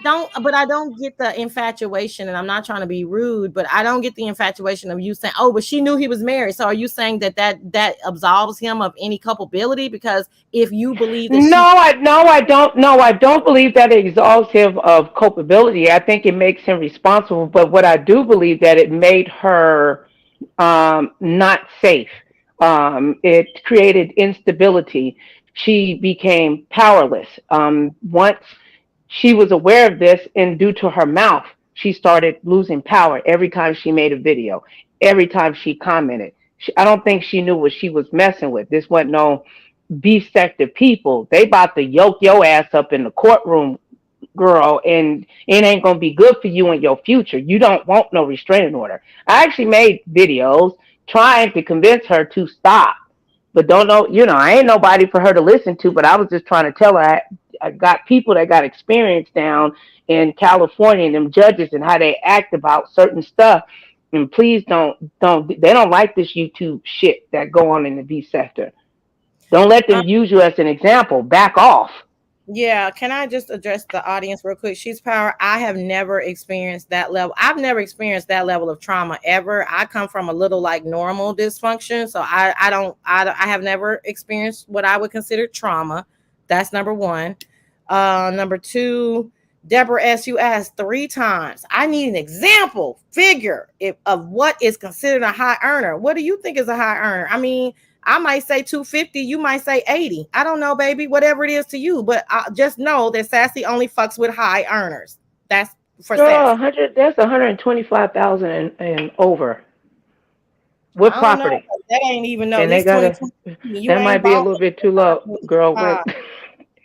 I don't get the infatuation, and I'm not trying to be rude, but I don't get the infatuation of you saying, "Oh, but she knew he was married." So are you saying that absolves him of any culpability? Because if you believe that No, she, I don't. No, I don't believe that it absolves him of culpability. I think it makes him responsible. But what I do believe that it made her not safe. It created instability. She became powerless. Once she was aware of this, and due to her mouth, she started losing power every time she made a video, every time she commented. I don't think she knew what she was messing with. This wasn't no beef sector people. They about to yoke your ass up in the courtroom, girl, and it ain't gonna be good for you in your future. You don't want no restraining order. I actually made videos trying to convince her to stop, but don't know, I ain't nobody for her to listen to. But I was just trying to tell her I got people that got experience down in California, and them judges, and how they act about certain stuff. And please don't they don't like this YouTube shit that go on in the beef sector. Don't let them use you as an example. Back off. yeah, can I just address the audience real quick? She's power. I have never experienced that level. I've never experienced that level of trauma ever. I come from a little like normal dysfunction, so I have never experienced what I would consider trauma. That's number one. Number two, Deborah S. You asked 3 times. I need an example figure of what is considered a high earner. What do you think is a high earner? I mean, I might say 250, you might say 80. I don't know, baby, whatever it is to you. But just know that Sassy only fucks with high earners. That's for Girl, Sassy. 100. That's 125,000 and over with I don't know. property, That ain't even no. and they This gotta. 2020. You That ain't might be a bought little bit too low, girl. What? 125.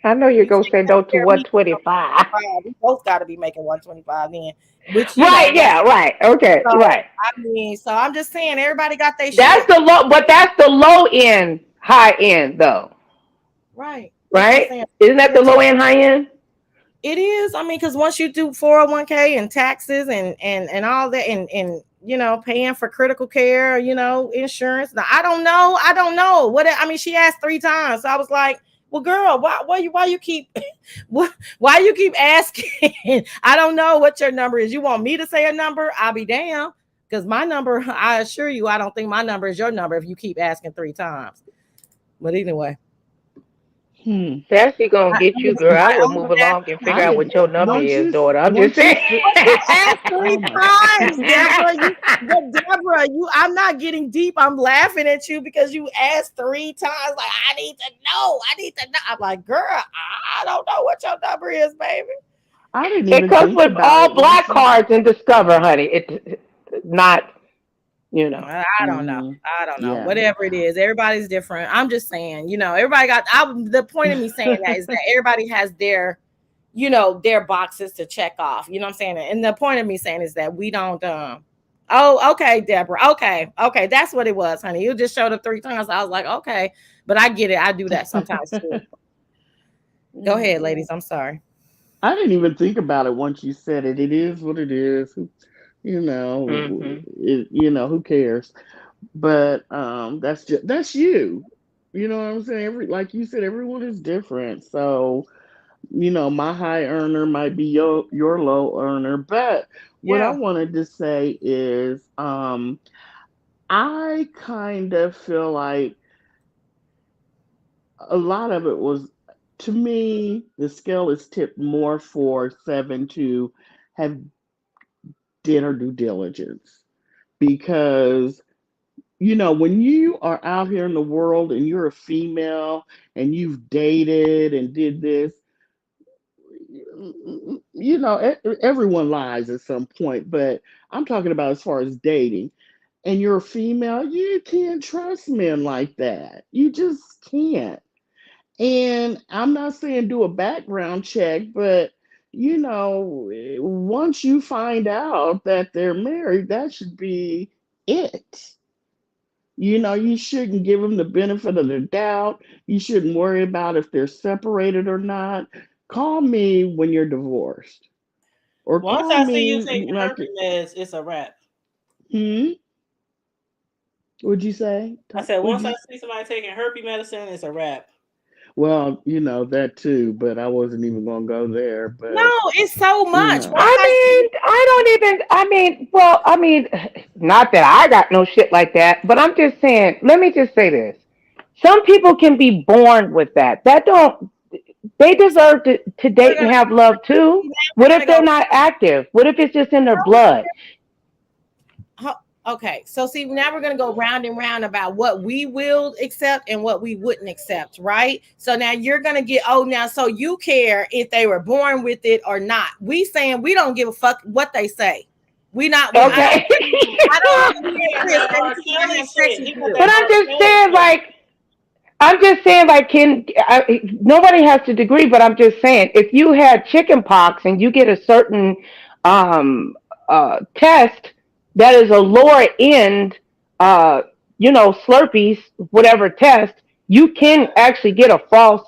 I know you're You gonna can't say no to compare me to 125. 125. We both got to be making 125 then. Which Right? that's Yeah. Right. Okay. so. Right. I mean, so I'm just saying, everybody got their That's shit. the low, but that's the low end, high end though. Right. That's what I'm Right? saying. Isn't that Here the low to end, high end? It is. I mean, because once you do 401k and taxes and all that, and you know, paying for critical care, you know, insurance. Now, I don't know. What I mean, she asked 3 times. So I was like, well, girl, why you keep why you keep asking? I don't know what your number is. You want me to say a number? I'll be damned. Because my number, I assure you, I don't think my number is your number if you keep asking 3 times. But anyway. That's gonna get you, girl. I would move along and figure out what your number is, daughter. I'm just saying. Ask 3 times, Deborah. Deborah, I'm not getting deep. I'm laughing at you because you asked 3 times. Like, I need to know. I'm like, girl, I don't know what your number is, baby. I didn't even It comes think with about all it. black cards in Discover, honey. It's not. You know, I don't know. Yeah. Whatever it is, everybody's different. I'm just saying, you know, everybody got. The point of me saying that is that everybody has their, you know, their boxes to check off. You know what I'm saying? And the point of me saying is that we don't. Oh, okay, Deborah. Okay, that's what it was, honey. You just showed up 3 times. I was like, okay, but I get it. I do that sometimes too. Go ahead, ladies. I'm sorry. I didn't even think about it once you said it. It is what it is. You know, you know, who cares? But that's you. You know what I'm saying? Like you said, everyone is different. So, you know, my high earner might be your low earner. But what I wanted to say is I kind of feel like a lot of it was, to me, the scale is tipped more for Seven to have did her due diligence, because you know, when you are out here in the world and you're a female and you've dated and did this, you know, everyone lies at some point, but I'm talking about as far as dating. And you're a female, you can't trust men like that. You just can't. And I'm not saying do a background check, but you know, once you find out that they're married, that should be it. You know, you shouldn't give them the benefit of the doubt. You shouldn't worry about if they're separated or not. Call me when you're divorced. Or Once call I see you me taking like, herpes meds, it's a wrap. What'd you say? I said, What'd once you... I see somebody taking herpes medicine, it's a wrap. Well, you know, that too, but I wasn't even gonna go there. No, But it's so you much. know. I mean, not that I got no shit like that, but I'm just saying, let me just say this. Some people can be born with that. They deserve to We're date and have love too. we're What gonna if go. they're not active? What if it's just in their blood? Okay, so see, now we're gonna go round and round about what we will accept and what we wouldn't accept, right? So now you're gonna get now. So you care if they were born with it or not? We saying we don't give a fuck what they say. We not. Okay. I don't But I'm just saying, like, nobody has to agree, but I'm just saying, if you had chicken pox and you get a certain test that is a lower end, Slurpees, whatever test, you can actually get a false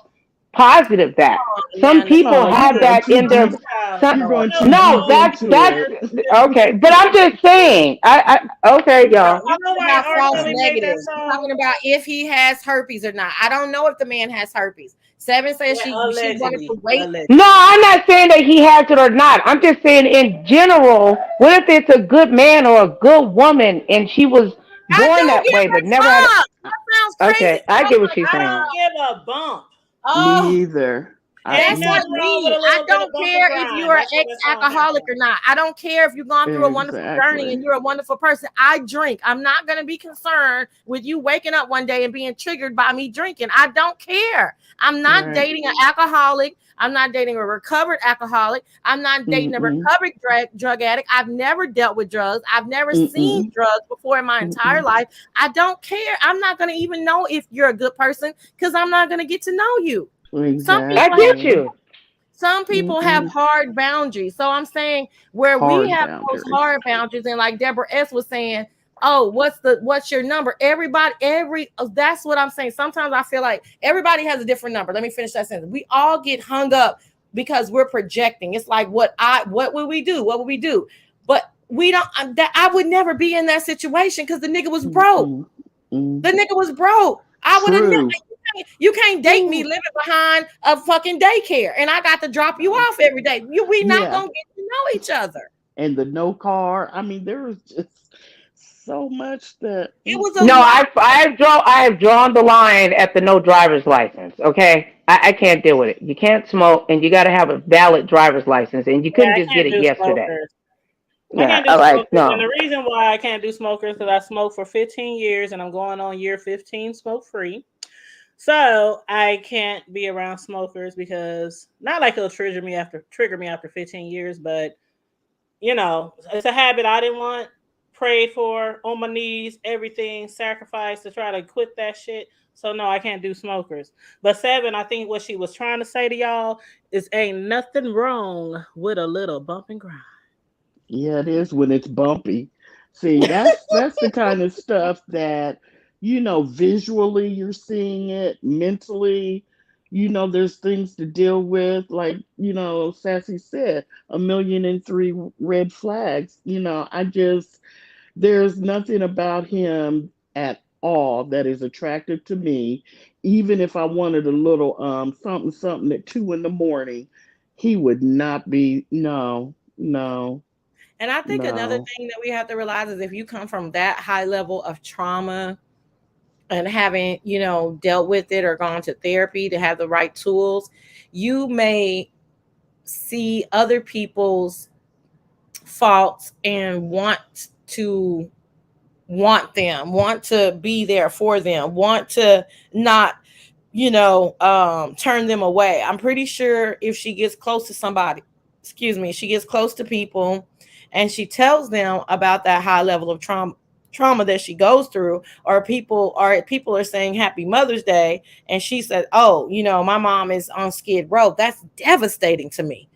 positive that. Some people have You're going that too in their. deep. You're going too No, deep that's into it. okay. But I'm just saying. Okay, y'all. You know why about R. false Kelly made that negatives. We're song? talking about if he has herpes or not. I don't know if the man has herpes. Seven says she wanted to wait. No, I'm not saying that he has it or not. I'm just saying in general, what if it's a good man or a good woman and she was born that way but never had That sounds crazy. Okay, I get what she's I saying. don't give a bump. Me either. That's not me. I don't care if you're an ex-alcoholic or not. I don't care if you've gone through a wonderful journey and you're a wonderful person. I drink. I'm not going to be concerned with you waking up one day and being triggered by me drinking. I don't care. I'm not dating an alcoholic. I'm not dating a recovered alcoholic. I'm not dating a recovered drug addict. I've never dealt with drugs. I've never seen drugs before in my entire life. I don't care. I'm not going to even know if you're a good person because I'm not going to get to know you. Exactly. I get you. Some people have hard boundaries. So I'm saying where we have those hard boundaries, and like Deborah S was saying, oh, what's your number? That's what I'm saying. Sometimes I feel like everybody has a different number. Let me finish that sentence. We all get hung up because we're projecting. It's like what would we do? What would we do? But we don't. I would never be in that situation because the nigga was broke. The nigga was broke. I would have never. You can't date me living behind a fucking daycare, and I got to drop you off every day. We not gonna get to know each other. And the no car. I mean, there was just so much that It was a No, lot. I have drawn the line at the no driver's license. Okay, I can't deal with it. You can't smoke, and you got to have a valid driver's license, and you Yeah, couldn't I just get can't it do yesterday. smokers. I Yeah, can't do I like smokers, and no. the reason why I can't do smokers because I smoked for 15 years, and I'm going on year 15 smoke free. So I can't be around smokers because not like it'll trigger me after 15 years, but it's a habit I didn't want, prayed for on my knees, everything, sacrificed to try to quit that shit. So no, I can't do smokers. But Seven, I think what she was trying to say to y'all is ain't nothing wrong with a little bump and grind. Yeah, it is when it's bumpy. See, that's the kind of stuff that, visually you're seeing it, mentally, there's things to deal with. Like, Sassy said, 1,000,003 red flags. There's nothing about him at all that is attractive to me. Even if I wanted a little something something at 2 in the morning, he would not be. No, no, And I think another no. thing that we have to realize is if you come from that high level of trauma and having, dealt with it or gone to therapy to have the right tools, you may see other people's faults and want to be there for them, want to not, turn them away. I'm pretty sure if she gets close to somebody, she gets close to people and she tells them about that high level of trauma that she goes through, or people are saying happy Mother's Day and she said, oh, my mom is on Skid Row. That's devastating to me.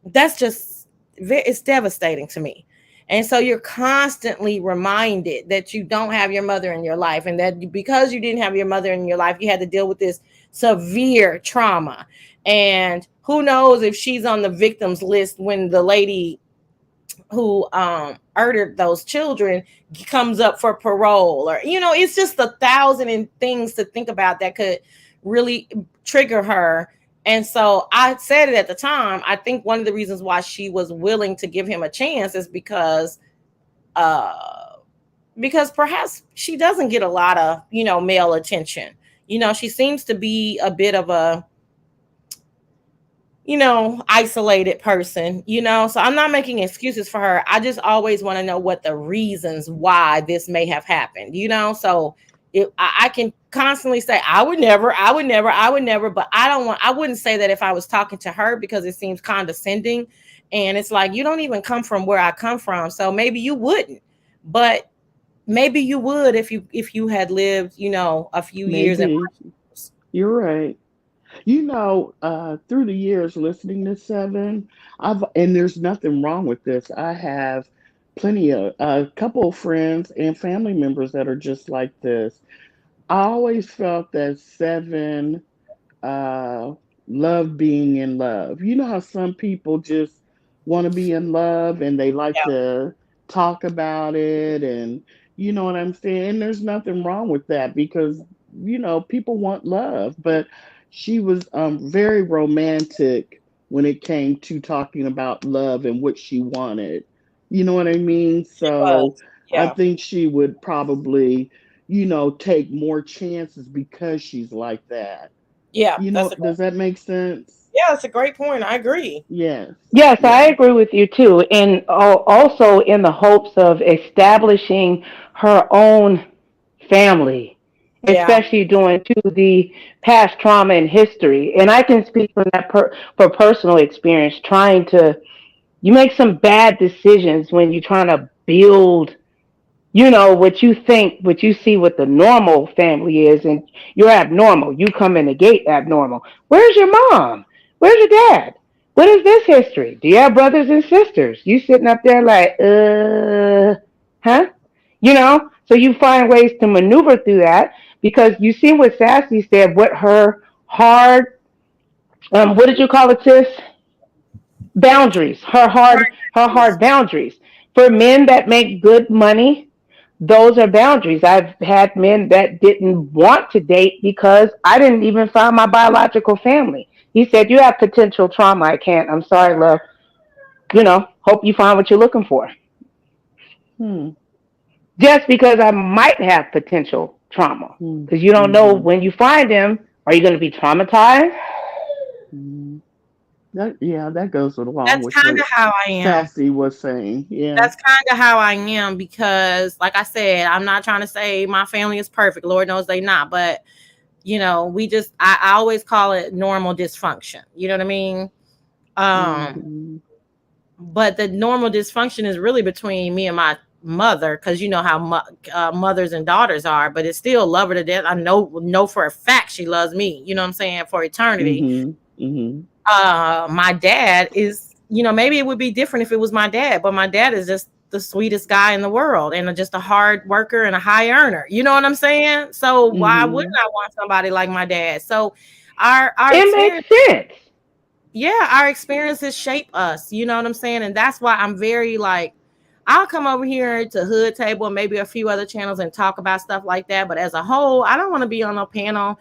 That's just, it's devastating to me. And so you're constantly reminded that you don't have your mother in your life, and that because you didn't have your mother in your life, you had to deal with this severe trauma. And who knows if she's on the victims list when the lady who murdered those children comes up for parole, or it's just 1,000 and things to think about that could really trigger her. And so I said it at the time. I think one of the reasons why she was willing to give him a chance is because perhaps she doesn't get a lot of male attention. She seems to be a bit of a isolated person, so I'm not making excuses for her. I just always want to know what the reasons why this may have happened, so if I can constantly say I would never, but I wouldn't say that if I was talking to her, because it seems condescending. And it's like, you don't even come from where I come from, so maybe you wouldn't, but maybe you would if you had lived a few years in Maybe you're right. Through the years listening to Seven, and there's nothing wrong with this. I have plenty of a couple of friends and family members that are just like this. I always felt that Seven uh, loved being in love. You know how some people just want to be in love and they like yeah. to talk about it, and you know what I'm saying? And there's nothing wrong with that because, people want love. But she was very romantic when it came to talking about love and what she wanted. You know what I mean? She So was. I Yeah. think she would probably, take more chances because she's like that. Yeah, that's a Does that make sense? yeah, that's a great point. I agree. Yes. Yes, I Yes. agree with you too. And also in the hopes of establishing her own family, Yeah. especially due to the past trauma and history. And I can speak from that for personal experience, you make some bad decisions when you're trying to build, what you see what the normal family is, and you're abnormal. You come in the gate abnormal. Where's your mom? Where's your dad? What is this history? Do you have brothers and sisters? You sitting up there like, huh? So you find ways to maneuver through that because you see what Sassy said, what her hard what did you call it, sis? Boundaries. Her hard boundaries. For men that make good money, those are boundaries. I've had men that didn't want to date because I didn't even find my biological family. He said, "You have potential trauma. I can't. I'm sorry, love. Hope you find what you're looking for." Hmm. Just because I might have potential trauma. Hmm. Because you don't know when you find him, are you going to be traumatized? Hmm. That goes along That's with kind what of how I am. Sassy was saying. Yeah. That's kind of how I am because, like I said, I'm not trying to say my family is perfect. Lord knows they not, but I always call it normal dysfunction. You know what I mean? Um, Mm-hmm. but the normal dysfunction is really between me and my mother, because you know how mothers and daughters are. But it's still love her to death. I know for a fact she loves me. You know what I'm saying, for eternity. Mm-hmm. Mm-hmm. My dad is, maybe it would be different if it was my dad, but my dad is just the sweetest guy in the world and just a hard worker and a high earner. You know what I'm saying? So why Mm-hmm. wouldn't I want somebody like my dad? So our It experience, makes sense. yeah, our experiences shape us. You know what I'm saying? And that's why I'm very like, I'll come over here to Hood Table and maybe a few other channels and talk about stuff like that. But as a whole, I don't want to be on a panel,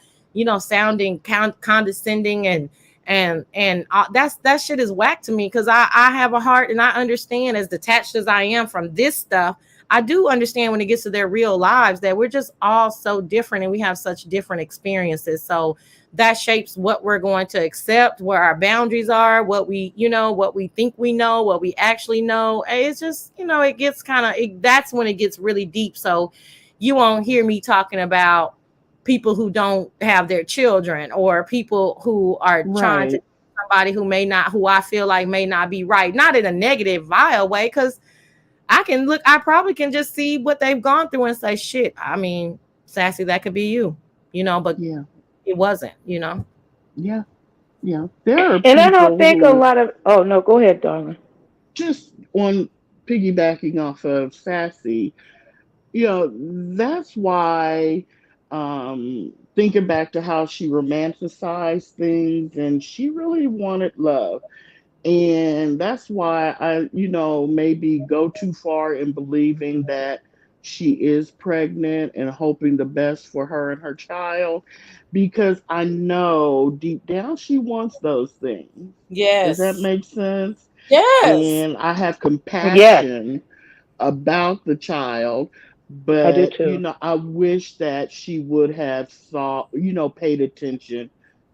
sounding condescending and that shit is whack to me, because I have a heart and I understand, as detached as I am from this stuff. I do understand when it gets to their real lives that we're just all so different and we have such different experiences. So that shapes what we're going to accept, where our boundaries are, what we think we know, what we actually know. It's just, it gets that's when it gets really deep. So you won't hear me talking about people who don't have their children, or people who are trying to Right. somebody who I feel like may not be right, not in a negative, vile way, because I probably can just see what they've gone through and say, shit, I mean, Sassy, that could be you, but Yeah. it wasn't. Yeah. Yeah. There are And I don't people think a who lot of. Oh no, go ahead, darling. just on piggybacking off of Sassy, that's why thinking back to how she romanticized things and she really wanted love. And that's why I, maybe go too far in believing that she is pregnant and hoping the best for her and her child, because I know deep down she wants those things. Does that Yes. make sense? Yes. And I have Yes, compassion about the child, I do but too. I wish that she would have saw, paid attention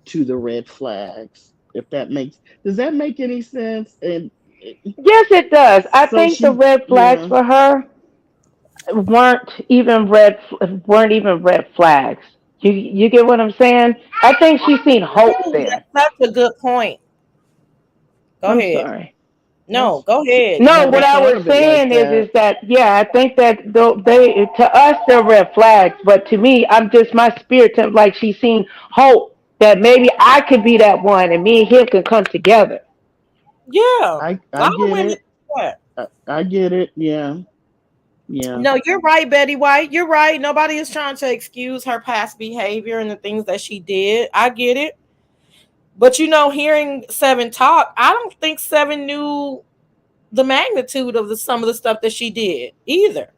to the red flags. If that makes Does that make any sense? And Yes, it does. I so think the she, red flags yeah, for her weren't weren't even red flags. You get what I'm saying? I think she's seen hope Ooh, there. that's such a good point. Go I'm ahead. sorry. No, that's go ahead. I No, never what I thought was of it like saying is that. that yeah, I think that though they to us they're red flags, but to me, I'm just my spirit like she's seen hope that maybe I could be that one, and me and him can come together. Yeah. A I lot of get women it. do that. I get it. Yeah, yeah. No, you're right, Betty White. You're right. Nobody is trying to excuse her past behavior and the things that she did. I get it. But hearing Seven talk, I don't think Seven knew the magnitude of some of the stuff that she did either.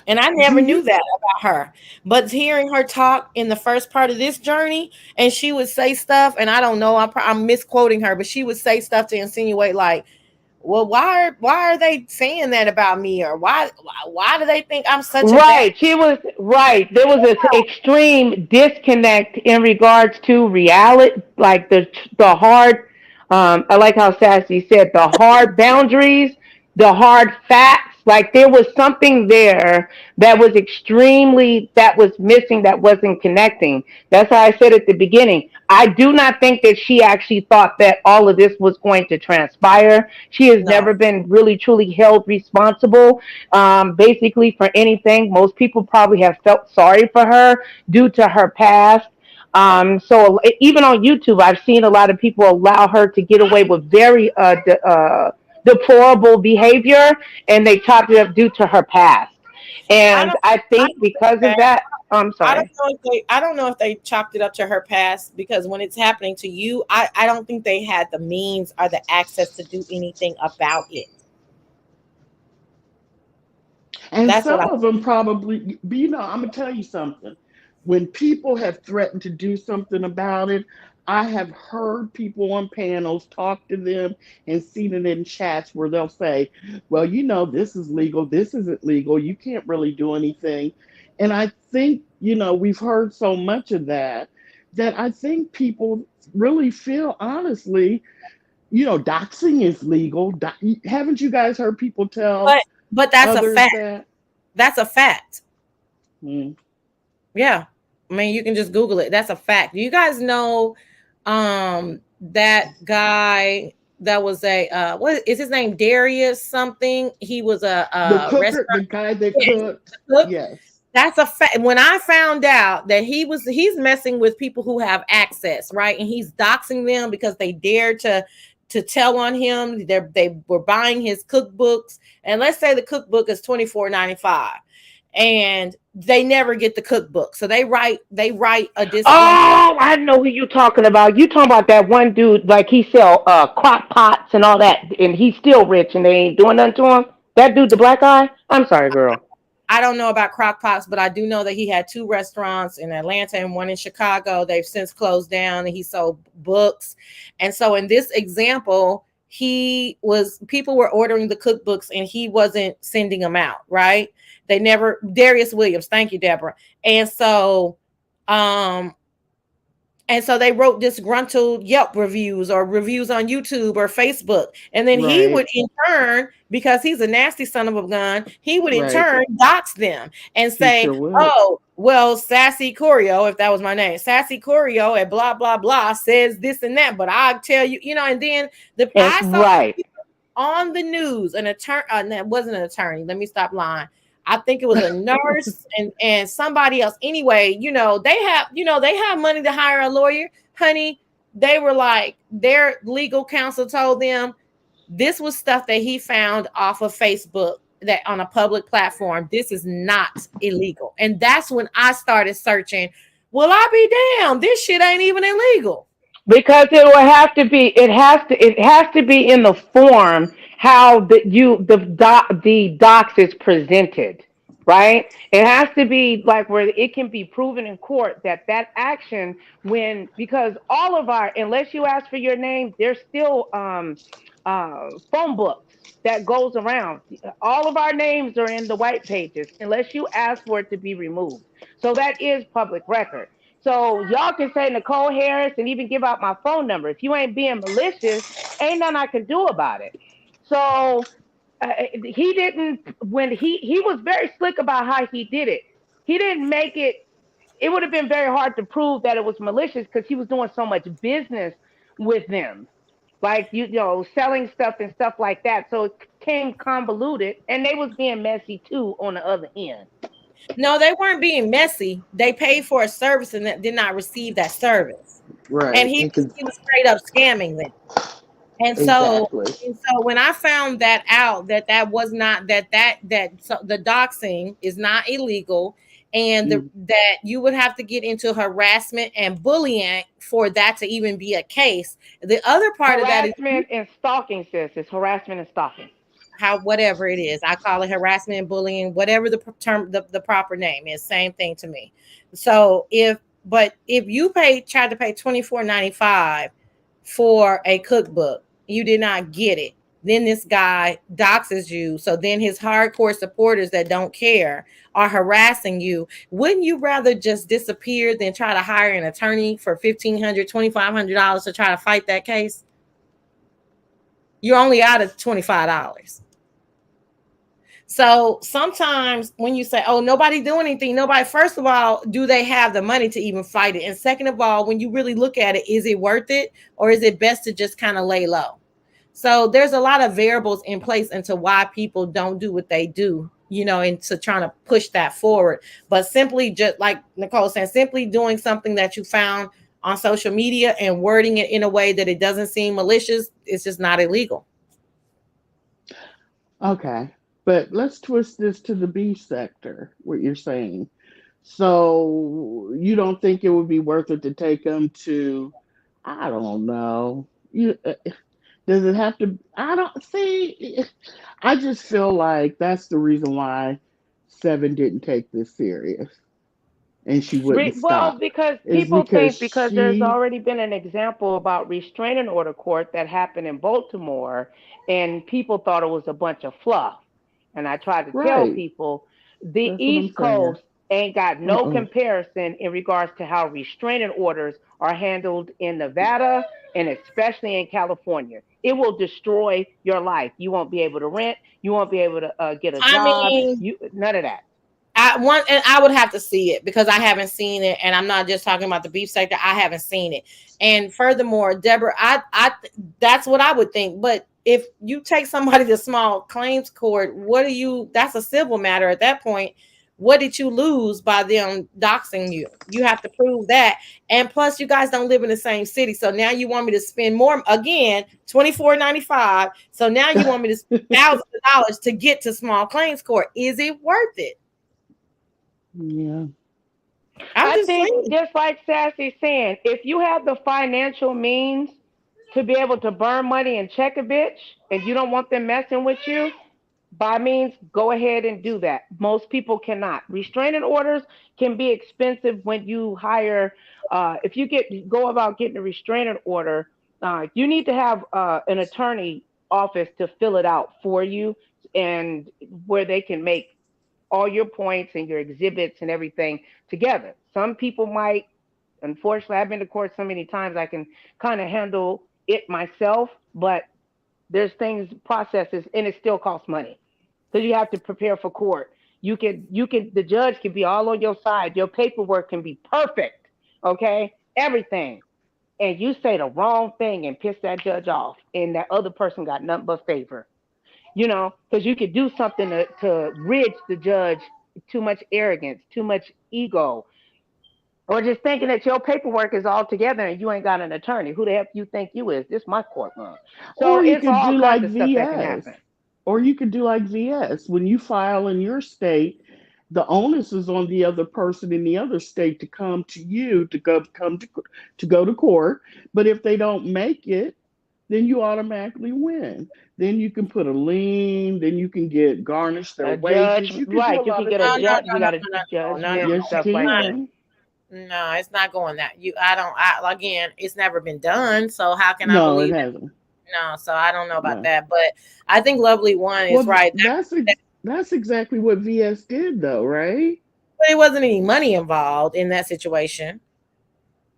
And I Do never knew you? that about her. But hearing her talk in the first part of this journey, and she would say stuff, and I don't know, I'm misquoting her, but she would say stuff to insinuate like, well, why are they saying that about me, or why do they think I'm such a bad? Right. She was right. There was this extreme disconnect in regards to reality, like the hard. I like how Sassy said the hard boundaries, the hard facts. Like there was something there that was missing, that wasn't connecting. That's how I said at the beginning. I do not think that she actually thought that all of this was going to transpire. She has No. never been really truly held responsible, basically for anything. Most people probably have felt sorry for her due to her past. So even on YouTube, I've seen a lot of people allow her to get away with very deplorable behavior, and they chopped it up due to her past. And I think because of that, I'm sorry. I don't know if they chalked it up to her past, because when it's happening to you, I don't think they had the means or the access to do anything about it. And That's what some of them probably, I'm going to tell you something. When people have threatened to do something about it, I have heard people on panels talk to them and seen it in chats where they'll say, well, this is legal, this isn't legal, you can't really do anything. And I think, we've heard so much of that I think people really feel, honestly, doxing is legal. Haven't you guys heard people tell but that's a others fact. that? That's a fact. Mm. Yeah. I mean, you can just Google it. That's a fact. You guys know that guy that was what is his name? Darius something. He was a The cooker, restaurant. the guy that cooked. Yes. That's a fact. When I found out that he's messing with people who have access, right? And he's doxing them because they dared to tell on him. They were buying his cookbooks. And let's say the cookbook is $24.95. And they never get the cookbook. So they write a discipline. Oh, I know who you talking about. You talking about that one dude, like he sell crock pots and all that, and he's still rich and they ain't doing nothing to him? That dude, the black eye? I'm sorry, girl. I don't know about crock pots, but I do know that he had 2 restaurants in Atlanta and 1 in Chicago. They've since closed down, and he sold books. And so in this example, people were ordering the cookbooks and he wasn't sending them out, right? They never, Darius Williams, thank you, Deborah. And so they wrote disgruntled Yelp reviews or reviews on YouTube or Facebook. And then he would in turn, because he's a nasty son of a gun, he would in turn dox them and say, oh, well, Sassy Corio, if that was my name, Sassy Corio at blah, blah, blah says this and that. But I'll tell you, and then I saw on the news, an attorney, that wasn't an attorney. Let me stop lying. I think it was a nurse and somebody else. Anyway, they have money to hire a lawyer, honey. They were like, their legal counsel told them this was stuff that he found off of Facebook, that on a public platform. This is not illegal. And that's when I started searching. Well, I'll be damned. This shit ain't even illegal. Because it will have to be. It has to be in the form how the docs is presented, right? It has to be like where it can be proven in court that action, because all of unless you ask for your name, there's still phone books that goes around. All of our names are in the white pages unless you ask for it to be removed. So that is public record. So y'all can say Nicole Harris and even give out my phone number. If you ain't being malicious, ain't nothing I can do about it. So he didn't, when he was very slick about how he did it. He didn't make it. It would have been very hard to prove that it was malicious because he was doing so much business with them, like selling stuff and stuff like that. So it came convoluted, and they was being messy too on the other end. No, they weren't being messy. They paid for a service and did not receive that service. Right. And he was straight up scamming them. And so when I found that out, that was not so the doxing is not illegal, and that you would have to get into harassment and bullying for that to even be a case. The other part of that is harassment and stalking, sis. It's harassment and stalking. Whatever it is, I call it harassment and bullying, whatever the term, the proper name is, same thing to me. So if you tried to pay $24.95 for a cookbook, you did not get it, then this guy doxes you. So then his hardcore supporters that don't care are harassing you. Wouldn't you rather just disappear than try to hire an attorney for $1,500, $2,500 to try to fight that case? You're only out of $25. So sometimes when you say, oh, nobody do anything, first of all, do they have the money to even fight it? And second of all, when you really look at it, is it worth it? Or is it best to just kind of lay low? So there's a lot of variables in place into why people don't do what they do, into trying to push that forward. But simply, just like Nicole said, simply doing something that you found on social media and wording it in a way that it doesn't seem malicious, it's just not illegal. Okay. But let's twist this to the B sector, what you're saying. So you don't think it would be worth it to take them to, I don't know. Does it have to? I don't see. I just feel like that's the reason why Seven didn't take this serious, and she wouldn't Well, stop. because Is people because think because there's she already been an example about restraining order court that happened in Baltimore, and people thought it was a bunch of fluff. And I tried to tell right. people the That's what I'm East saying. Coast ain't got no Uh-uh. comparison in regards to how restraining orders are handled in Nevada and especially in California. It will destroy your life. You won't be able to rent. You won't be able to get a I job. mean, You none of that. I would have to see it because I haven't seen it, and I'm not just talking about the beef sector. I haven't seen it, and furthermore, Deborah, that's what I would think. But if you take somebody to small claims court, what do you? That's a civil matter at that point. What did you lose by them doxing you? You have to prove that, and plus, you guys don't live in the same city, so now you want me to spend more again, $24.95. So now you want me to spend thousands of dollars to get to small claims court? Is it worth it? Yeah. I'm I just think saying. just like Sassy's saying, if you have the financial means to be able to burn money and check a bitch and you don't want them messing with you, by means, go ahead and do that. Most people cannot. Restraining orders can be expensive when you hire. If you go about getting a restraining order, you need to have an attorney office to fill it out for you, and where they can make all your points and your exhibits and everything together. Some people might, unfortunately, I've been to court so many times I can kind of handle it myself, but there's things, processes, and it still costs money because you have to prepare for court. The judge can be all on your side. Your paperwork can be perfect, okay, everything, and you say the wrong thing and piss that judge off, and that other person got nothing but favor, because you could do something to ridge the judge. Too much arrogance, too much ego, or just thinking that your paperwork is all together and you ain't got an attorney. Who the heck you think you is? This my courtroom. So Or you it's could all do kinds like of stuff that can VS. happen. Or you could do like VS. When you file in your state, the onus is on the other person in the other state to come to you to go to court. But if they don't make it, then you automatically win. Then you can put a lien. Then you can get garnish their A judge, wages. You can do a right? You lot can of get a No, no, things. judge. no, You no, got a no, no, no, judgment no. and Yes, you stuff It's like not. that. can. No, it's not going that. Again, it's never been done. So how can I No, it believe it? hasn't. No, so I don't know about No. that. But I think Lovely One is Well, right. that's exactly what VS did, though, right? But it wasn't any money involved in that situation.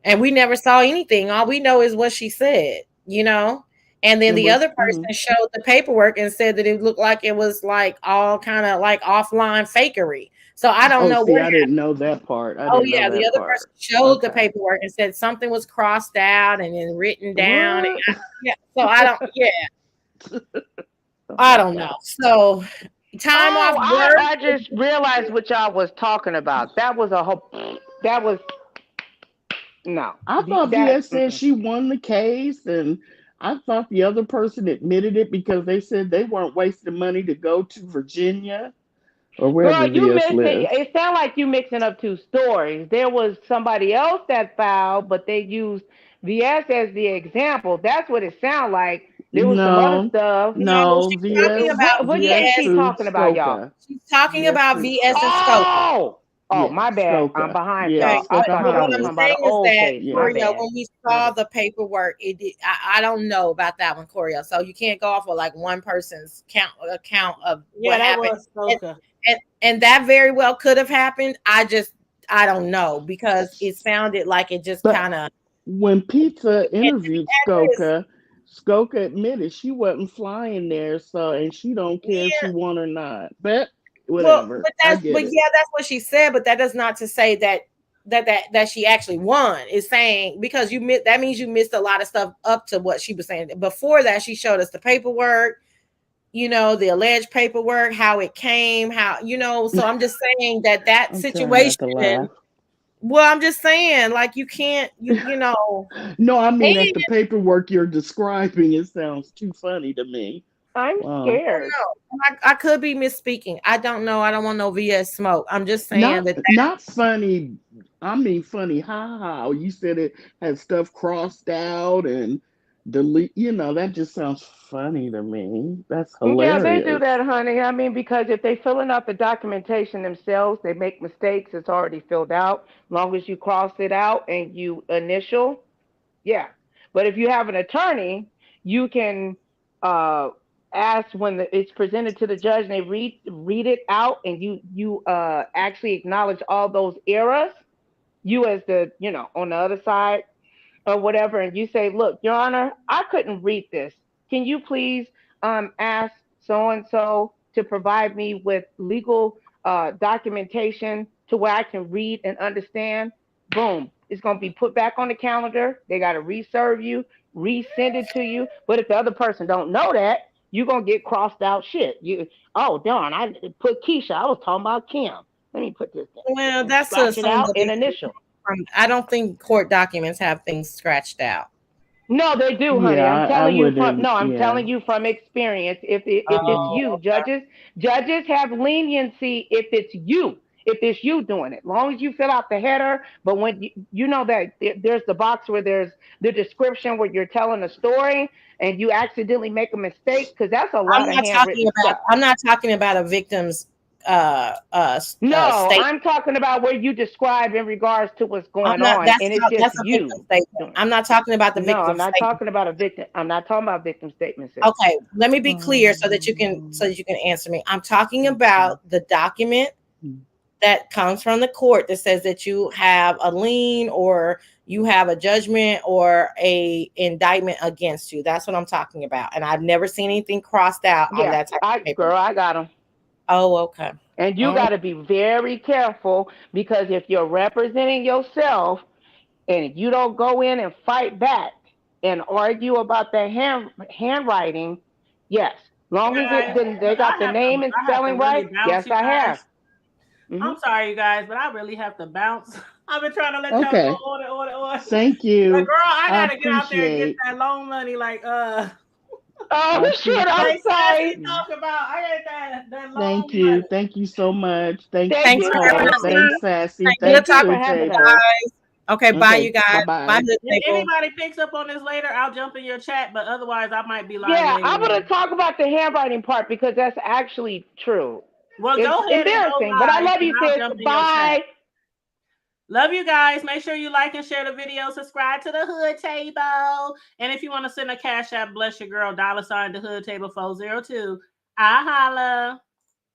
And we never saw anything. All we know is what she said. And then And the what? other person showed the paperwork and said that it looked like it was like all kind of like offline fakery. So I don't Oh, know see, what I happened. didn't know that part. I Oh didn't know yeah, the that other part. person showed the Okay. paperwork and said something was crossed out and then written down. What? Yeah, so I don't. Yeah, Oh I my don't know. God. So time off Oh, work. I just realized what y'all was talking about. That was a whole. That was no. I thought That. VS said she won the case, and I thought the other person admitted it because they said they weren't wasting money to go to Virginia or Girl, wherever you VS mixing. lives. It sounds like you mixing up two stories. There was somebody else that filed, but they used VS as the example. That's what it sounded like. There was some other No, stuff. No, no, she's talking about What case VS she VS. sued talking about, y'all? Skoka. She's talking VS about sued VS and Skoka. Skoka. Oh, oh, Yeah, my bad. I'm Skoka. behind Yeah, y'all. Okay, I but Skoka thought y'all what was I'm talking Hollis. about an saying is old that case. My Yeah, Corio, bad. when we My saw bad. the paperwork, I don't know about that one, Corio. So you can't go off of like one person's account of Yeah, what that happened, was and, Soka. and that very well could have happened. I don't know because it sounded like it just but kind of. when Pizza And to be interviewed accurate, Skoka admitted she wasn't flying there, so and she don't care if she yeah. won or not. But Well, whatever, but I get it. yeah, that's what she said. But that does not to say that she actually won. Is saying because that means you missed a lot of stuff up to what she was saying before that. She showed us the paperwork, the alleged paperwork, how it came, So I'm just saying that I'm trying not situation. to laugh. Well, I'm just saying, like you can't, you know. No, I mean at And the paperwork you're describing, it sounds too funny to me. I'm scared. I could be misspeaking. I don't know. I don't want no VS smoke. I'm just saying Not funny. I mean funny. How you said it had stuff crossed out and delete. That just sounds funny to me. That's Yeah, they do hilarious. that, honey. I mean, because if they filling out the documentation themselves, they make mistakes. It's already filled out. As long as you cross it out and you initial, yeah. But if you have an attorney, you can ask when it's presented to the judge and they read it out, and you actually acknowledge all those errors. You as the on the other side or whatever, and you say, "Look, Your Honor, I couldn't read this. Can you please ask so and so to provide me with legal documentation to where I can read and understand?" Boom, it's gonna be put back on the calendar. They gotta reserve you, resend it to you. But if the other person don't know that, you're gonna get crossed out. Shit, oh darn, I put Keisha. I was talking about Kim. Let me put this down. well, And that's scratch it something out that and initial. I don't think court documents have things scratched out. No, they do, honey. Yeah, I'm I telling you wouldn't. I'm Yeah. telling you from experience. If it's Oh, you, judges have leniency if it's you. If it's you doing it, as long as you fill out the header. But when you know that there's the box where there's the description where you're telling a story and you accidentally make a mistake, because that's a lot of handwritten stuff. I'm not talking about a victim's No, state. I'm talking about where you describe in regards to what's I'm going not. on, and it's just That's a victim you statement. doing it. I'm not talking about the No, I'm victim not statement. talking about a victim. I'm not talking about victim statements. Sis. Okay, let me be clear so that you can answer me. I'm talking about the document that comes from the court that says that you have a lien or you have a judgment or a indictment against you. That's what I'm talking about. And I've never seen anything crossed out on that type of paper. Girl, I got them. Oh, okay. And you got to be very careful, because if you're representing yourself and you don't go in and fight back and argue about the handwriting, yes, long as Guys, they but got the name and I have to spelling really right, bounce, yes, you I guys. have. Mm-hmm. I'm sorry, you guys, but I really have to bounce. I've been trying to let y'all Okay. go order. Thank But you. girl, I I gotta get out there and get appreciate. that loan money, like I Oh shit! I'm appreciate. like Sassy sorry. talk about. I got that Thank loan you. money. Thank you so much. Thanks, Thank Thanks you, for having Nicole. us. Thanks, Sassy. Sassy. Good Thanks, Thank you talking for Hood to having you us. Table. guys. Okay, bye, you Okay. Bye guys. Bye, bye. Hood If Table. anybody picks up on this later, I'll jump in your chat. But otherwise, I might be live Yeah, later I'm gonna on. talk about the handwriting part because that's actually true. Well, It's go ahead and go embarrassing, but I live, love and you, I'll sis. jump in your chat. Bye. Love you guys. Make sure you like and share the video. Subscribe to the Hood Table. And if you want to send a cash app, bless your girl, $ the Hood Table 402. I holla.